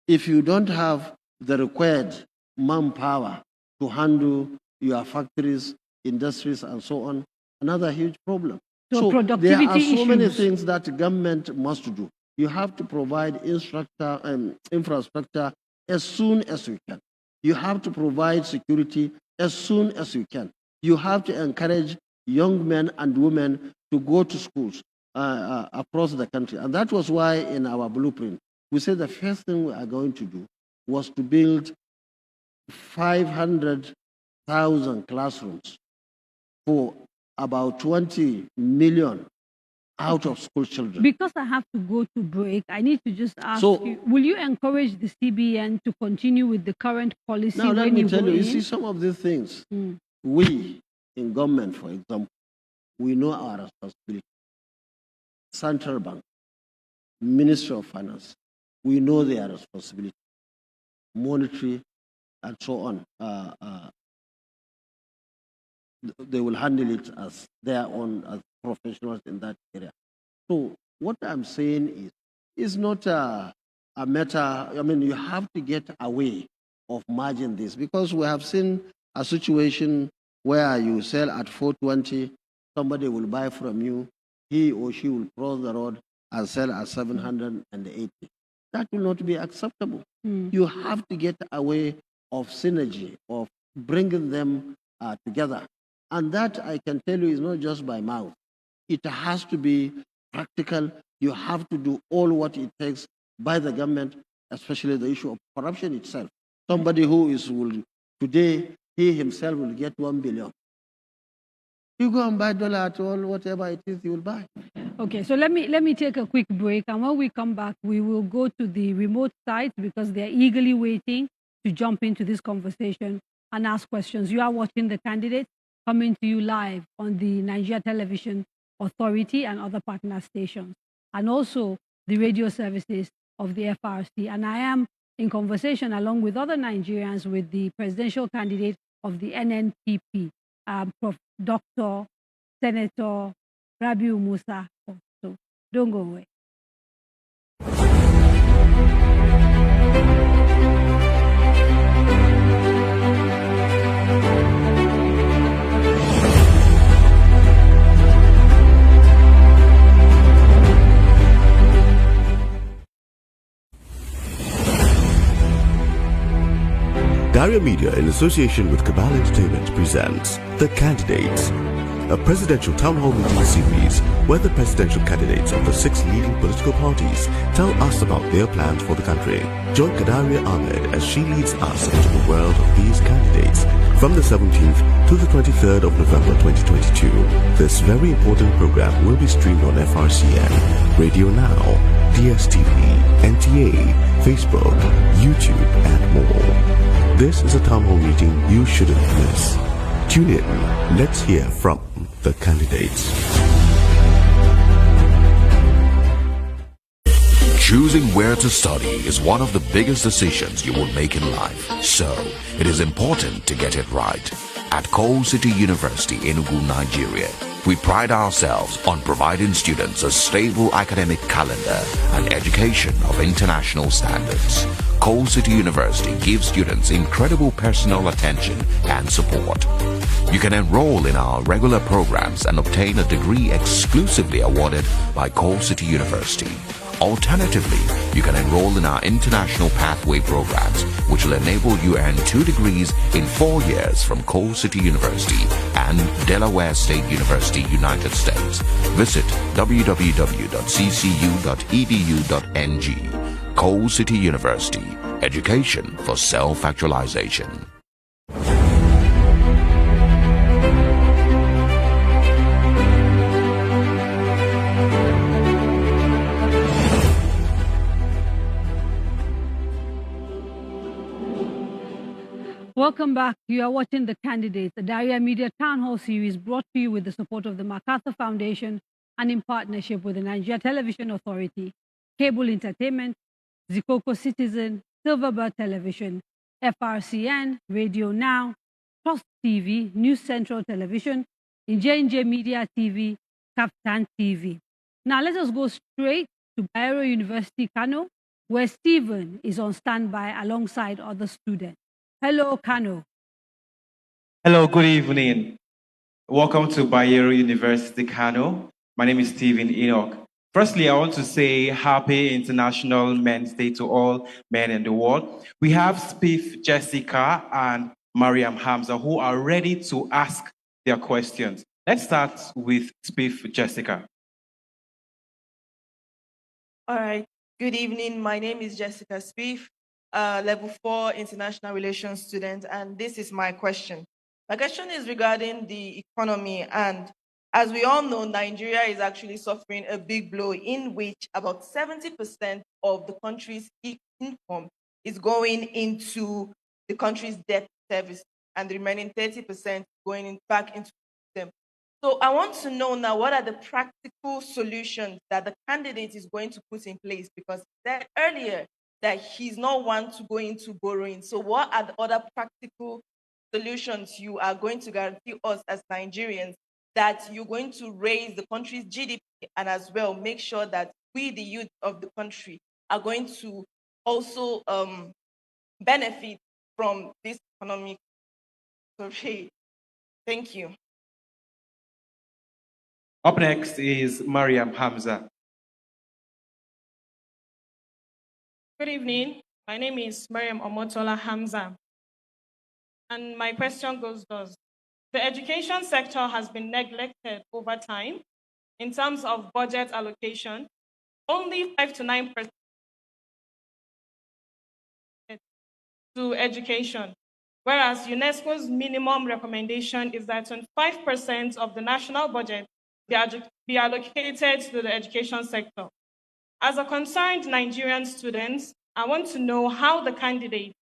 If you don't have the required manpower to handle your factories, industries, and so on, another huge problem. So there are so many things that the government must do. You have to provide infrastructure as soon as you can. You have to provide security as soon as you can. You have to encourage young men and women to go to schools across the country. And that was why in our blueprint, we said the first thing we are going to do was to build 500,000 classrooms for about 20 million out of school children. Because I have to go to break, I need to just ask you, will you encourage the CBN to continue with the current policy? Now, let me tell you, you see some of these things, we in government, for example, we know our responsibility. Central Bank, Ministry of Finance, we know their responsibility. Monetary and so on. They will handle it as their own as professionals in that area. So what I'm saying is not a matter, I mean, you have to get away of merging this, because we have seen a situation where you sell at 420, somebody will buy from you, he or she will cross the road and sell at 780. That will not be acceptable. You have to get away of synergy, of bringing them together. And that, I can tell you, is not just by mouth. It has to be practical. You have to do all what it takes by the government, especially the issue of corruption itself. Somebody who today, he himself will get 1 billion. You go and buy dollar at all, whatever it is, you will buy. Okay, so let me take a quick break, and when we come back, we will go to the remote sites because they're eagerly waiting to jump into this conversation and ask questions. You are watching The Candidates, coming to you live on the Nigeria Television Authority and other partner stations, and also the radio services of the FRC. And I am in conversation along with other Nigerians with the presidential candidate of the NNPP, Dr. Senator Rabiu Musa. So don't go away. Daria Media, in association with Cabal Entertainment, presents The Candidates, a presidential town hall meeting series where the presidential candidates of the 6 leading political parties tell us about their plans for the country. Join Kadaria Ahmed as she leads us into the world of these candidates from the 17th to the 23rd of November 2022. This very important program will be streamed on FRCN, Radio Now, DSTV, NTA, Facebook, YouTube, and more. This is a town hall meeting you shouldn't miss. Tune in. Let's hear from the candidates. Choosing where to study is one of the biggest decisions you will make in life. So, it is important to get it right. At Coal City University, Enugu, Nigeria, we pride ourselves on providing students a stable academic calendar and education of international standards. Coal City University gives students incredible personal attention and support. You can enroll in our regular programs and obtain a degree exclusively awarded by Coal City University. Alternatively, you can enroll in our international pathway programs, which will enable you earn 2 degrees in 4 years from Coal City University and Delaware State University, United States. Visit www.ccu.edu.ng. Coal City University, education for self-actualization. Welcome back. You are watching The Candidates, a Daria Media Town Hall series brought to you with the support of the MacArthur Foundation and in partnership with the Nigeria Television Authority, Cable Entertainment, Zikoko Citizen, Silverbird Television, FRCN, Radio Now, Trust TV, News Central Television, J&J Media TV, Captain TV. Now let us go straight to Bayero University, Kano, where Stephen is on standby alongside other students. Hello, Kano. Hello, good evening. Welcome to Bayero University, Kano. My name is Stephen Enoch. Firstly, I want to say happy International Men's Day to all men in the world. We have Spiff Jessica and Mariam Hamza who are ready to ask their questions. Let's start with Spiff Jessica. All right. Good evening. My name is Jessica Spiff, level 4 international relations student, and this is my question. My question is regarding the economy, and as we all know, Nigeria is actually suffering a big blow in which about 70% of the country's income is going into the country's debt service, and the remaining 30% going back into them. So I want to know now, what are the practical solutions that the candidate is going to put in place? Because he said earlier that he's not one to go into borrowing. So what are the other practical solutions you are going to guarantee us as Nigerians that you're going to raise the country's GDP and as well make sure that we, the youth of the country, are going to also benefit from this economic survey? Thank you. Up next is Mariam Hamza. Good evening. My name is Mariam Omotola Hamza. And my question goes thus. The education sector has been neglected over time in terms of budget allocation. Only 5 to 9% to education, whereas UNESCO's minimum recommendation is that 25% of the national budget be allocated to the education sector. As a concerned Nigerian student, I want to know how the candidate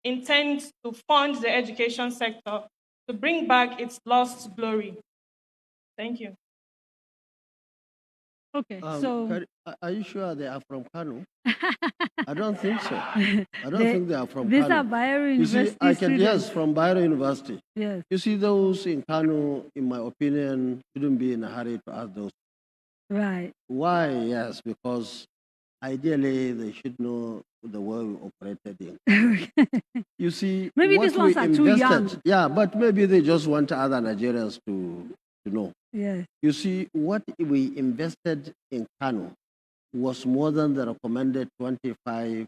intends to fund the education sector to bring back its lost glory. Thank you. Okay, Are you sure they are from Kano? I don't think so. I don't think they are from Kano. These are Bayero University students. Yes, from Bayero University. Yes. You see, those in Kano, in my opinion, shouldn't be in a hurry to ask those. Right. Why? Yes, because ideally they should know the way we operated in. You see, maybe what these ones we are too young. Yeah, but maybe they just want other Nigerians to know. Yes. You see, what we invested in Kano was more than the recommended 25%.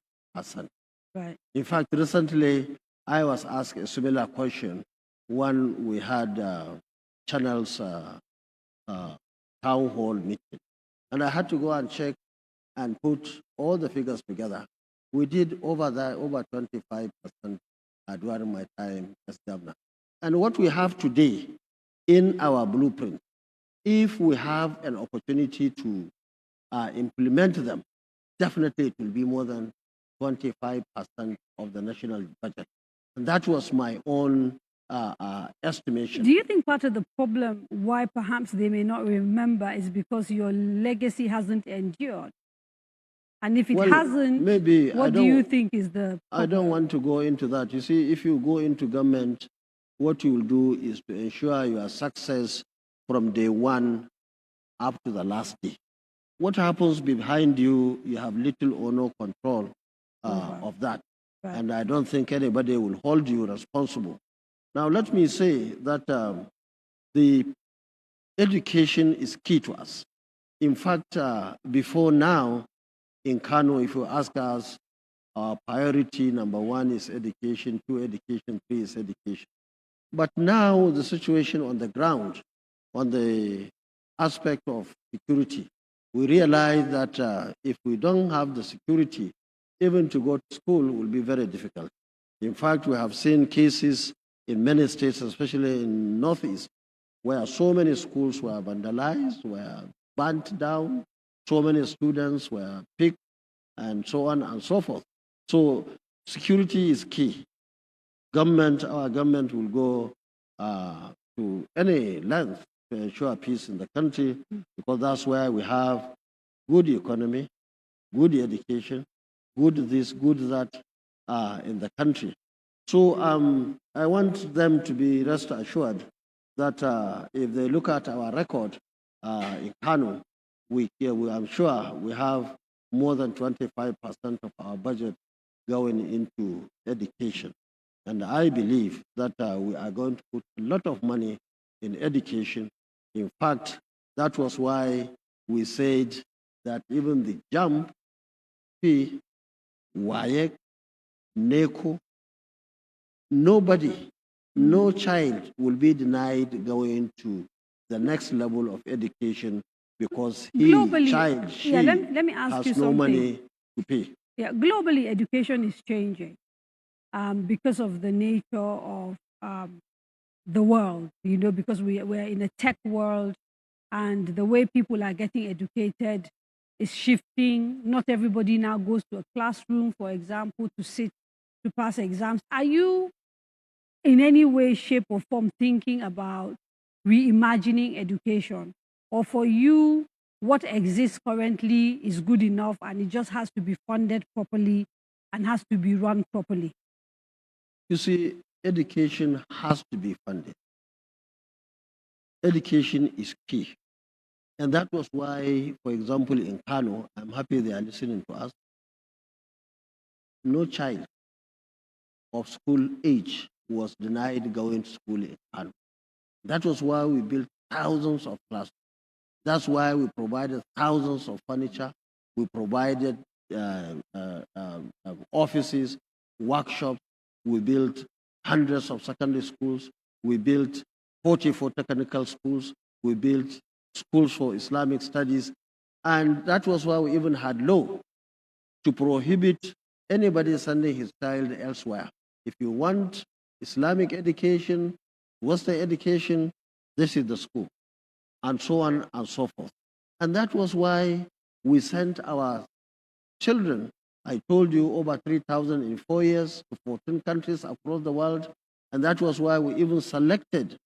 Right. In fact, recently I was asked a similar question when we had Channel's town hall meeting. And I had to go and check and put all the figures together. We did over 25% during my time as governor. And what we have today in our blueprint, if we have an opportunity to implement them, definitely it will be more than 25% of the national budget. And that was my own estimation. Do you think part of the problem why perhaps they may not remember is because your legacy hasn't endured? And if it hasn't, maybe what do you think is the problem? I don't want to go into that. You see, if you go into government, what you will do is to ensure your success from day one up to the last day. What happens behind you, you have little or no control of that. Right. And I don't think anybody will hold you responsible. Now, let me say that the education is key to us. In fact, before now, in Kano, if you ask us, our priority number 1 is education, 2 education, 3 is education. But now the situation on the ground, on the aspect of security, we realize that if we don't have the security, even to go to school will be very difficult. In fact, we have seen cases in many states, especially in Northeast, where so many schools were vandalized, were burnt down, so many students were picked, and so on and so forth. So security is key. Our government will go to any length to ensure peace in the country, because that's where we have good economy, good education, good this, good that in the country. So I want them to be rest assured that if they look at our record in Kano, I'm sure we have more than 25% of our budget going into education. And I believe that we are going to put a lot of money in education. In fact, that was why we said that even the JAMB, P, WAEC, NECO, nobody, no child will be denied going to the next level of education because Globally, child, she let me ask has you no something. money to pay. Yeah, globally, education is changing because of the nature of the world, because we're in a tech world and the way people are getting educated is shifting. Not everybody now goes to a classroom, for example, to pass exams. Are you in any way, shape, or form thinking about reimagining education? Or for you, what exists currently is good enough and it just has to be funded properly and has to be run properly? You see, education has to be funded. Education is key. And that was why, for example, in Kano, I'm happy they are listening to us. No child of school age was denied going to school in Kano. That was why we built thousands of classrooms. That's why we provided thousands of furniture. We provided offices, workshops. We built hundreds of secondary schools. We built 44 technical schools. We built schools for Islamic studies. And that was why we even had law to prohibit anybody sending his child elsewhere. If you want Islamic education, Western education, this is the school, and so on and so forth. And that was why we sent our children, I told you, over 3,000 in 4 years to 14 countries across the world. And that was why we even selected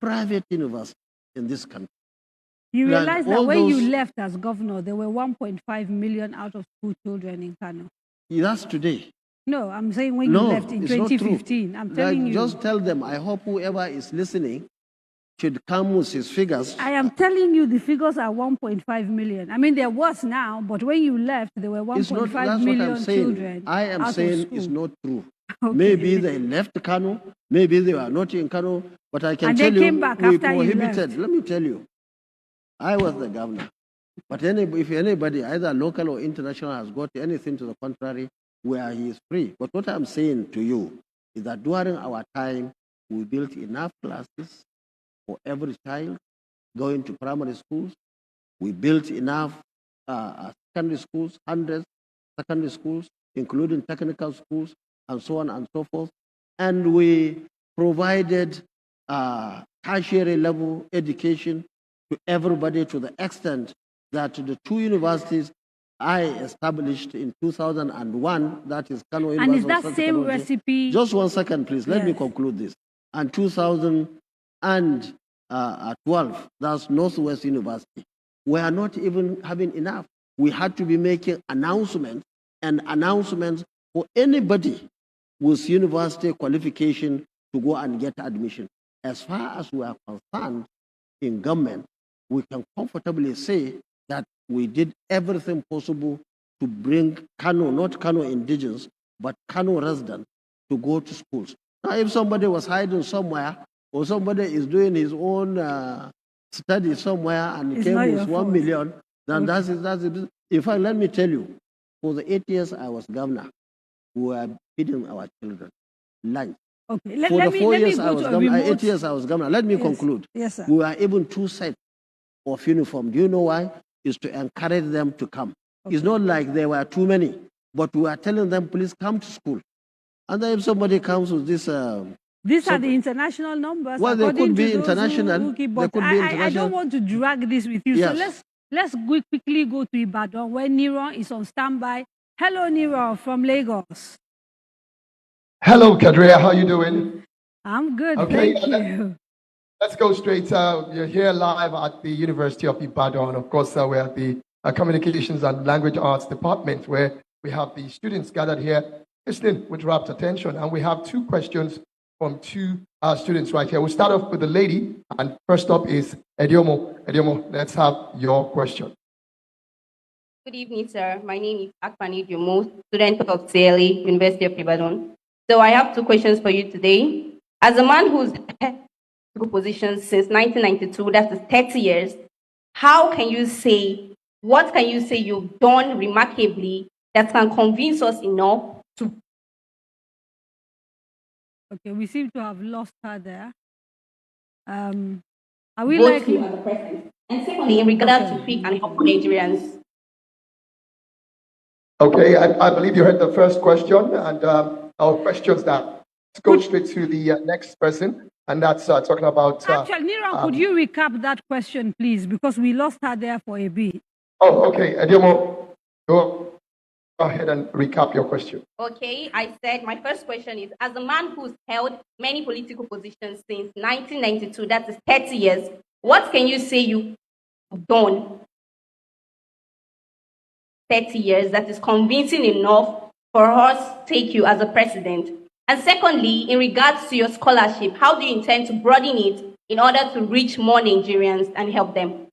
private universities in this country. You realize that when you left as governor, there were 1.5 million out of school children in Kano. That's today. No, I'm saying when you left in 2015. I'm telling you. Just tell them, I hope whoever is listening should come with his figures. I am telling you the figures are 1.5 million. I mean, there was now, but when you left, there were 1.5 million children. I am saying it's not true. Okay. Maybe they left Kano, maybe they were not in Kano, but I can tell they came back we after you prohibited. left. Let me tell you, I was the governor. But if anybody, either local or international, has got anything to the contrary, where he is free. But what I'm saying to you is that during our time, we built enough classes for every child going to primary schools. We built enough secondary schools, hundreds secondary schools, including technical schools, and so on and so forth. And we provided tertiary level education to everybody to the extent that the two universities I established in 2001, that is Kano University. And is that same recipe? Just 1 second, please. Let me conclude this. And 2012, that's Northwest University. We are not even having enough. We had to be making announcements for anybody with university qualification to go and get admission. As far as we are concerned in government, we can comfortably say that we did everything possible to bring Kano, not Kano indigenous, but Kano residents to go to schools. Now, if somebody was hiding somewhere or somebody is doing his own study somewhere and It's came not with your 1 fault. million, then that's it. In fact, let me tell you, for the 8 years I was governor, we were feeding our children lunch. Okay. For the 4 years I was governor, 8 remote... years I was governor. Let me conclude. Yes, sir. We were even 2 sets of uniform. Do you know why? Is to encourage them to come. Okay. It's not like there were too many, but we are telling them, please come to school. And then if somebody comes with this... These are the international numbers. Well, they could be international. But I don't want to drag this with you. Yes. So let's quickly go to Ibadan where Niron is on standby. Hello, Niron from Lagos. Hello, Kadria. How are you doing? I'm good. Okay. Thank you. Let's go straight. You're here live at the University of Ibadan. Of course, we're at the Communications and Language Arts Department, where we have the students gathered here listening with rapt attention. And we have two questions from two students right here. We'll start off with the lady. And first up is Ediomo. Ediomo, let's have your question. Good evening, sir. My name is Akpani Diomo, student of CLE, University of Ibadan. So I have two questions for you today. As a man who's held positions since 1992, that's 30 years, what can you say you've done remarkably that can convince us enough to... Okay, we seem to have lost her there. Are we vote likely? you as a president? And secondly, in regard to pick and help Nigerians. Okay, I believe you heard the first question, and our questions that let's go straight to the next person, and that's talking about. Actually, Niran, could you recap that question, please? Because we lost her there for a bit. Oh, okay. Ediomo, go ahead and recap your question. Okay, I said my first question is, as a man who's held many political positions since 1992, that is 30 years, what can you say you've done 30 years that is convincing enough for us to take you as a president? And secondly, in regards to your scholarship, how do you intend to broaden it in order to reach more Nigerians and help them?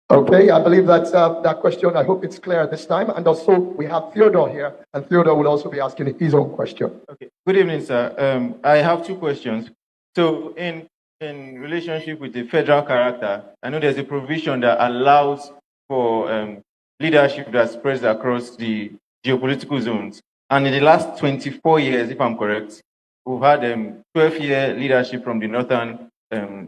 Okay, I believe that's that question. I hope it's clear this time. And also, we have Theodore here, and Theodore will also be asking his own question. Okay. Good evening, sir. I have two questions. So, in relationship with the federal character, I know there's a provision that allows for leadership that spreads across the geopolitical zones. And in the last 24 years, if I'm correct, we've had 12-year leadership from the northern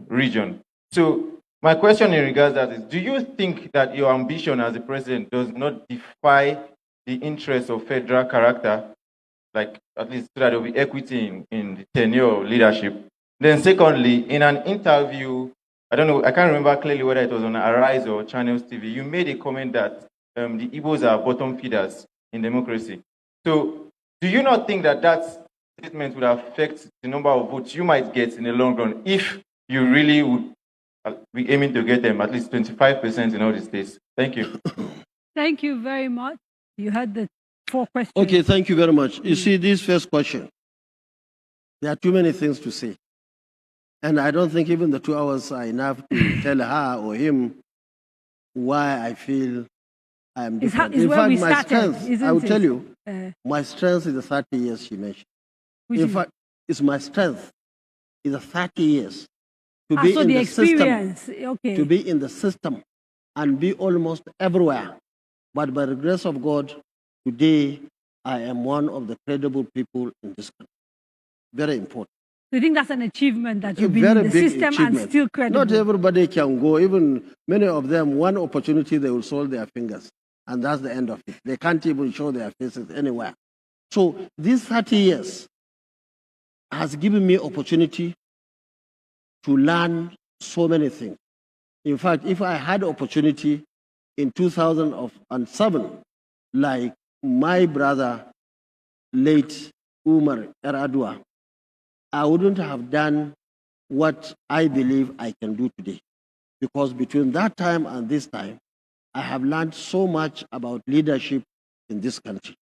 region. So my question in regards to that is, do you think that your ambition as a president does not defy the interests of federal character, like at least so that there will be equity in the tenure leadership? Then secondly, in an interview, I don't know, I can't remember clearly whether it was on Arise or Channels TV, you made a comment that the Igbos are bottom feeders in democracy. So do you not think that that statement would affect the number of votes you might get in the long run if you really would be aiming to get them at least 25% in all the states? Thank you. Thank you very much. You had the 4 questions. Okay, thank you very much. You see, this first question, there are too many things to say. And I don't think even the 2 hours are enough to tell her or him why I feel I am different. In fact, my strength, I will tell you, my strength is the 30 years she mentioned. In fact, it's my strength is the 30 years to be in the system, okay. to be in the system and be almost everywhere. But by the grace of God, today I am one of the credible people in this country. Very important. Do you think that's an achievement that you've been in the system and still credible? Not everybody can go. Even many of them, one opportunity, they will soil their fingers. And that's the end of it. They can't even show their faces anywhere. So these 30 years has given me opportunity to learn so many things. In fact, if I had opportunity in 2007, like my brother, late Umar Eradua, I wouldn't have done what I believe I can do today. Because between that time and this time, I have learned so much about leadership in this country.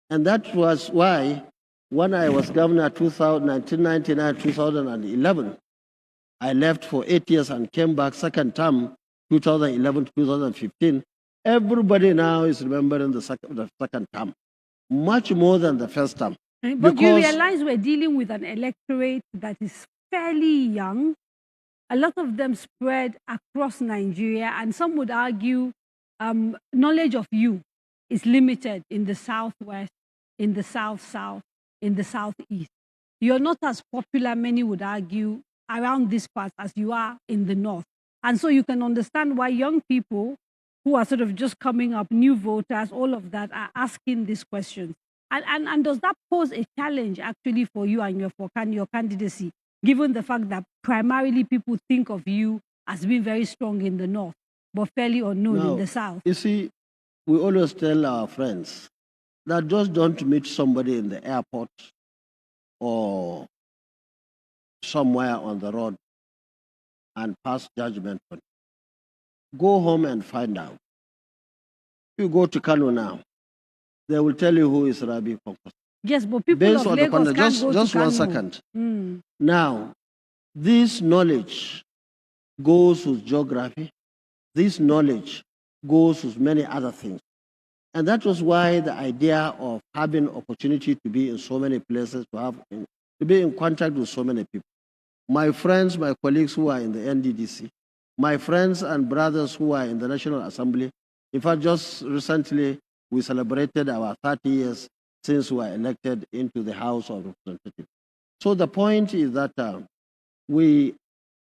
And that was why when I was governor 1999-2011, I left for 8 years and came back second term, 2011-2015. Everybody now is remembering the second term, much more than the first term. But you realize we're dealing with an electorate that is fairly young. A lot of them spread across Nigeria, and some would argue knowledge of you is limited in the Southwest, in the South-South, in the Southeast. You're not as popular, many would argue, around this part as you are in the North. And so you can understand why young people who are sort of just coming up, new voters, all of that, are asking these questions. And does that pose a challenge actually for you and your candidacy, given the fact that primarily people think of you as being very strong in the North, but fairly unknown in the South? You see, we always tell our friends that just don't meet somebody in the airport or somewhere on the road and pass judgment on it. Go home and find out. If you go to Kano now, they will tell you who is Rabiu Kwankwaso. Yes, but people Based of on the Lagos content, can't go just to one Kano. second. Mm. Now, this knowledge goes with geography. This knowledge goes with many other things. And that was why the idea of having opportunity to be in so many places, to be in contact with so many people. My friends, my colleagues who are in the NDDC, my friends and brothers who are in the National Assembly. In fact, just recently, we celebrated our 30 years since we were elected into the House of Representatives. So the point is that we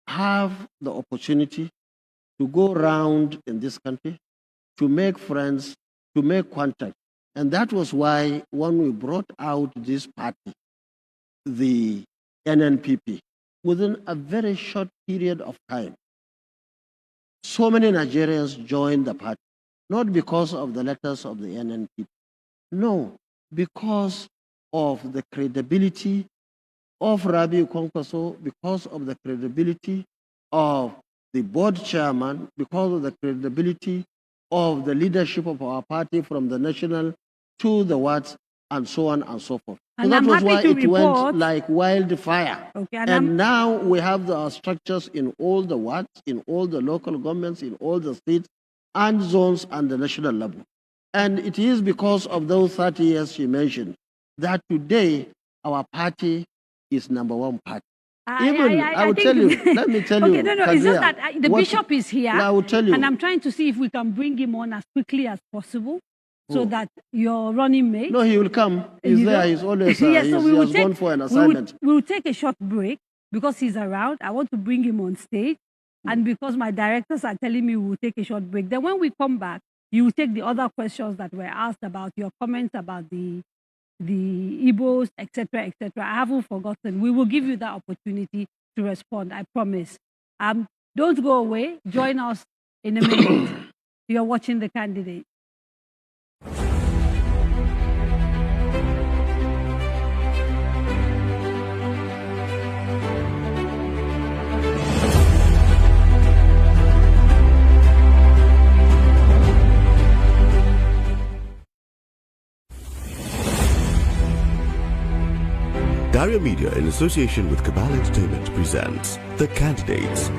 have the opportunity to go around in this country, to make friends, to make contact. And that was why when we brought out this party, the NNPP, within a very short period of time, so many Nigerians joined the party, not because of the letters of the NNPP, no, because of the credibility of Rabiu Kwankwaso, because of the credibility of the board chairman, because of the credibility of the leadership of our party from the national to the wards, and so on and so forth. And so that I'm was happy why to it report, went like wildfire. Okay, and now we have the structures in all the wards, in all the local governments, in all the states and zones and the national level. And it is because of those 30 years she mentioned that today our party is number one party. I will tell you, let me tell you. Okay, no, it's just that the bishop is here. I will tell you. And I'm trying to see if we can bring him on as quickly as possible so Oh. that your running mate. No, he will come. He's there. He's always Yes, so he has gone for an assignment. We will take a short break because he's around. I want to bring him on stage. And because my directors are telling me we will take a short break. Then when we come back, you will take the other questions that were asked about your comments about the Igbos, etc., etc. I haven't forgotten. We will give you that opportunity to respond. I promise. Don't go away. Join us in a minute. You're watching The Candidate. Daria Media, in association with Cabal Entertainment, presents The Candidates,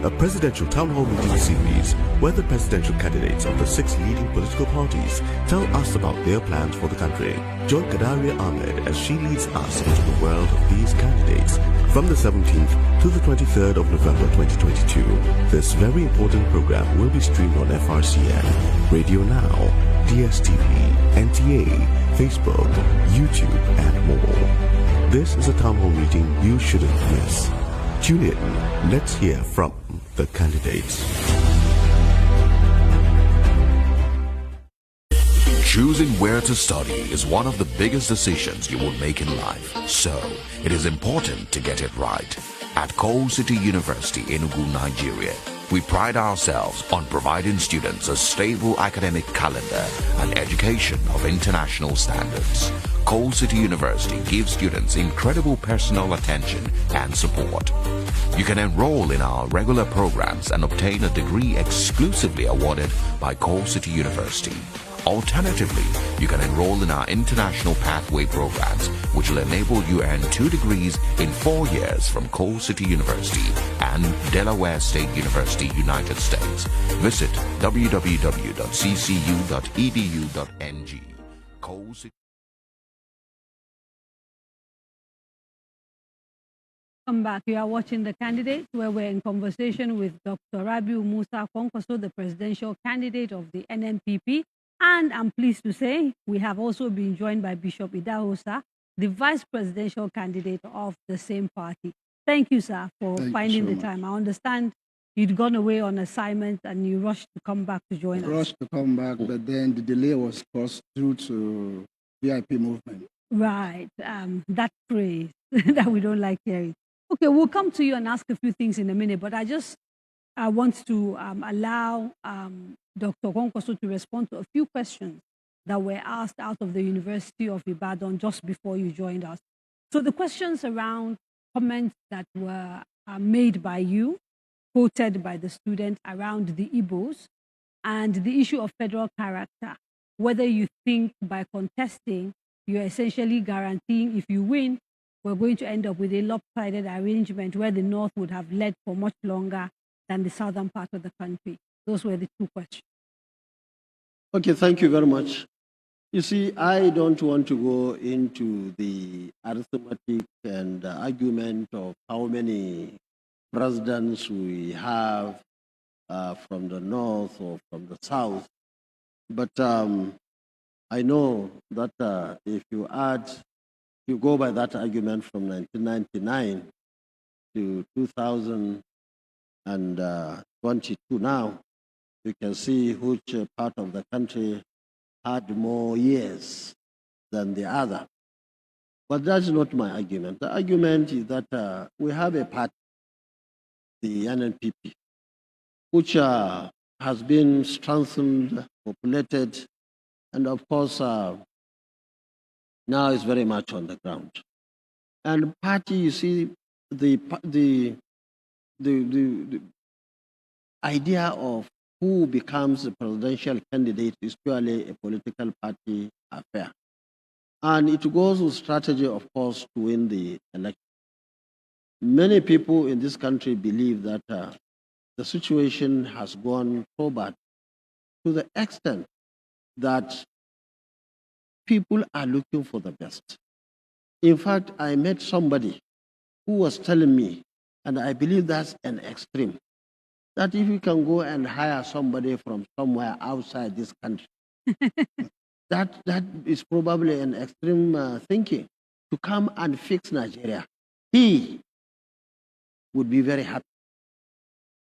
a presidential town hall meeting series where the presidential candidates of the 6 leading political parties tell us about their plans for the country. Join Kadaria Ahmed as she leads us into the world of these candidates from the 17th to the 23rd of November 2022. This very important program will be streamed on FRCN, Radio Now, DSTV, NTA, Facebook, YouTube, and more. This is a town hall meeting you shouldn't miss. Tune in. Let's hear from the candidates. Choosing where to study is one of the biggest decisions you will make in life. So, it is important to get it right. At Coal City University, Enugu, Nigeria, we pride ourselves on providing students a stable academic calendar and education of international standards. Coal City University gives students incredible personal attention and support. You can enroll in our regular programs and obtain a degree exclusively awarded by Coal City University. Alternatively, you can enroll in our international pathway programs, which will enable you earn 2 degrees in 4 years from Coal City University and Delaware State University, United States. Visit www.ccu.edu.ng. Coal City. Welcome back. You are watching The Candidate, where we're in conversation with Dr. Rabiu Musa Kwankwaso, the presidential candidate of the NNPP. And I'm pleased to say we have also been joined by Bishop Idahosa, the vice presidential candidate of the same party. Thank you, sir, for finding the time. I understand you'd gone away on assignment and you rushed to come back to join us. Rushed to come back, but then the delay was caused due to VIP movement. Right. That phrase that we don't like hearing. Okay, we'll come to you and ask a few things in a minute, but I want to allow Dr. Kwankwaso to respond to a few questions that were asked out of the University of Ibadan just before you joined us. So the questions around comments that were made by you quoted by the student around the Igbos and the issue of federal character, whether you think by contesting, you're essentially guaranteeing if you win, we're going to end up with a lopsided arrangement where the North would have led for much longer than the southern part of the country. Those were the two questions. Okay, thank you very much. You see, I don't want to go into the arithmetic and argument of how many presidents we have from the north or from the south, but I know that if you go by that argument from 1999 to 2022 now, you can see which part of the country had more years than the other. But that's not my argument. The argument is that we have a party, the NNPP, which has been strengthened, populated, and of course now is very much on the ground. And party, you see, the idea of who becomes a presidential candidate is purely a political party affair. And it goes with strategy, of course, to win the election. Many people in this country believe that the situation has gone so bad to the extent that people are looking for the best. In fact, I met somebody who was telling me, and I believe that's an extreme, that if you can go and hire somebody from somewhere outside this country, that is probably an extreme thinking, to come and fix Nigeria. He would be very happy.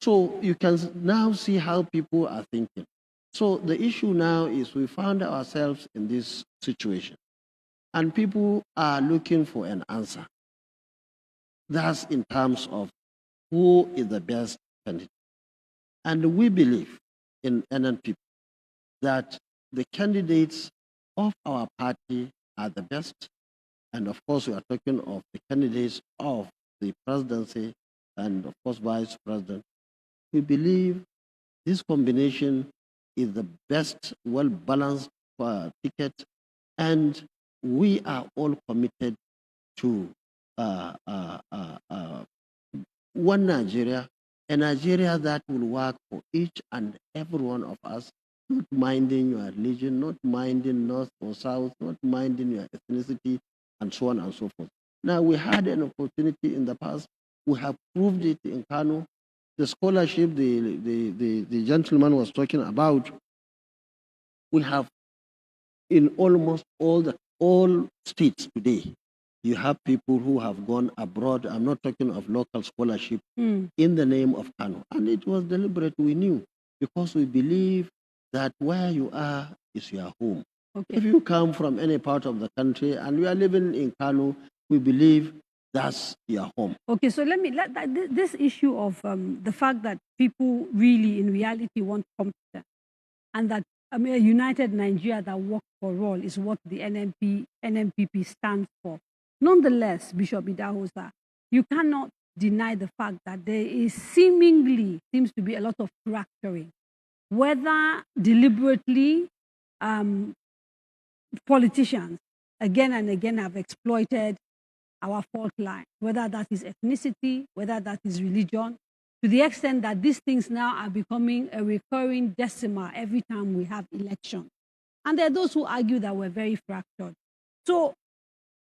So you can now see how people are thinking. So the issue now is we found ourselves in this situation, and people are looking for an answer. That's in terms of who is the best candidate. And we believe in NNPP that the candidates of our party are the best. And of course, we are talking of the candidates of the presidency and of course, vice president. We believe this combination is the best, well-balanced ticket, and we are all committed to one Nigeria, a Nigeria that will work for each and every one of us, not minding your religion, not minding north or south, not minding your ethnicity, and so on and so forth. Now, we had an opportunity in the past. We have proved it in Kano. The scholarship the gentleman was talking about, we have in almost all states today. You have people who have gone abroad. I'm not talking of local scholarship in the name of Kano. And it was deliberate, we knew, because we believe that where you are is your home. Okay. If you come from any part of the country and you are living in Kano, we believe that's your home. Okay, so this issue of the fact that people really in reality want competence, and that a united Nigeria that works for all is what the NNPP stands for. Nonetheless, Bishop Idahosa, you cannot deny the fact that there is seems to be a lot of fracturing, whether deliberately politicians again and again have exploited our fault line, whether that is ethnicity, whether that is religion, to the extent that these things now are becoming a recurring decimal every time we have elections. And there are those who argue that we're very fractured. So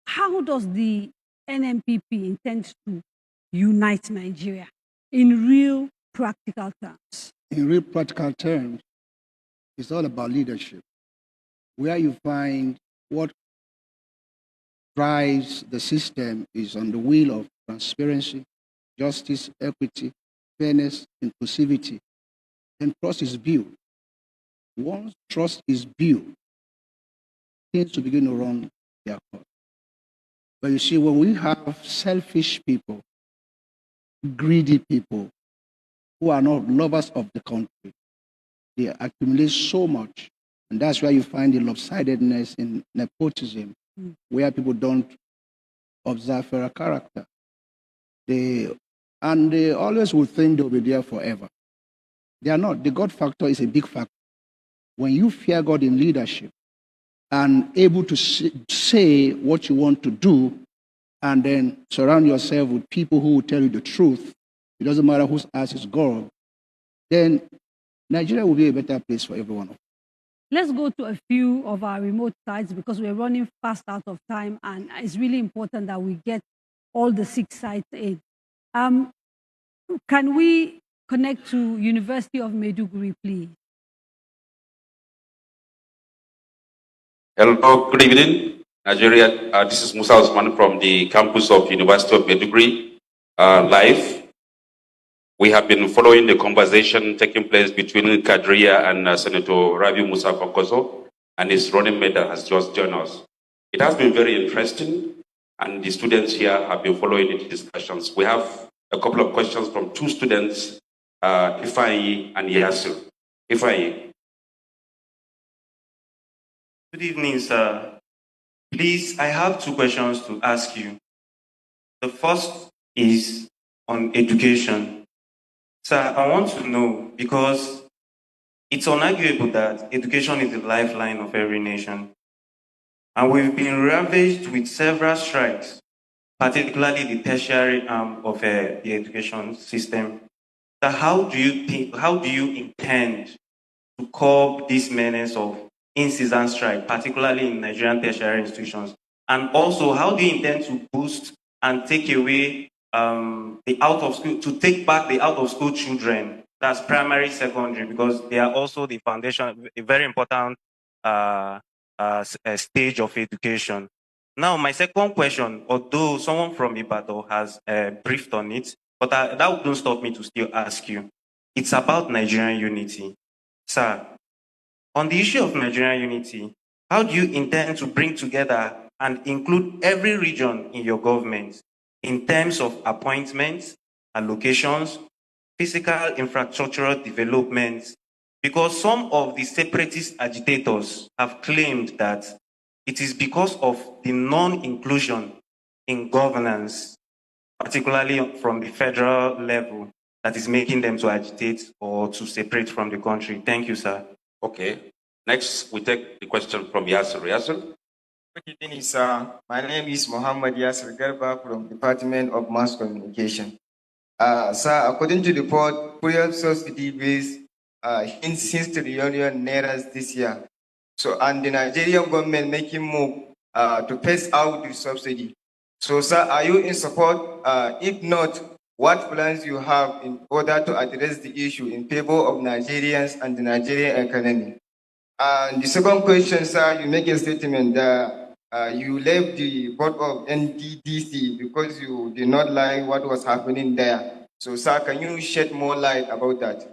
how does the NNPP intend to unite Nigeria in real practical terms? In real practical terms, it's all about leadership, where you find what drives the system is on the wheel of transparency, justice, equity, fairness, inclusivity, and trust is built. Once trust is built, things to begin to run their course. But you see, when we have selfish people, greedy people, who are not lovers of the country, they accumulate so much. And that's where you find the lopsidedness in nepotism, where people don't observe fairer character. They And they always will think they'll be there forever. They are not. The God factor is a big factor. When you fear God in leadership and able to say what you want to do, and then surround yourself with people who will tell you the truth, it doesn't matter whose ass is God, then Nigeria will be a better place for everyone. Let's go to a few of our remote sites because we're running fast out of time, and it's really important that we get all the 6 sites in. Can we connect to University of Maiduguri, please? Hello, good evening, Nigeria. This is Musa from the campus of University of Maiduguri, live. We have been following the conversation taking place between Kadria and Senator Rabiu Musa Kwankwaso, and his running mate that has just joined us. It has been very interesting, and the students here have been following the discussions. We have a couple of questions from 2 students, Ifeanyi and Yasir. Ifeanyi. Good evening, sir. Please, I have 2 questions to ask you. The first is on education. Sir, I want to know, because it's unarguable that education is the lifeline of every nation. And we've been ravaged with several strikes, particularly the tertiary arm of the education system. So how do you intend to curb this menace of in-season strike, particularly in Nigerian tertiary institutions? And also, how do you intend to boost and take away the out of school, to take back the out of school children, that's primary, secondary, because they are also the foundation, a very important stage of education. Now, my second question, although someone from Ibadan has briefed on it, but that wouldn't stop me to still ask you. It's about Nigerian unity. Sir, on the issue of Nigerian unity, how do you intend to bring together and include every region in your government in terms of appointments, allocations, physical infrastructural development? Because some of the separatist agitators have claimed that it is because of the non-inclusion in governance, particularly from the federal level, that is making them to agitate or to separate from the country. Thank you, sir. Okay. Next, we take the question from Yasir. Yasir? Good evening, sir. My name is Muhammad Yasir Garba from Department of Mass Communication. Sir, according to the report, fuel subsidy base hints since trillion naira this year. So, and the Nigerian government making move to phase out the subsidy. So, sir, are you in support? If not, what plans you have in order to address the issue in favor of Nigerians and the Nigerian economy? And the second question, sir, you make a statement that you left the board of NDDC because you did not like what was happening there. So, sir, can you shed more light about that?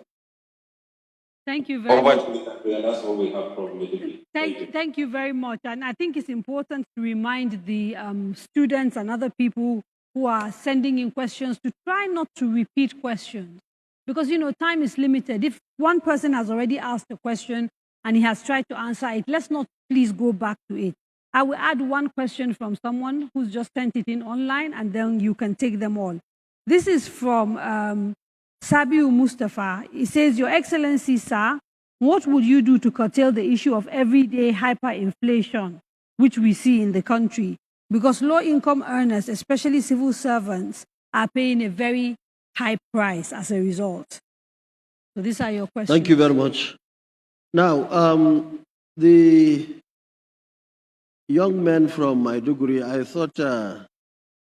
Thank you very much. That's all we have from Maiduguri. Thank you very much. And I think it's important to remind the students and other people who are sending in questions to try not to repeat questions. Because, you know, time is limited. If one person has already asked a question and he has tried to answer it, let's not please go back to it. I will add one question from someone who's just sent it in online, and then you can take them all. This is from Rabiu Mustafa. He says, Your Excellency, sir, what would you do to curtail the issue of everyday hyperinflation, which we see in the country? Because low-income earners, especially civil servants, are paying a very high price as a result. So these are your questions. Thank you very much. Now, the young man from Maiduguri, I thought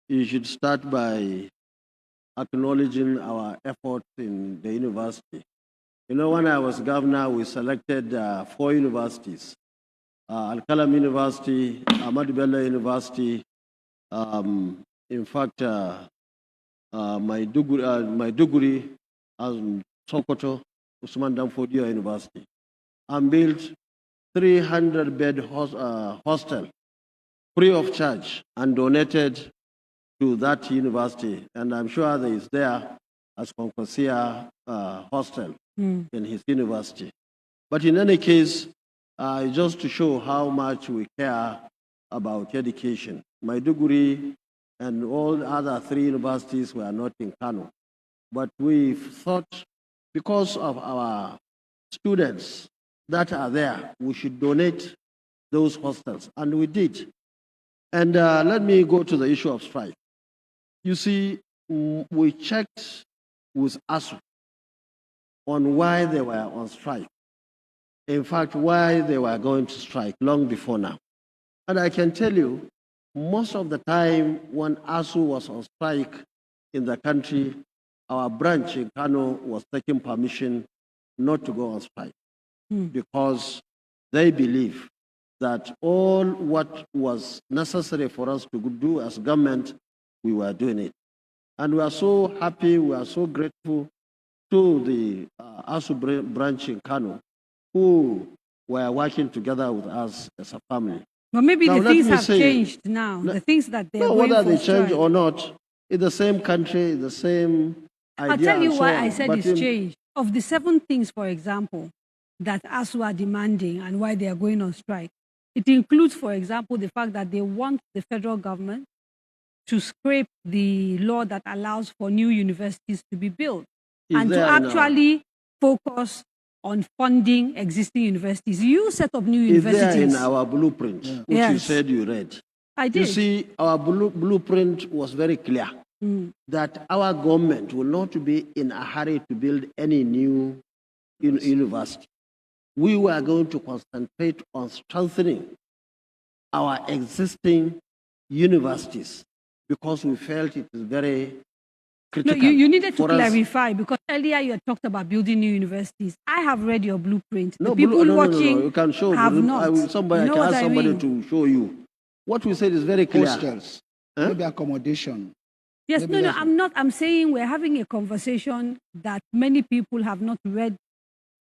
you should start by acknowledging our efforts in the university. You know, when I was governor, we selected 4 universities. Al-Kalam University, Ahmad Bello University, in fact, Maiduguri, and Sokoto, Usman Danfodio University, and built 300-bed hostel free of charge and donated to that university. And I'm sure there is there as Kwankwaso hostel in his university. But in any case, just to show how much we care about education, Maiduguri and all other 3 universities were not in Kano. But we thought because of our students that are there, we should donate those hostels, and we did. And let me go to the issue of strike. You see, we checked with ASU on why they were on strike. In fact, why they were going to strike long before now. And I can tell you, most of the time when ASU was on strike in the country, our branch in Kano was taking permission not to go on strike because they believe that all what was necessary for us to do as government, we were doing it. And we are so happy, we are so grateful to the ASU branch in Kano who were working together with us as a family. Well, maybe Now, the let things me have say, changed now. The things that they're no, going whether for they change strike. or not, it's the same country, the same idea. I'll tell you and so why on. I said But it's in- changed. Of the 7 things, for example, that ASU are demanding and why they are going on strike, it includes, for example, the fact that they want the federal government to scrape the law that allows for new universities to be built Is and to there in our- actually focus on funding existing universities. You set up new Is there universities. in our blueprint, which you Yes. said you read. I You did. see, our blueprint was very clear that our government will not be in a hurry to build any new university. We were going to concentrate on strengthening our existing universities because we felt it is very No, critical. you needed to for us. clarify because earlier you had talked about building new universities. I have read your blueprint. No, The people no, watching you can show. have I not. will, somebody, You know I can what ask I somebody mean? to show you. What we said is very clear. Hostels, Huh? maybe accommodation. Yes, Maybe no, that's- I'm not. I'm saying we're having a conversation that many people have not read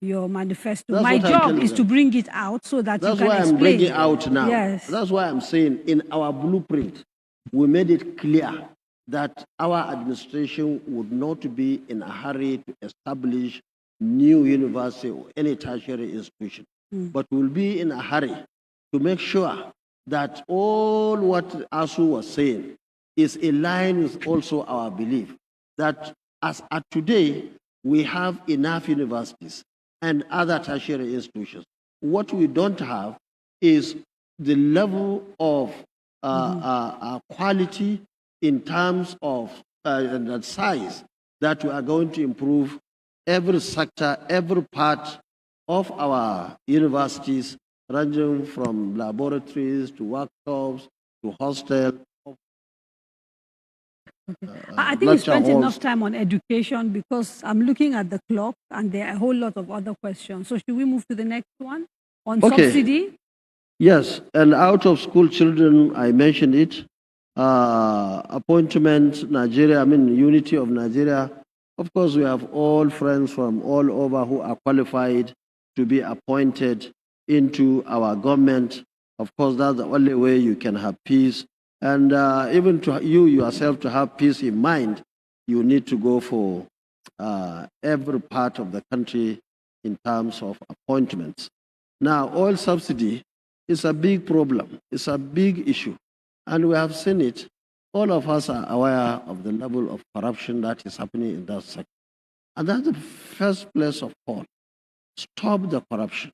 your manifesto. That's My what I'm job telling is them. to bring it out so that That's you can why I'm explain. bringing out now. Yes. That's why I'm saying in our blueprint, we made it clear that our administration would not be in a hurry to establish new university or any tertiary institution, but will be in a hurry to make sure that all what ASU was saying is in line with also our belief that as at today, we have enough universities and other tertiary institutions. What we don't have is the level of quality in terms of the size that we are going to improve every sector, every part of our universities, ranging from laboratories to workshops to hostel. I think we spent enough time on education because I'm looking at the clock and there are a whole lot of other questions. So should we move to the next one on Okay. subsidy? Yes, and out of school children, I mentioned it. Appointment, Nigeria, unity of Nigeria. Of course, we have all friends from all over who are qualified to be appointed into our government. Of course, that's the only way you can have peace. And even to you yourself to have peace in mind, you need to go for every part of the country in terms of appointments. Now, oil subsidy is a big problem. It's a big issue. And we have seen it. All of us are aware of the level of corruption that is happening in that sector. And that's the first place of all. Stop the corruption.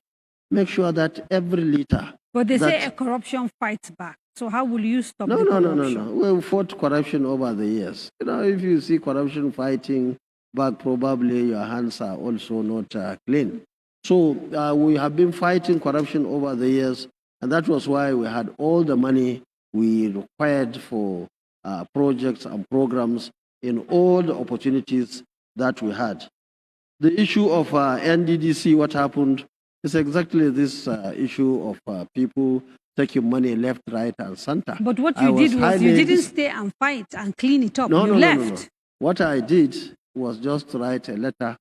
Make sure that every liter. But they say that- a corruption fights back. So how will you stop No, the no, no, corruption? no. We fought corruption over the years. If you see corruption fighting back, probably your hands are also not clean. So we have been fighting corruption over the years, and that was why we had all the money we required for projects and programs in all the opportunities that we had. The issue of NDDC, what happened, is exactly this issue of people taking money left, right, and center. But what I you did was you highly didn't stay and fight and clean it up. No, You no, left. no, no, no. What I did was just write a letter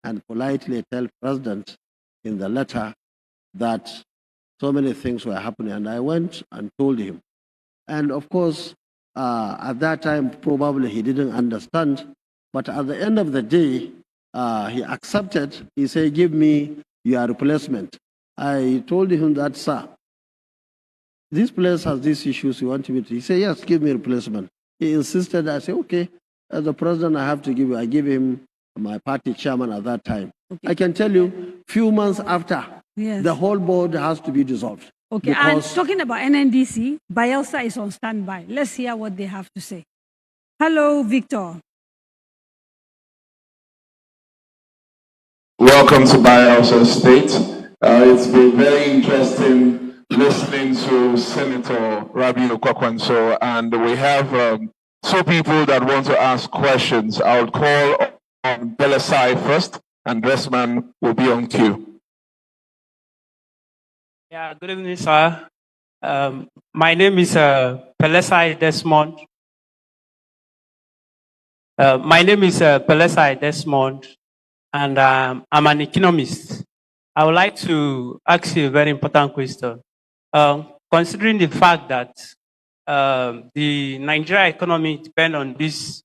and politely tell President in the letter that so many things were happening. And I went and told him. And of course, at that time, probably he didn't understand. But at the end of the day, he accepted. He said, give me your replacement. I told him that, sir, this place has these issues. You want me to? He said, yes, give me replacement. He insisted. I said, okay. As the president, I have to give you, I give him my party chairman at that time. Okay. I can tell you, few months after, Yes. the whole board has to be dissolved. Okay, and Because talking about NNDC, Bielsa is on standby. Let's hear what they have to say. Hello, Victor. Welcome to Bielsa State. It's been very interesting listening to Senator Rabiu Kwankwaso, and we have two people that want to ask questions. I'll call on Belasai first, and Dressman will be on cue. Yeah, good evening, sir. My name is Pelesai Desmond. Desmond, and I'm an economist. I would like to ask you a very important question. Considering the fact that the Nigeria economy depends on this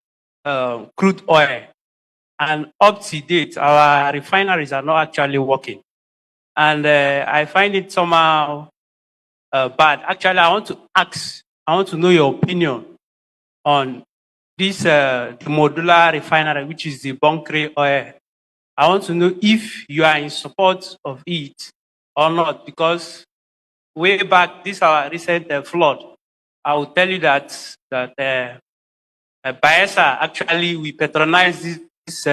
crude oil, and up to date, our refineries are not actually working. And I find it somehow bad. Actually, I want to know your opinion on this the modular refinery, which is the bunkering oil. I want to know if you are in support of it or not, because way back, this our recent flood, I will tell you that Bayelsa actually we patronize this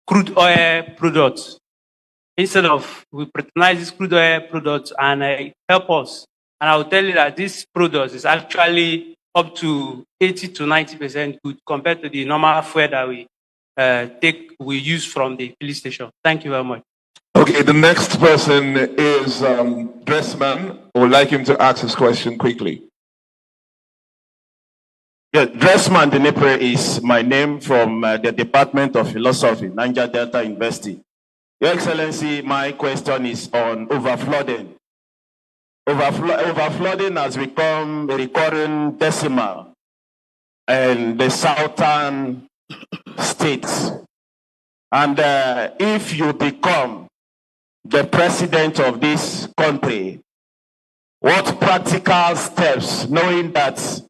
crude oil products instead of we patronize this crude oil products and help us. And I will tell you that this product is actually up to 80 to 90% good compared to the normal fuel that we use from the police station. Thank you very much. Okay, the next person is Dressman. I would like him to ask his question quickly. Yeah, Dressman Denepre is my name from the Department of Philosophy, Niger Delta University. Your Excellency, my question is on overflooding. Overflooding has become a recurring decimal in the southern states. And if you become the president of this country, what practical steps, knowing that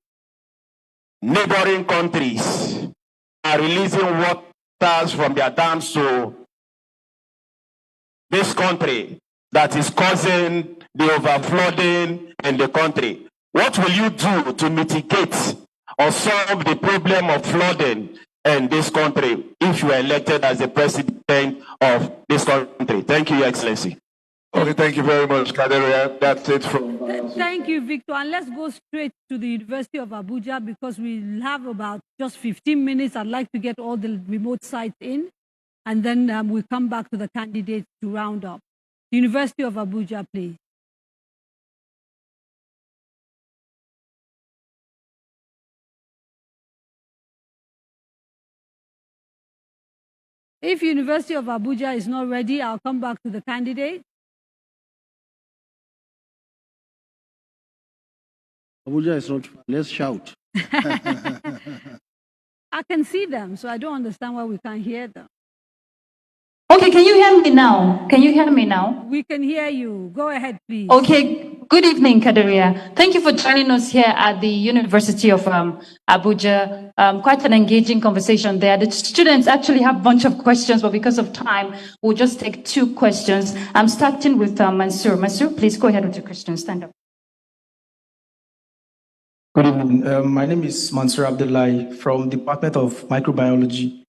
neighboring countries are releasing waters from their dams to this country that is causing the overflooding in the country? What will you do to mitigate or solve the problem of flooding in this country if you are elected as the president of this country? Thank you, Your Excellency. Okay, thank you very much, Kaderia. That's it from. Thank you, Victor. And let's go straight to the University of Abuja because we have about just 15 minutes. I'd like to get all the remote sites in, and then we'll come back to the candidates to round up. The University of Abuja, please. If University of Abuja is not ready, I'll come back to the candidate. Abuja is not, let's shout. I can see them, so I don't understand why we can't hear them. Okay, can you hear me now? Can you hear me now? We can hear you. Go ahead, please. Okay, good evening, Kaderia. Thank you for joining us here at the University of Abuja. Quite an engaging conversation there. The students actually have a bunch of questions, but because of time, we'll just take 2 questions. I'm starting with Mansour. Mansour, please go ahead with your question. Stand up. Good evening. My name is Mansour Abdullahi from the Department of Microbiology.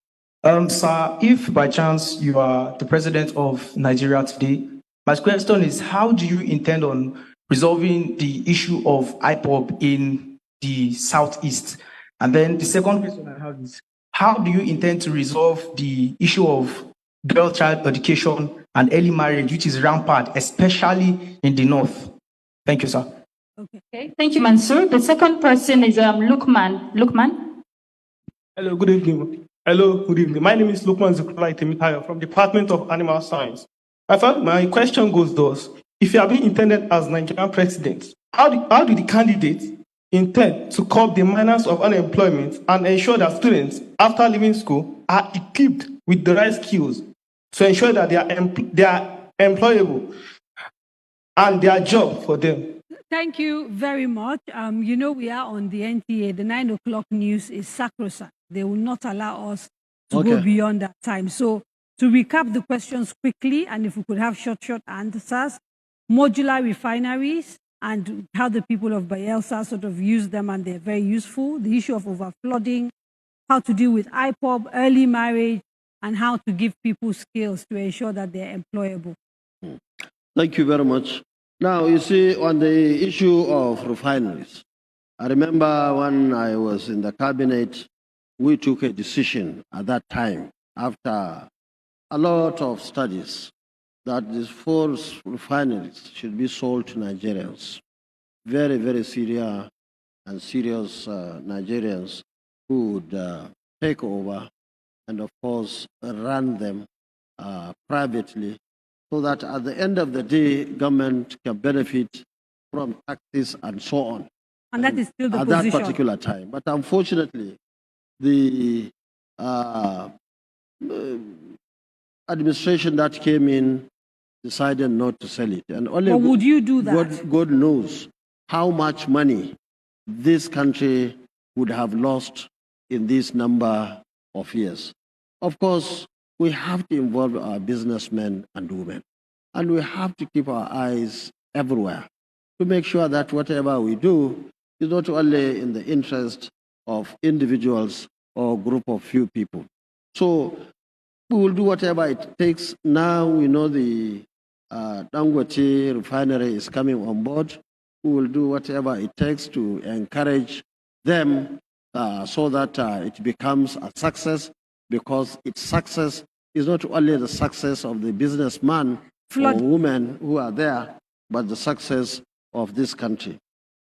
Sir, if by chance you are the president of Nigeria today, my question is, how do you intend on resolving the issue of IPOB in the Southeast? And then the second question I have is, how do you intend to resolve the issue of girl-child education and early marriage, which is rampant, especially in the North? Thank you, sir. Okay, thank you, Mansour. The second person is Lukman. Lukman? Hello, good evening. Hello, good evening. My name is Lukman Zukulai Temitayo from the Department of Animal Science. My question goes thus. If you are being intended as Nigerian president, how do the candidates intend to curb the menace of unemployment and ensure that students, after leaving school, are equipped with the right skills to ensure that they are employable and their job for them? Thank you very much. You know, we are on the NTA. The 9 o'clock news is sacrosanct. They will not allow us to go beyond that time. So to recap the questions quickly, and if we could have short answers, modular refineries and how the people of Bayelsa sort of use them, and they're very useful. The issue of overflooding, how to deal with IPOB, early marriage, and how to give people skills to ensure that they're employable. Thank you very much. Now, you see, on the issue of refineries, I remember when I was in the cabinet, we took a decision at that time, after a lot of studies, that these 4 refineries should be sold to Nigerians. Very, very serious Nigerians who would take over and, of course, run them privately, so that at the end of the day, government can benefit from taxes and so on. And that is still the at position. That particular time. But unfortunately, the administration that came in decided not to sell it. And only but would you do that? God knows how much money this country would have lost in this number of years. Of course, we have to involve our businessmen and women. And we have to keep our eyes everywhere to make sure that whatever we do is not only in the interest of individuals or a group of few people. So we will do whatever it takes. Now we know the Dangote refinery is coming on board. We will do whatever it takes to encourage them so that it becomes a success, because its success is not only the success of the businessman or women who are there, but the success of this country.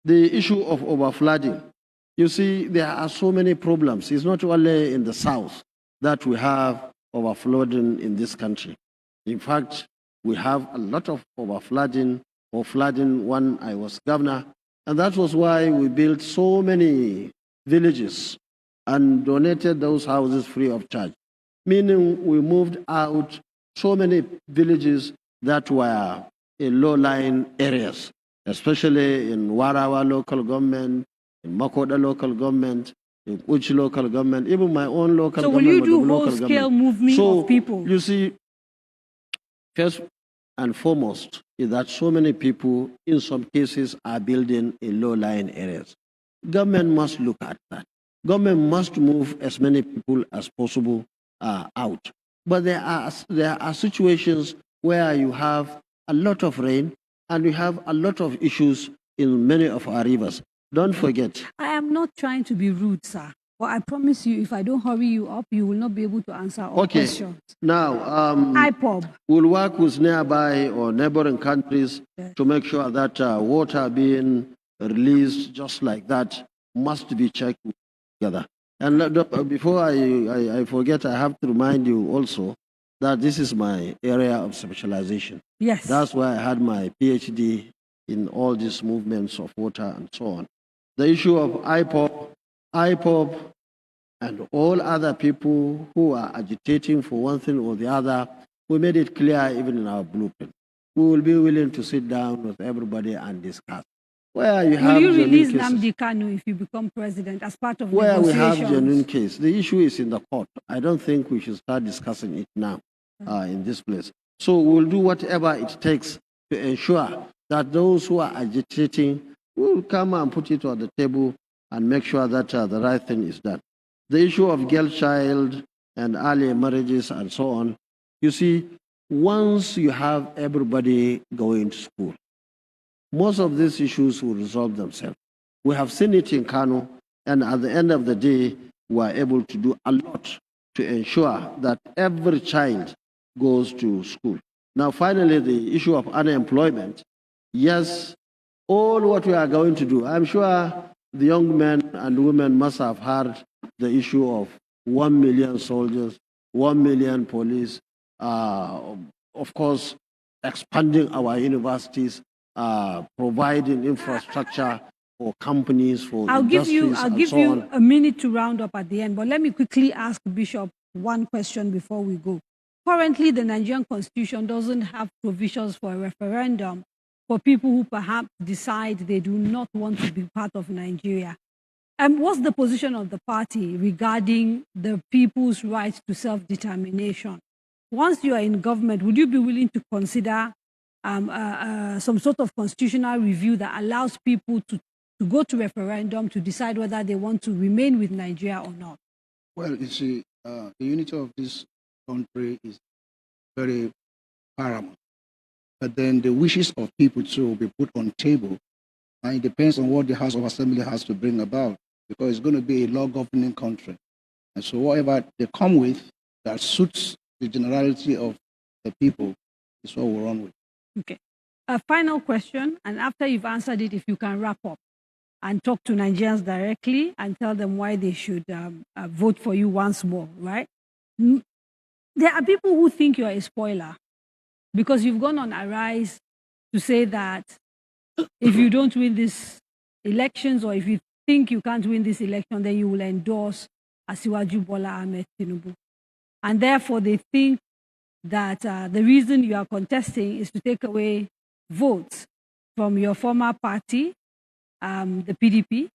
The issue of overflooding, you see, there are so many problems. It's not only in the south that we have overflooding in this country. In fact, we have a lot of overflooding or flooding when I was governor, and that was why we built so many villages and donated those houses free of charge, meaning we moved out so many villages that were in low-lying areas, especially in Warawa local government, in Makoda local government, in Uchi local government, even my own local government. So will you do whole-scale movement of people? You see, first and foremost is that so many people, in some cases, are building in low-lying areas. Government must look at that. Government must move as many people as possible out. But there are situations where you have a lot of rain and we have a lot of issues in many of our rivers. Don't forget. I am not trying to be rude, sir. But I promise you, if I don't hurry you up, you will not be able to answer all questions. Now, IPOB. We'll work with nearby or neighboring countries to make sure that water being released just like that must be checked together. And before I forget, I have to remind you also that this is my area of specialization. Yes. That's why I had my PhD in all these movements of water and so on. The issue of IPOB, and all other people who are agitating for one thing or the other, we made it clear even in our blueprint. We will be willing to sit down with everybody and discuss. Will you release Nnamdi Kanu if you become president as part of negotiations? We have genuine case. The issue is in the court. I don't think we should start discussing it now in this place. So we'll do whatever it takes to ensure that those who are agitating will come and put it on the table and make sure that the right thing is done. The issue of girl child and early marriages and so on, you see, once you have everybody going to school, most of these issues will resolve themselves. We have seen it in Kano, and at the end of the day, we are able to do a lot to ensure that every child goes to school. Now, finally, the issue of unemployment. Yes, all what we are going to do, I'm sure the young men and women must have heard the issue of 1 million soldiers, 1 million police, of course, expanding our universities, providing infrastructure for companies, for industries, I'll give you a minute to round up at the end, but let me quickly ask Bishop one question before we go. Currently, the Nigerian Constitution doesn't have provisions for a referendum for people who perhaps decide they do not want to be part of Nigeria. What's the position of the party regarding the people's right to self-determination? Once you are in government, would you be willing to consider some sort of constitutional review that allows people to go to referendum to decide whether they want to remain with Nigeria or not? Well, you see, the unity of this country is very paramount. But then the wishes of people too will be put on table. And it depends on what the House of Assembly has to bring about, because it's going to be a law-governing country. And so whatever they come with that suits the generality of the people is what we'll run with. Okay. A final question, and after you've answered it, if you can wrap up and talk to Nigerians directly and tell them why they should vote for you once more, right? There are people who think you're a spoiler because you've gone on Arise to say that if you don't win these elections, or if you think you can't win this election, then you will endorse Asiwaju Bola Ahmed Tinubu. And therefore, they think that the reason you are contesting is to take away votes from your former party, the PDP,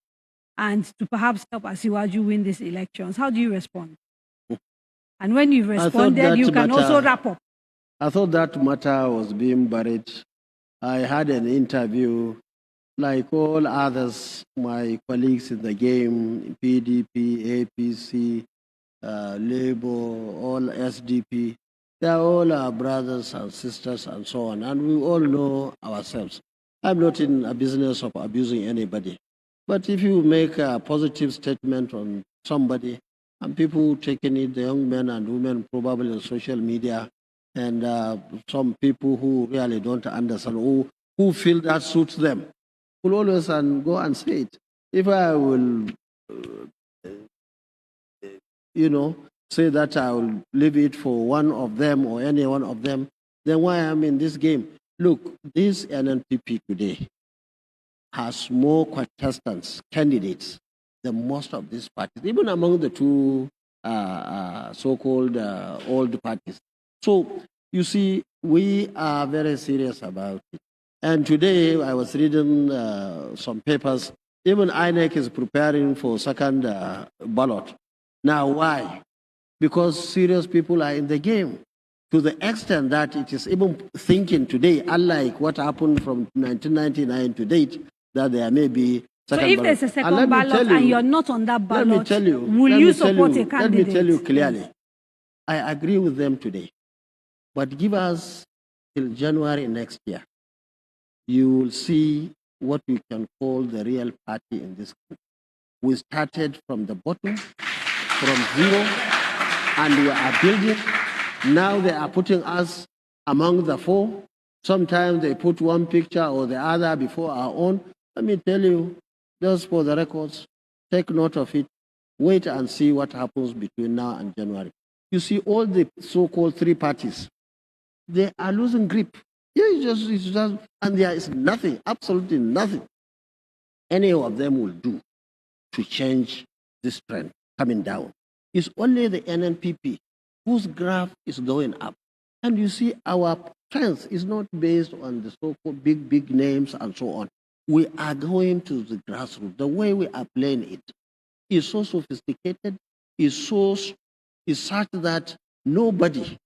and to perhaps help Asiwaju win these elections. How do you respond? And when you've responded, you can also wrap up. I thought that matter was being buried. I had an interview, like all others, my colleagues in the game, PDP, APC, Labour, all SDP. They are all our brothers and sisters and so on, and we all know ourselves. I'm not in a business of abusing anybody. But if you make a positive statement on somebody, and people taking it, the young men and women probably on social media, and some people who really don't understand, who feel that suits them, will always go and say it. If I will, say that I will leave it for one of them or any one of them, then why am I in this game? Look, this NNPP today has more contestants, candidates, than most of these parties, even among the two so-called old parties. So, you see, we are very serious about it. And today, I was reading some papers. Even INEC is preparing for second ballot. Now, why? Because serious people are in the game, to the extent that it is even thinking today, unlike what happened from 1999 to date, that there may be second ballot. So if there's a second ballot and you're not on that ballot, will you support a candidate? Let me tell you clearly, I agree with them today. But give us till January next year. You will see what we can call the real party in this country. We started from the bottom, from zero, and we are building. Now they are putting us among the four. Sometimes they put one picture or the other before our own. Let me tell you, just for the records, take note of it. Wait and see what happens between now and January. You see, all the so-called three parties, they are losing grip. It's just, and there is nothing, absolutely nothing, any of them will do to change this trend coming down. It's only the NNPP whose graph is going up. And you see, our strength is not based on the so-called big names and so on. We are going to the grassroots. The way we are playing it is so sophisticated, is such that nobody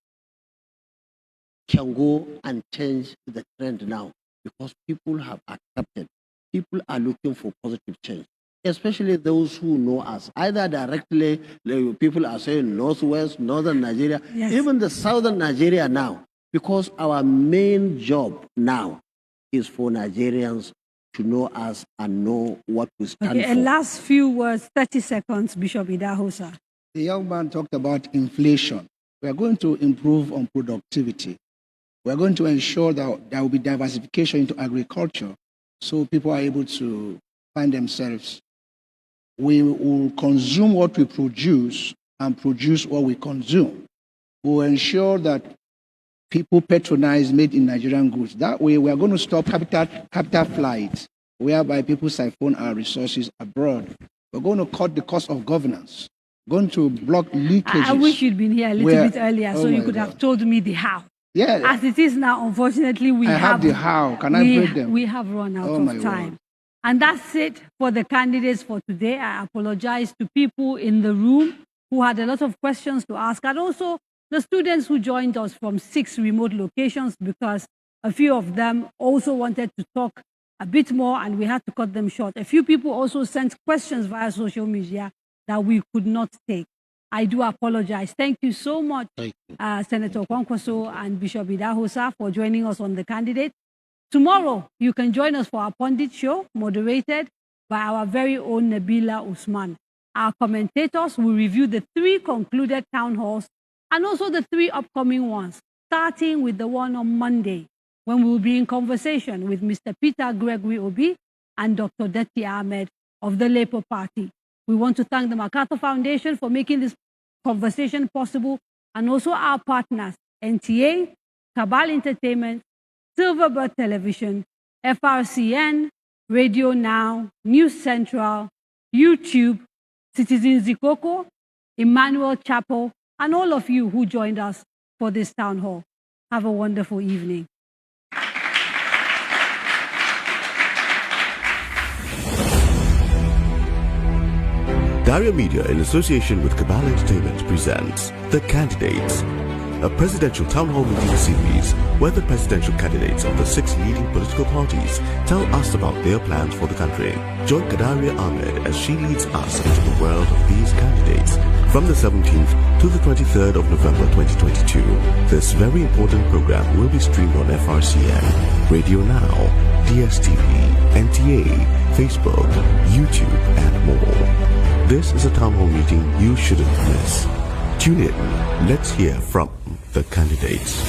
can go and change the trend now, because people have accepted. People are looking for positive change, especially those who know us. Either directly, people are saying Northwest, Northern Nigeria, even the Southern Nigeria now, because our main job now is for Nigerians to know us and know what we stand for. And last few words, 30 seconds, Bishop Idahosa. The young man talked about inflation. We are going to improve on productivity. We are going to ensure that there will be diversification into agriculture so people are able to find themselves. We will consume what we produce and produce what we consume. We will ensure that people patronize made in Nigerian goods. That way, we are going to stop capital flights, whereby people siphon our resources abroad. We're going to cut the cost of governance. Going to block leakages. I wish you'd been here a little bit earlier so you could have told me the how. Yeah. As it is now, unfortunately, we have the how. Can I break them? We have run out of time. Word. And that's it for the candidates for today. I apologize to people in the room who had a lot of questions to ask, and also the students who joined us from 6 remote locations, because a few of them also wanted to talk a bit more and we had to cut them short. A few people also sent questions via social media that we could not take. I do apologize. Thank you so much, Senator Kwankwaso and Bishop Idahosa, for joining us on The Candidate. Tomorrow, you can join us for our Pundit show, moderated by our very own Nabila Usman. Our commentators will review the 3 concluded town halls and also the 3 upcoming ones, starting with the one on Monday, when we will be in conversation with Mr. Peter Gregory Obi and Dr. Detti Ahmed of the Labour Party. We want to thank the MacArthur Foundation for making this conversation possible, and also our partners, NTA, Cabal Entertainment, Silverbird Television, FRCN, Radio Now, News Central, YouTube, Citizen Zikoko, Emmanuel Chapel, and all of you who joined us for this town hall. Have a wonderful evening. Daria Media, in association with Cabal Entertainment, presents The Candidates, a presidential town hall meeting series where the presidential candidates of the 6 leading political parties tell us about their plans for the country. Join Kadaria Ahmed as she leads us into the world of these candidates from the 17th to the 23rd of November 2022. This very important program will be streamed on FRCN, Radio Now, DSTV, NTA, Facebook, YouTube, and more. This is a town hall meeting you shouldn't miss. Tune in. Let's hear from the candidates.